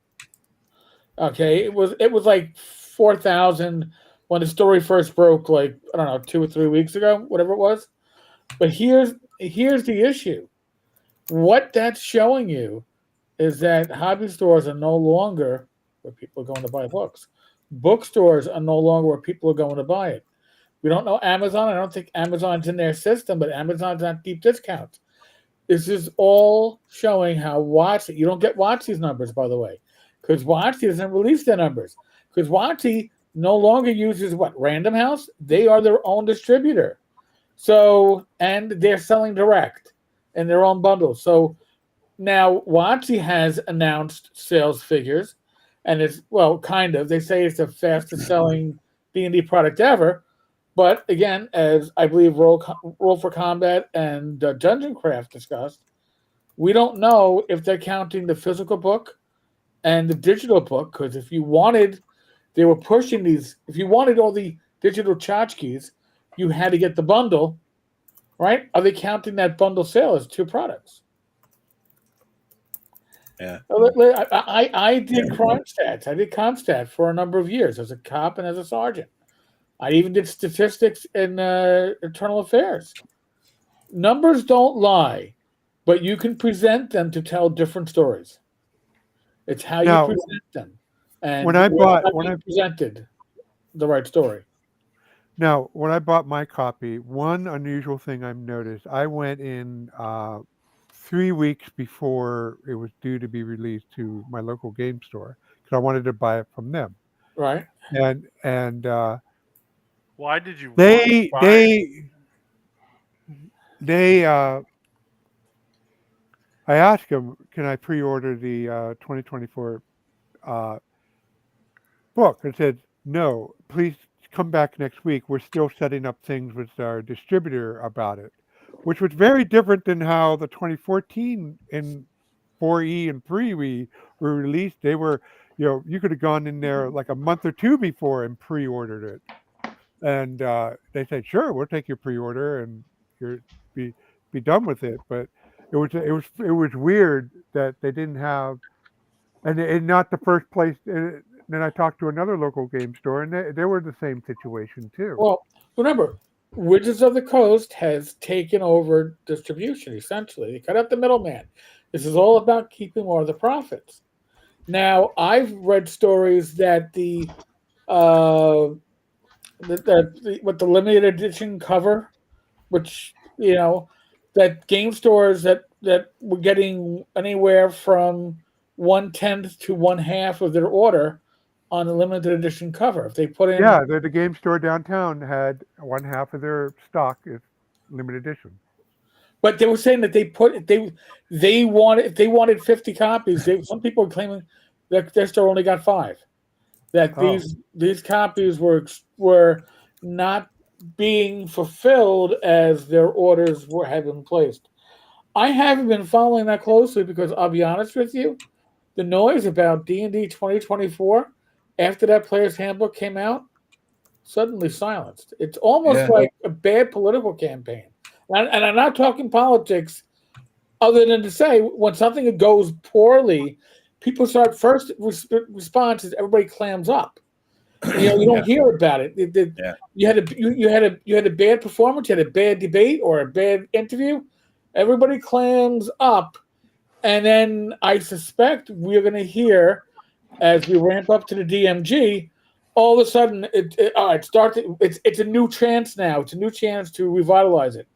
Okay, it was like 4,000 when the story first broke, 2 or 3 weeks ago, whatever it was. But here's the issue. What that's showing you is that hobby stores are no longer where people are going to buy books. bookstores are no longer where people are going to buy it. We don't know Amazon. I don't think Amazon's in their system, but Amazon's not deep discounts. This is all showing how WotC. You don't get WotC's numbers, by the way, because WotC doesn't release their numbers. Because WotC no longer uses Random House. They are their own distributor. So, and they're selling direct in their own bundles. So now WotC has announced sales figures, and it's, kind of. They say it's the fastest selling D&D product ever. But again, as I believe Roll for Combat and Dungeon Craft discussed, we don't know if they're counting the physical book and the digital book, because if you wanted all the digital tchotchkes, you had to get the bundle, right? Are they counting that bundle sale as two products? Yeah. I did crime stats. I did CompStat for a number of years as a cop and as a sergeant. I even did statistics in internal affairs. Numbers don't lie, but you can present them to tell different stories. It's how you present them. And when I presented the right story. Now, when I bought my copy, one unusual thing I've noticed, I went in 3 weeks before it was due to be released to my local game store because I wanted to buy it from them. Right. And why did you? I asked them, can I pre-order the 2024 book? And said, no, please come back next week. We're still setting up things with our distributor about it, which was very different than how the 2014 and 4E and 3E were released. They were, you could have gone in there like a month or two before and pre-ordered it. And they said, sure, we'll take your pre-order and you're be done with it. But it was weird that they didn't have, and not the first place. Then I talked to another local game store, and they were the same situation too. Well, remember, Wizards of the Coast has taken over distribution. Essentially, they cut out the middleman. This is all about keeping more of the profits. Now, I've read stories that the limited edition cover, which that game stores that were getting anywhere from 1/10 to 1/2 of their order on the limited edition cover. If they put in, the game store downtown had 1/2 of their stock is limited edition. But they were saying that they wanted 50 copies. Some people were claiming that their store only got 5. That these copies were not being fulfilled as their orders had been placed. I haven't been following that closely because I'll be honest with you, the noise about D&D 2024 after that player's handbook came out suddenly silenced. It's almost like a bad political campaign. And I'm not talking politics other than to say when something goes poorly, people start first response is everybody clams up. You don't hear about it. You had a bad performance, you had a bad debate or a bad interview. Everybody clams up, and then I suspect we're going to hear as we ramp up to the DMG. All of a sudden, it starts. It's a new chance now. It's a new chance to revitalize it.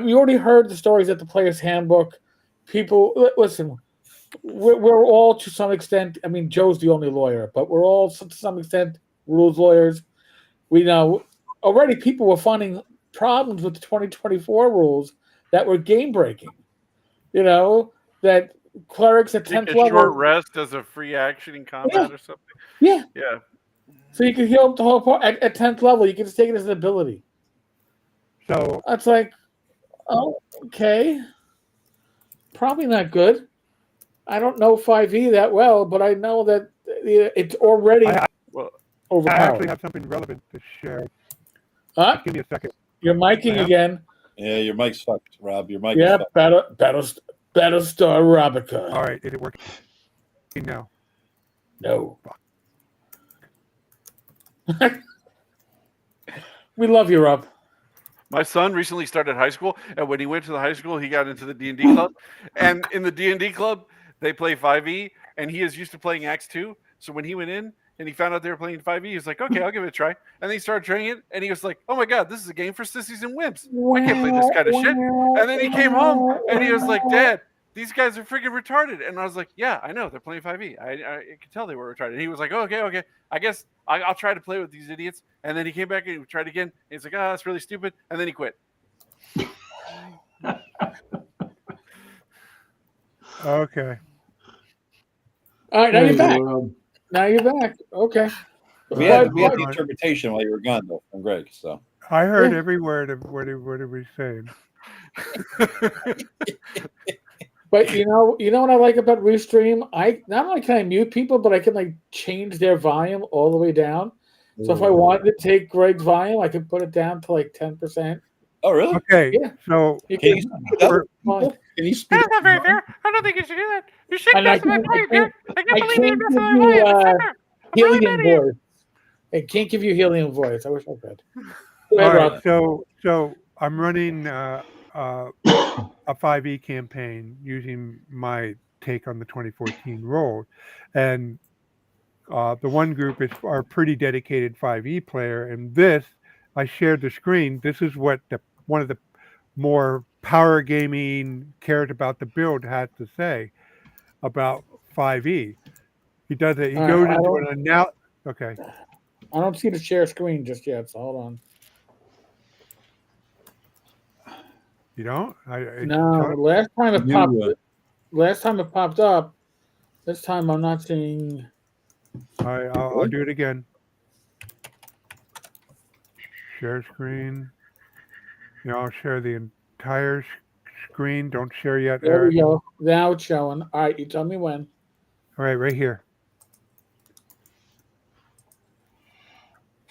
We already heard the stories at the Player's Handbook. People, listen. We're all to some extent. I mean, Joe's the only lawyer, but we're all to some extent rules lawyers. We know already people were finding problems with the 2024 rules that were game breaking. That clerics at 10th level. Short rest as a free action in combat or something. Yeah. Yeah. So you can heal up the whole part at 10th level. You can just take it as an ability. So that's like, okay, probably not good. I don't know 5e that well, but I know that it's already overpowered. I actually have something relevant to share. Give me a second. You're miking again. Yeah, your mic's fucked, Rob. Your mic. Yeah, Battlestar Robica. All right, is it working now? No. We love you, Rob. My son recently started high school, and when he went to the high school, he got into the D&D club. And in the D&D club, they play 5e, and he is used to playing Acts 2. So when he went in, and he found out they were playing 5e. He was like, okay, I'll give it a try. And then he started trying it, and he was like, oh my god, this is a game for sissies and wimps. I can't play this kind of shit. And then he came home, and he was like, Dad, these guys are freaking retarded. And I was like, yeah, I know, they're playing 5e. I could tell they were retarded. And he was like, oh, okay. I guess I'll try to play with these idiots. And then he came back and he tried again. And he's like, oh, that's really stupid. And then he quit. Okay. All right, now you're back. Now you're back. Okay. We had the interpretation while you were gone, though, from Greg. So I heard every word of what he was saying. But you know what I like about Restream? I not only can I mute people, but I can like change their volume all the way down. So if I wanted to take Greg's volume, I could put it down to like 10%. Oh, really? Okay. Yeah. So You Can you speak That's not very fair. I don't think you should do that. You shouldn't And I mess with my can't- volume, dude. I can't believe you can't messed with give my volume. you, That's not fair. I'm really mad helium at you. voice. I can't give you helium voice. I wish I could. Go all ahead, right. Rob. So I'm running a 5e campaign using my take on the 2014 role, and the one group are pretty dedicated 5e player, and I shared the screen. This is what one of the more power gaming cares about the build had to say about 5e. He does it. He goes into an analysis. Okay. I don't see the share screen just yet, so hold on. You don't? No, last time it popped up. This time I'm not seeing. I'll do it again. Share screen. I'll share the entire screen. Don't share yet, There Eric. we go. Now it's showing. All right, you tell me when. All right, right here.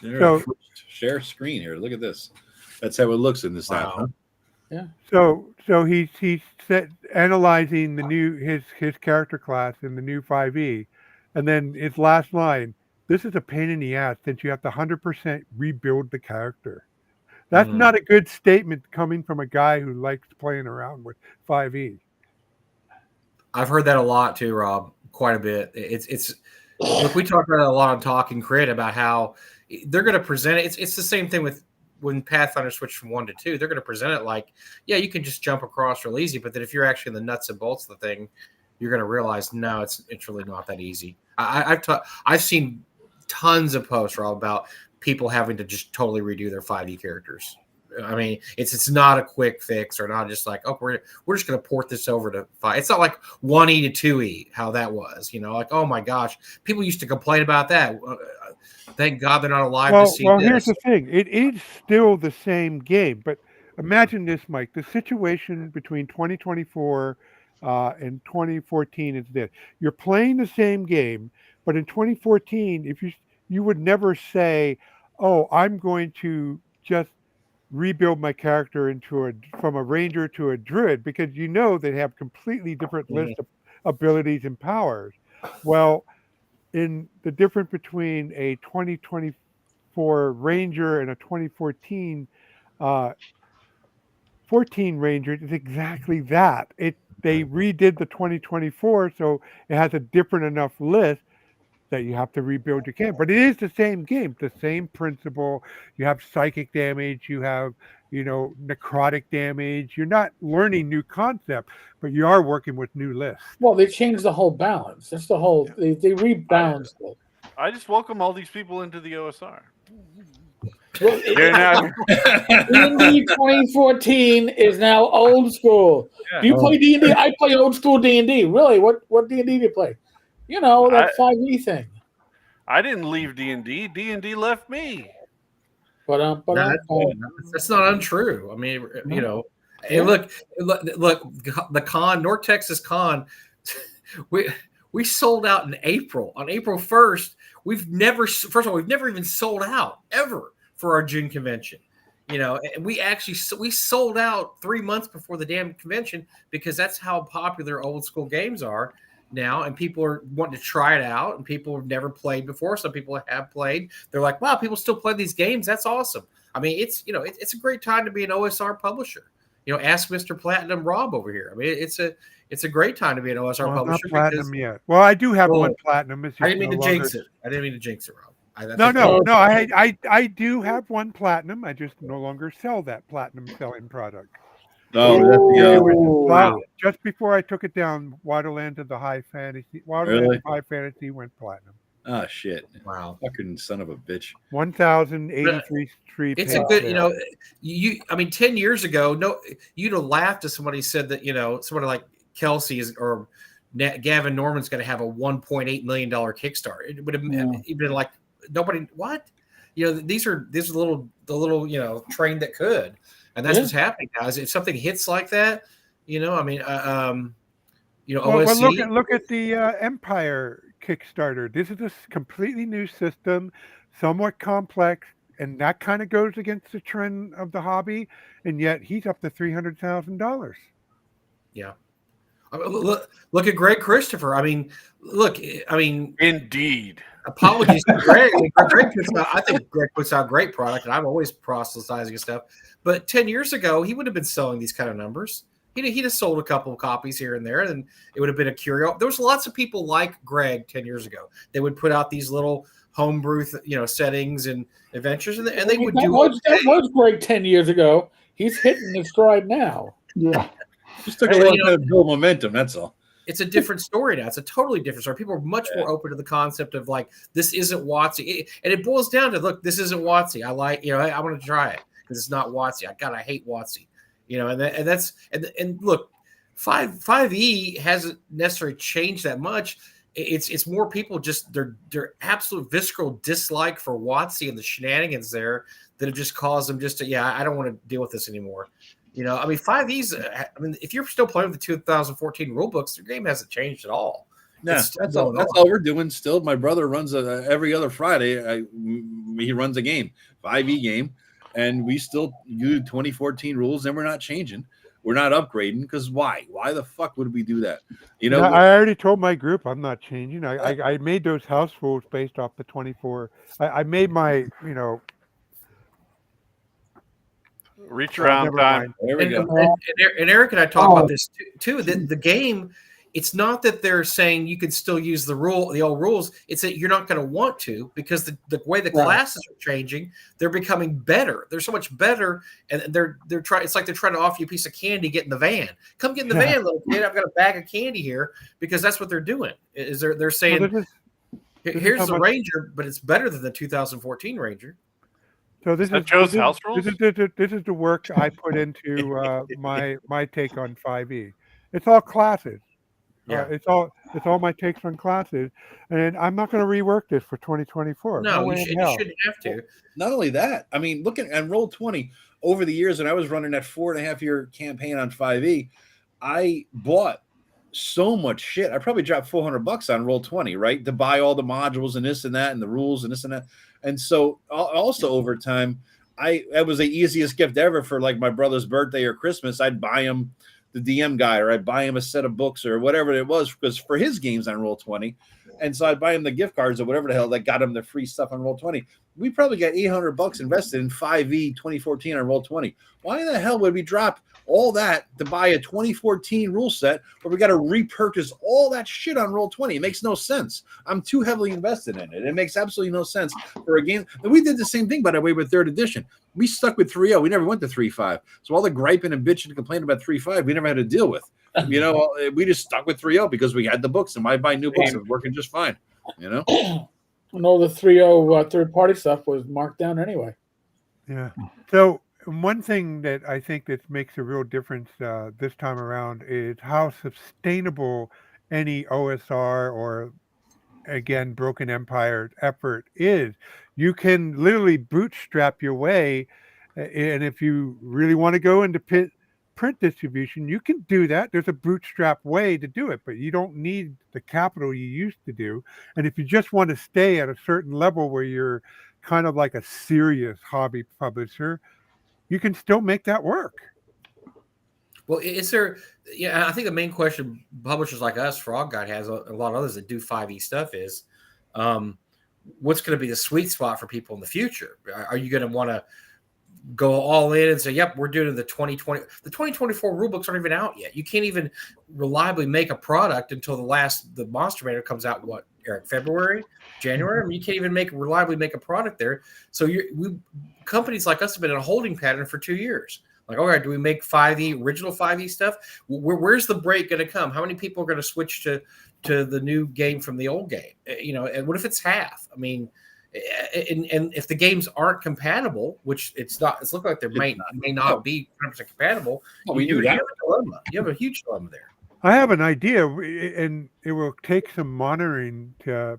So share screen here. Look at this. That's how it looks in this app. Huh? Yeah. So he's analyzing his character class in the new 5e, and then his last line. This is a pain in the ass since you have to 100% rebuild the character. That's not a good statement coming from a guy who likes playing around with 5e. I've heard that a lot too, Rob. Quite a bit. It's look, we talk about it a lot on Talking Crit about how they're going to present it. It's the same thing with when Pathfinder switched from 1 to 2. They're going to present it like, yeah, you can just jump across real easy, but then if you're actually in the nuts and bolts of the thing, you're going to realize no, it's really not that easy. I've seen tons of posts, Rob, about people having to just totally redo their 5e characters. I mean, it's not a quick fix, or not just like, oh, we're just going to port this over to 5. It's not like 1e to 2e, how that was, like, oh my gosh, people used to complain about that. Thank God they're not alive to see Well, this. here's the thing. It is still the same game, but imagine this, Mike. The situation between 2024 and 2014 is this. You're playing the same game, but in 2014, if you would never say, oh, I'm going to just rebuild my character from a ranger to a druid, because they have completely different lists of abilities and powers. Well, in the difference between a 2024 ranger and a 2014 14 ranger is exactly that. They redid the 2024, so it has a different enough list that you have to rebuild your camp. But it is the same game, the same principle. You have psychic damage, you have, necrotic damage. You're not learning new concept, but you are working with new lists. Well, they changed the whole balance. That's the whole. They rebalanced it. I just welcome all these people into the OSR. Well, D&D 2014 is now old school. Yeah. Do you play D&D? I play old school D&D. Really? What D&D do you play? That 5e thing. I didn't leave D&D. D&D left me. That's not untrue. I mean, hey, look, the con, North Texas Con, we sold out in April. On April 1st, we've never even sold out ever for our June convention. And we sold out 3 months before the damn convention, because that's how popular old school games are now, and people are wanting to try it out, and people have never played before. Some people have played. They're like, wow, people still play these games. That's awesome. I mean, it's a great time to be an OSR publisher. ask Mr. Platinum Rob over here. I mean, it's a great time to be an OSR Well, publisher. not platinum yet. Well, I do have one platinum. It's just I didn't mean no to longer... jinx it. I didn't mean to jinx it, Rob. No. I do have one platinum. I just no longer sell that platinum selling product. Oh, wow. Just before I took it down, Waterlands of the High Fantasy. Waterlands of High Fantasy went platinum. Oh shit! Wow, fucking son of a bitch. 1,083 street. It's a good, I mean, 10 years ago, you'd have laughed if somebody said that, somebody like Kelsey or Gavin Norman's going to have a $1.8 million Kickstarter. It would have been like nobody. What? These are the little train that could, and that's what's happening now. Is if something hits like that, OSC. Well, look at the Empire Kickstarter. This is a completely new system, somewhat complex, and that kind of goes against the trend of the hobby. And yet he's up to $300,000. Yeah. Look at Greg Christopher. I mean, indeed. Apologies to Greg. I think Greg puts out great product, and I'm always proselytizing stuff. But 10 years ago, he would have been selling these kind of numbers. He'd have sold a couple of copies here and there, and it would have been a curio. There was lots of people like Greg 10 years ago. They would put out these little homebrew, settings and adventures, and they would do. That was Greg 10 years ago. He's hitting his stride now. Yeah, just took a long time to build momentum. That's all. It's a different story now. It's a totally different story. People are much more open to the concept of like, this isn't WotC, and it boils down to, look, this isn't WotC. I like, I want to try it because it's not WotC. I hate WotC. And look, 5e hasn't necessarily changed that much. It's more people just their absolute visceral dislike for WotC and the shenanigans there that have just caused them just to, I don't want to deal with this anymore. 5e's. If you're still playing with the 2014 rule books, your game hasn't changed at all. Yeah, that's all we're doing. Still, my brother runs every other Friday. He runs a game, 5e game. And we still do 2014 rules, and we're not changing. We're not upgrading because why? Why the fuck would we do that? I already told my group I'm not changing. I made those house rules based off the 24. I made my reach around time. There we go. And Eric and I talk about this too. The game. It's not that they're saying you can still use the old rules. It's that you're not going to want to because the way the classes are changing, they're becoming better. They're so much better, and they're trying. It's like they're trying to offer you a piece of candy. Get in the van. Come get in the van, little kid. I've got a bag of candy here because that's what they're doing. Is they're saying, here's the Ranger, but it's better than the 2014 Ranger. So this is Joe's house rules. This is the work I put into my take on 5e. It's all classes. Yeah, it's all my takes on classes, and I'm not going to rework this for 2024. No, you shouldn't have to. Not only that, look at Roll20 over the years, and I was running that 4.5-year campaign on 5e. I bought so much shit. I probably dropped $400 on Roll20, right, to buy all the modules and this and that and the rules and this and that. And so also over time, that was the easiest gift ever for like my brother's birthday or Christmas. I'd buy him the DM guy, or I'd buy him a set of books or whatever it was, because for his games on Roll20. And so I'd buy him the gift cards or whatever the hell that got him the free stuff on Roll20. We probably got $800 invested in 5e 2014 on Roll20. Why the hell would we drop all that to buy a 2014 rule set where we got to repurchase all that shit on Roll20? It makes no sense. I'm too heavily invested in it. It makes absolutely no sense for a game. And we did the same thing, by the way, with 3rd edition. We stuck with 3.0. We never went to 3.5. So all the griping and bitching and complaining about 3.5, we never had to deal with. We just stuck with 3.0 because we had the books, and why buy new books? It was working just fine. And all the 3.0 third-party stuff was marked down anyway. Yeah. So one thing that I think that makes a real difference this time around is how sustainable any OSR or, again, Broken Empire effort is. You can literally bootstrap your way, and if you really want to go into print distribution, you can do that. There's a bootstrap way to do it, but you don't need the capital you used to do. And if you just want to stay at a certain level where you're kind of like a serious hobby publisher, you can still make that work. Well, is there? Yeah, I think the main question publishers like us, Frog Guide, has a lot of others that do 5e stuff is, what's going to be the sweet spot for people in the future? Are you going to want to go all in and say, "Yep, we're doing the 2020." The 2024 rule books aren't even out yet. You can't even reliably make a product until the Monster Manual comes out. What, Eric? February, January? I mean, you can't even reliably make a product there. So companies like us have been in a holding pattern for 2 years. Like, all right, do we make 5e original 5e stuff? Where's the break going to come? How many people are going to switch to the new game from the old game? And what if it's half? I mean, and if the games aren't compatible, which it's looking like they may not be 100% compatible, you have a dilemma. You have a huge dilemma there. I have an idea, and it will take some monitoring to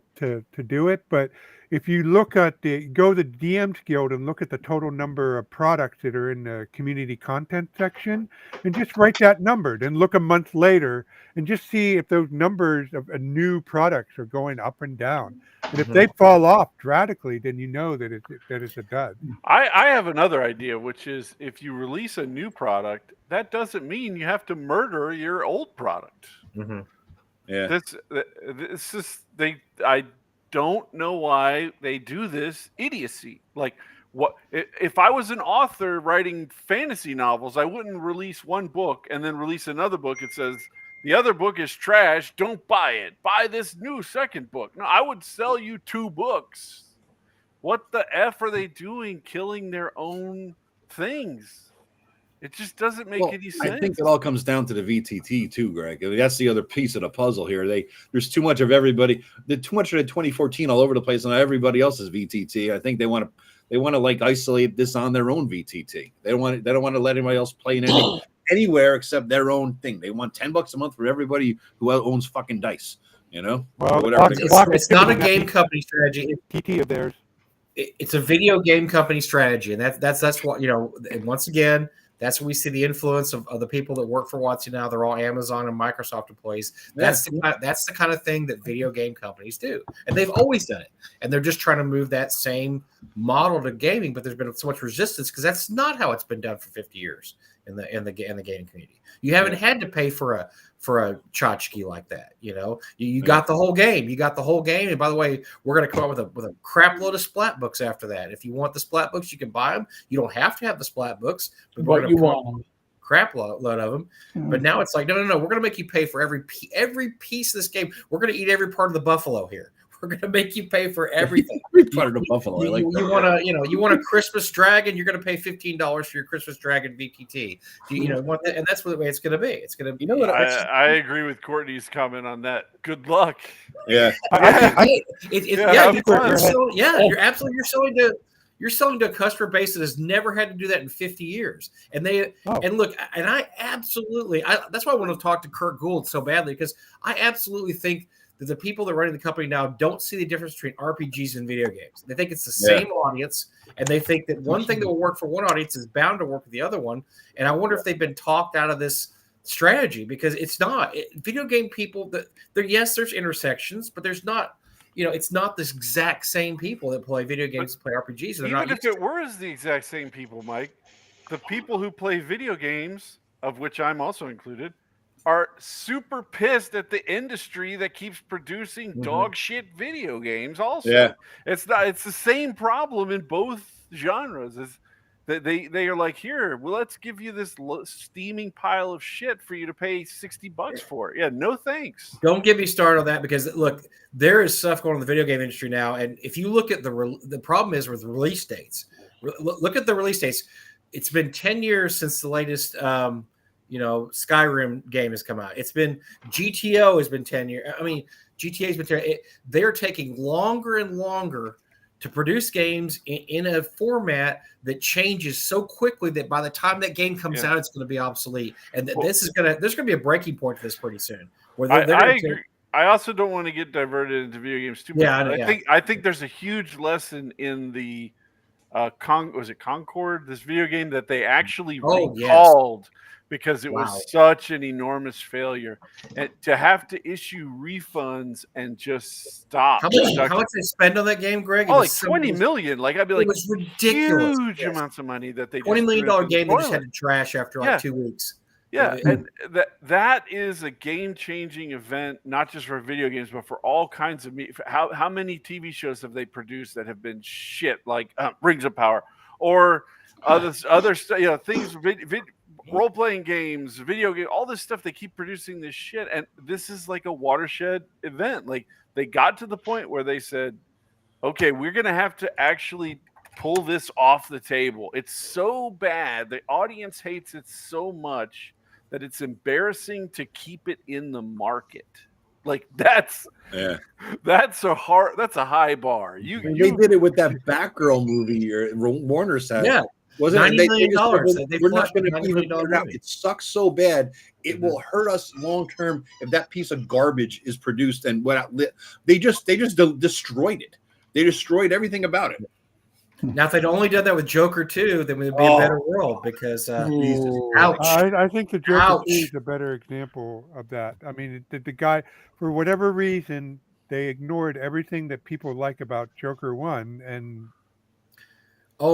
do it. But if you look at go to the DMs Guild and look at the total number of products that are in the community content section, and just write that number, then look a month later and just see if those numbers of new products are going up and down. And if they fall off dramatically, then you know that it's a dud. I have another idea, which is if you release a new product, that doesn't mean you have to murder your old product. Mm-hmm. Yeah, this is I don't know why they do this idiocy. Like, what if I was an author writing fantasy novels? I wouldn't release one book and then release another book. It says, the other book is trash. Don't buy it. Buy this new second book. No, I would sell you 2 books. What the F are they doing, killing their own things? It just doesn't make any sense. I think it all comes down to the VTT too, Greg. I mean, that's the other piece of the puzzle here. There's too much of everybody. There's too much of the 2014 all over the place on everybody else's VTT. I think they want to like isolate this on their own VTT. They don't want to let anybody else play in anywhere except their own thing. They want $10 a month for everybody who owns fucking dice. Well, it's not a game company strategy. TT of theirs. It's a video game company strategy, and that's what And once again, that's where we see the influence of the people that work for WotC now. They're all Amazon and Microsoft employees. That's the kind of thing that video game companies do, and they've always done it. And they're just trying to move that same model to gaming, but there's been so much resistance because that's not how it's been done for 50 years in the gaming community. You haven't had to pay for a tchotchke like that. You got the whole game. You got the whole game. And by the way, we're going to come up with a crap load of splat books after that. If you want the splat books, you can buy them. You don't have to have the splat books, but you want crap load of them. But now it's like, no. We're going to make you pay for every piece of this game. We're going to eat every part of the buffalo here. We're going to make you pay for everything. Part of the buffalo. You want a Christmas dragon? You're going to pay $15 for your Christmas dragon VTT. Want that? And that's the way it's going to be. It's going to be. I agree with Courtney's comment on that. Good luck. Yeah. You're selling to a customer base that has never had to do that in 50 years. And I absolutely, that's why I want to talk to Kurt Gould so badly, because I absolutely think that the people that are running the company now don't see the difference between RPGs and video games. They think it's the same audience, and they think that one thing that will work for one audience is bound to work with the other one. And I wonder if they've been talked out of this strategy, because it's not. Video game people, there's intersections, but there's not. It's not this exact same people that play video games, play RPGs. And even if it were the exact same people, Mike, the people who play video games, of which I'm also included, are super pissed at the industry that keeps producing dog shit video games. Also, it's the same problem in both genres. They are like, here, well, let's give you this steaming pile of shit for you to pay $60 for. Yeah, no thanks. Don't get me started on that, because look, there is stuff going on in the video game industry now, and if you look at the problem is with release dates. Look at the release dates. It's been 10 years since the latest Skyrim game has come out. It's been GTO has been 10 years. I mean, GTA has been 10 years. They're taking longer and longer to produce games in a format that changes so quickly that by the time that game comes out, it's going to be obsolete. And there's going to be a breaking point for this pretty soon. I agree. I also don't want to get diverted into video games too much. I think there's a huge lesson in the was it Concord, this video game that they actually recalled because it was such an enormous failure, and to have to issue refunds and just stop. How much they spend on that game, Greg? Like $20 million. Like, I'd be like, it was ridiculous. Huge amounts of money that they $20 million game they just had to trash after like 2 weeks. Yeah, and that is a game-changing event, not just for video games, but for all kinds of how many TV shows have they produced that have been shit, like Rings of Power, or other things, role playing games, video game, all this stuff. They keep producing this shit, and this is like a watershed event. Like they got to the point where they said, "Okay, we're gonna have to actually pull this off the table. It's so bad. The audience hates it so much that it's embarrassing to keep it in the market." Like that's a high bar. They did it with that Batgirl movie or Warner said. Yeah. Wasn't $90 million. We're not going to even put it out. It sucks so bad. It will hurt us long term if that piece of garbage is produced and went out. They just destroyed it. They destroyed everything about it. Now, if they'd only done that with Joker 2, then we'd be a better world because ouch. I think the Joker 2 is a better example of that. I mean, the guy, for whatever reason, they ignored everything that people like about Joker 1 and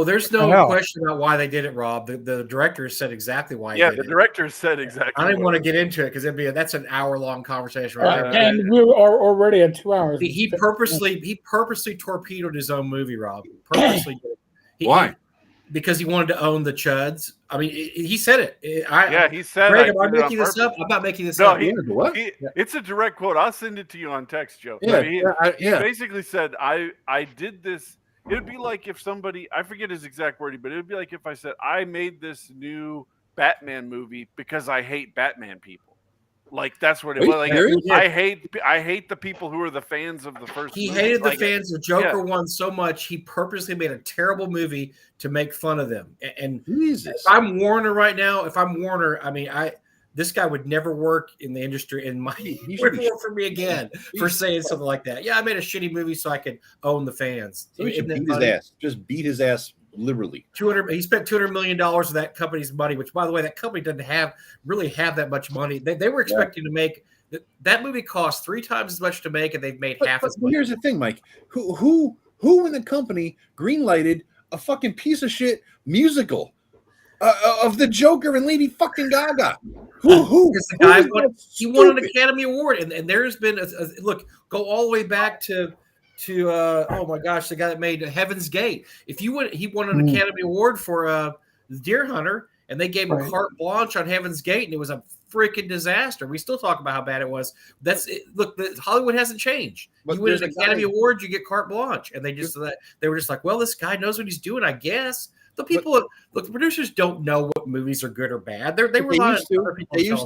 there's no question about why they did it, Rob. The director said exactly why. The director said exactly. I didn't want to get into it because that's an hour-long conversation right there. And we are already at 2 hours. He purposely torpedoed his own movie, Rob. Purposely did it. Why? Because he wanted to own the chuds. I mean, he said it. He said. Greg, am I making this up? I'm not making this up. It's a direct quote. I'll send it to you on text, Joe. He basically said, "I did this." It'd be like if somebody, I forget his exact wording, but it would be like if I said, I made this new Batman movie because I hate Batman people. Like that's what it was. Like, I hate the people who are the fans of the first movie. He hated the fans of Joker 1 so much, he purposely made a terrible movie to make fun of them. And if I'm Warner right now, I mean, this guy would never work in the industry and he would work for me again for saying something like that. Yeah, I made a shitty movie so I could own the fans. So he should beat his ass. Just beat his ass liberally. He spent $200 million of that company's money, which, by the way, that company doesn't really have that much money. They were expecting to make that movie cost 3 times as much to make, and they've made half as much. Here's the thing, Mike. Who in the company greenlighted a fucking piece of shit musical of the Joker and Lady fucking Gaga? Who? Because the guy won an Academy Award, and there's been look, go all the way back to oh my gosh, the guy that made Heaven's Gate. He won an Academy Award for Deer Hunter, and they gave him carte blanche on Heaven's Gate, and it was a freaking disaster. We still talk about how bad it was. That's it. Look, Hollywood hasn't changed. But you win an Academy Award, you get carte blanche, and they were just like, well, this guy knows what he's doing, I guess. The producers don't know what movies are good or bad. They used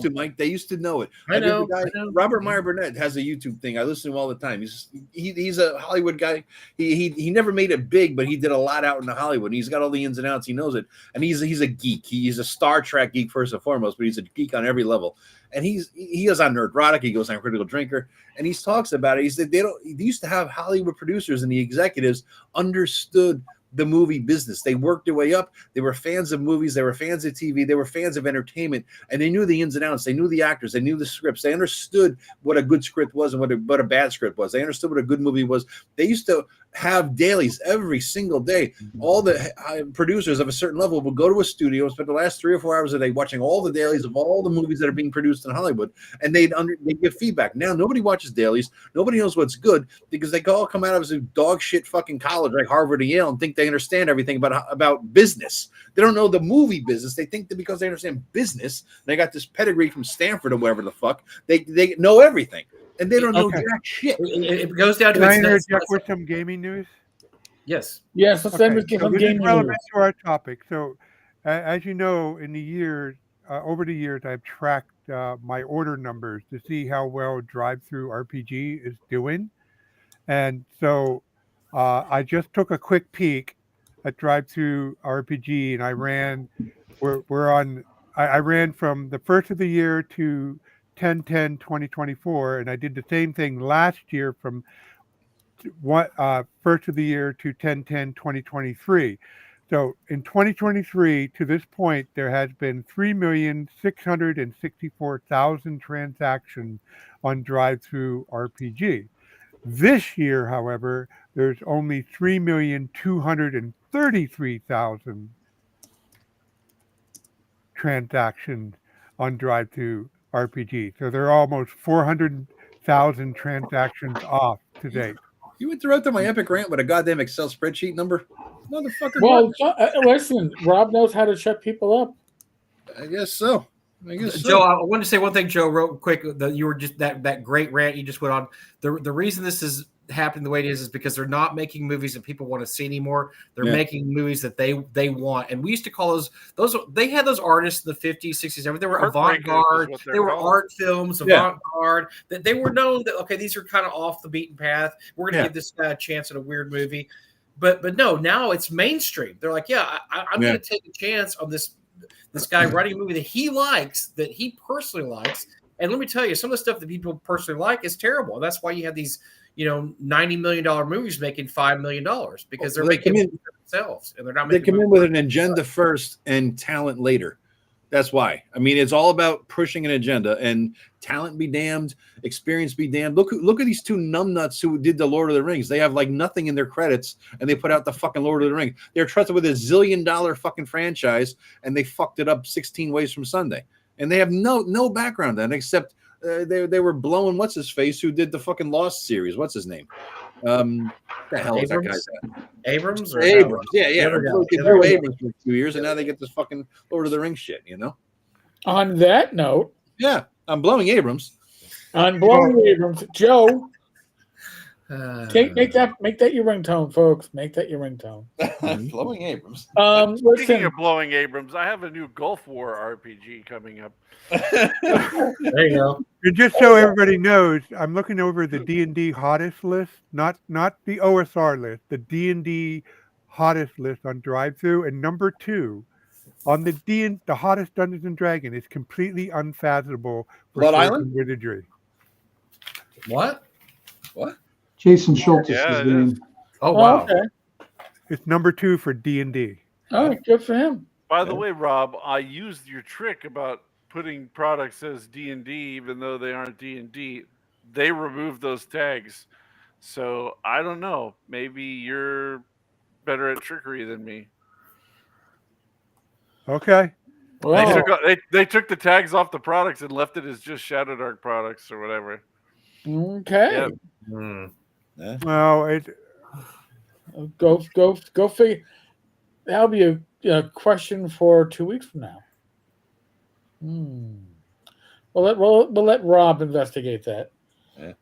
to, Mike. They used to know it. I know. Robert Meyer Burnett has a YouTube thing. I listen to him all the time. He's a Hollywood guy. He never made it big, but he did a lot out in Hollywood. He's got all the ins and outs. He knows it, and he's a geek. He's a Star Trek geek first and foremost, but he's a geek on every level. And he goes on Nerdrotic. He goes on Critical Drinker, and he talks about it. He said they used to have Hollywood producers and the executives understood the movie business. They worked their way up. They were fans of movies. They were fans of TV. They were fans of entertainment, and they knew the ins and outs. They knew the actors. They knew the scripts. They understood what a good script was and what a bad script was. They understood what a good movie was. They used to have dailies every single day. All the producers of a certain level would go to a studio and spend the last 3 or 4 hours a day watching all the dailies of all the movies that are being produced in Hollywood, and they'd give feedback. Now nobody watches dailies. Nobody knows what's good because they all come out of a dog shit fucking college like Harvard or Yale and think they understand everything about business. They don't know the movie business. They think that because they understand business, they got this pedigree from Stanford or whatever the fuck, they know everything. And they don't know jack shit. It goes down to Can I interject with some gaming news? Yes. Let's end with some gaming news. Relevant to our topic. So, as you know, in the years, over the years, I've tracked my order numbers to see how well Drive-Thru RPG is doing. And so I just took a quick peek at Drive-Thru RPG, and I ran from the first of the year to 10/10/2024, and I did the same thing last year from first of the year to 10/10/2023. So in 2023 to this point, there has been 3,664,000 transactions on Drive-Thru RPG. This year, however, there's only 3,233,000 transactions on Drive-Thru RPG. So they're almost 400,000 transactions off to date. You interrupted my epic rant with a goddamn Excel spreadsheet number? motherfucker. Well, listen, Rob knows how to shut people up. I guess so. Joe, I wanted to say one thing, Joe, real quick. You were just that great rant you just went on. The reason this is happening the way it is because they're not making movies that people want to see anymore. They're making movies that they want. And we used to call those they had those artists in the 50s, 60s, they were avant-garde. They were art films, avant-garde. That they were known that, okay, these are kind of off the beaten path. We're going to give this guy a chance at a weird movie. But no, now it's mainstream. They're like, I'm going to take a chance on this guy writing a movie that he likes, that he personally likes. And let me tell you, some of the stuff that people personally like is terrible. And that's why you have these, $90 million movies making $5 million because they're making it themselves and they're not making. They come in with an agenda first and talent later. That's why. I mean, it's all about pushing an agenda, and talent be damned, experience be damned. Look at these two numbnuts who did the Lord of the Rings. They have like nothing in their credits, and they put out the fucking Lord of the Rings. They're trusted with $1 zillion fucking franchise, and they fucked it up 16 ways from Sunday. And they have no background then, except they were blowing what's his face who did the fucking Lost series. What's his name? The hell is that guy's at? Abrams? Abrams. Yeah. Drew Abrams for 2 years, and now they get this fucking Lord of the Rings shit, On that note. Yeah, I'm blowing Abrams. Joe. Make that your ringtone, folks. Make that your ringtone. Blowing Abrams. Speaking of blowing Abrams, I have a new Gulf War RPG coming up. There you go. And just so everybody knows, I'm looking over the D&D hottest list, not the OSR list, the D&D hottest list on drive-thru, and number 2 on the hottest Dungeons and Dragons is completely unfathomable for Blood Island wizardry. What? Jason Schultz is his name. Oh wow! Okay. It's number 2 for D&D. All right, good for him. By the way, Rob, I used your trick about putting products as D&D, even though they aren't D&D. They removed those tags, so I don't know. Maybe you're better at trickery than me. Okay. Well, They took the tags off the products and left it as just Shadow Dark products or whatever. Okay. Yeah. Well, Go figure. That'll be a question for 2 weeks from now. We'll let Rob investigate that. Yeah.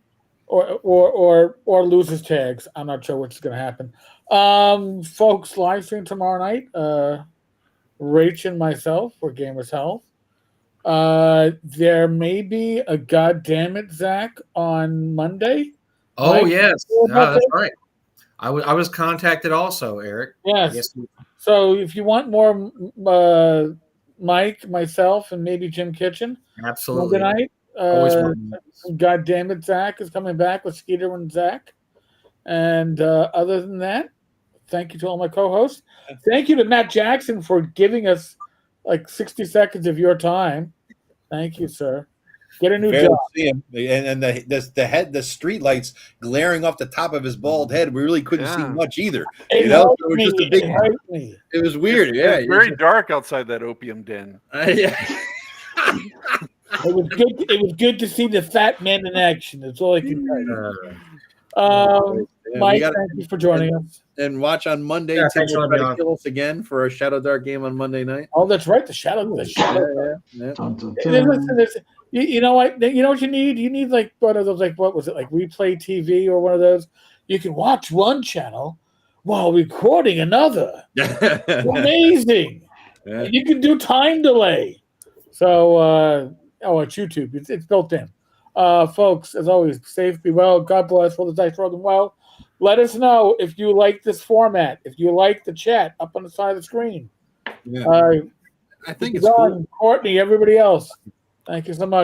Or lose his tags. I'm not sure which is going to happen. Folks, live stream tomorrow night. Rach and myself for Gamers Health. There may be a goddammit Zach on Monday. Oh, Mike, yes. That's right. I was contacted also, Eric. Yes. So if you want more Mike, myself, and maybe Jim Kitchen. Absolutely. Monday night. Goddammit Zach is coming back with Skeeter and Zach. And other than that, thank you to all my co-hosts. Thank you to Matt Jackson for giving us like 60 seconds of your time. Thank you, sir. Get a new job. See him. And the street lights glaring off the top of his bald head. We really couldn't see much either. It was weird. It's very dark outside that opium den. It was good to see the fat man in action. That's all I can tell you. Mike, thank you for joining us. And watch on Monday. Tim will try to kill us again for a Shadow Dark game on Monday night. Oh, that's right. The Shadow. Yeah. Listen, you know what? You know what you need? You need like one of those, like what was it, like Replay TV or one of those? You can watch one channel while recording another. Amazing. Yeah. You can do time delay. So, it's YouTube. It's built in. Folks, as always, safe, be well. God bless. Roll the dice, roll them well. Let us know if you like this format. If you like the chat up on the side of the screen. Yeah. I think it's cool. Courtney, everybody else. Thank you so much.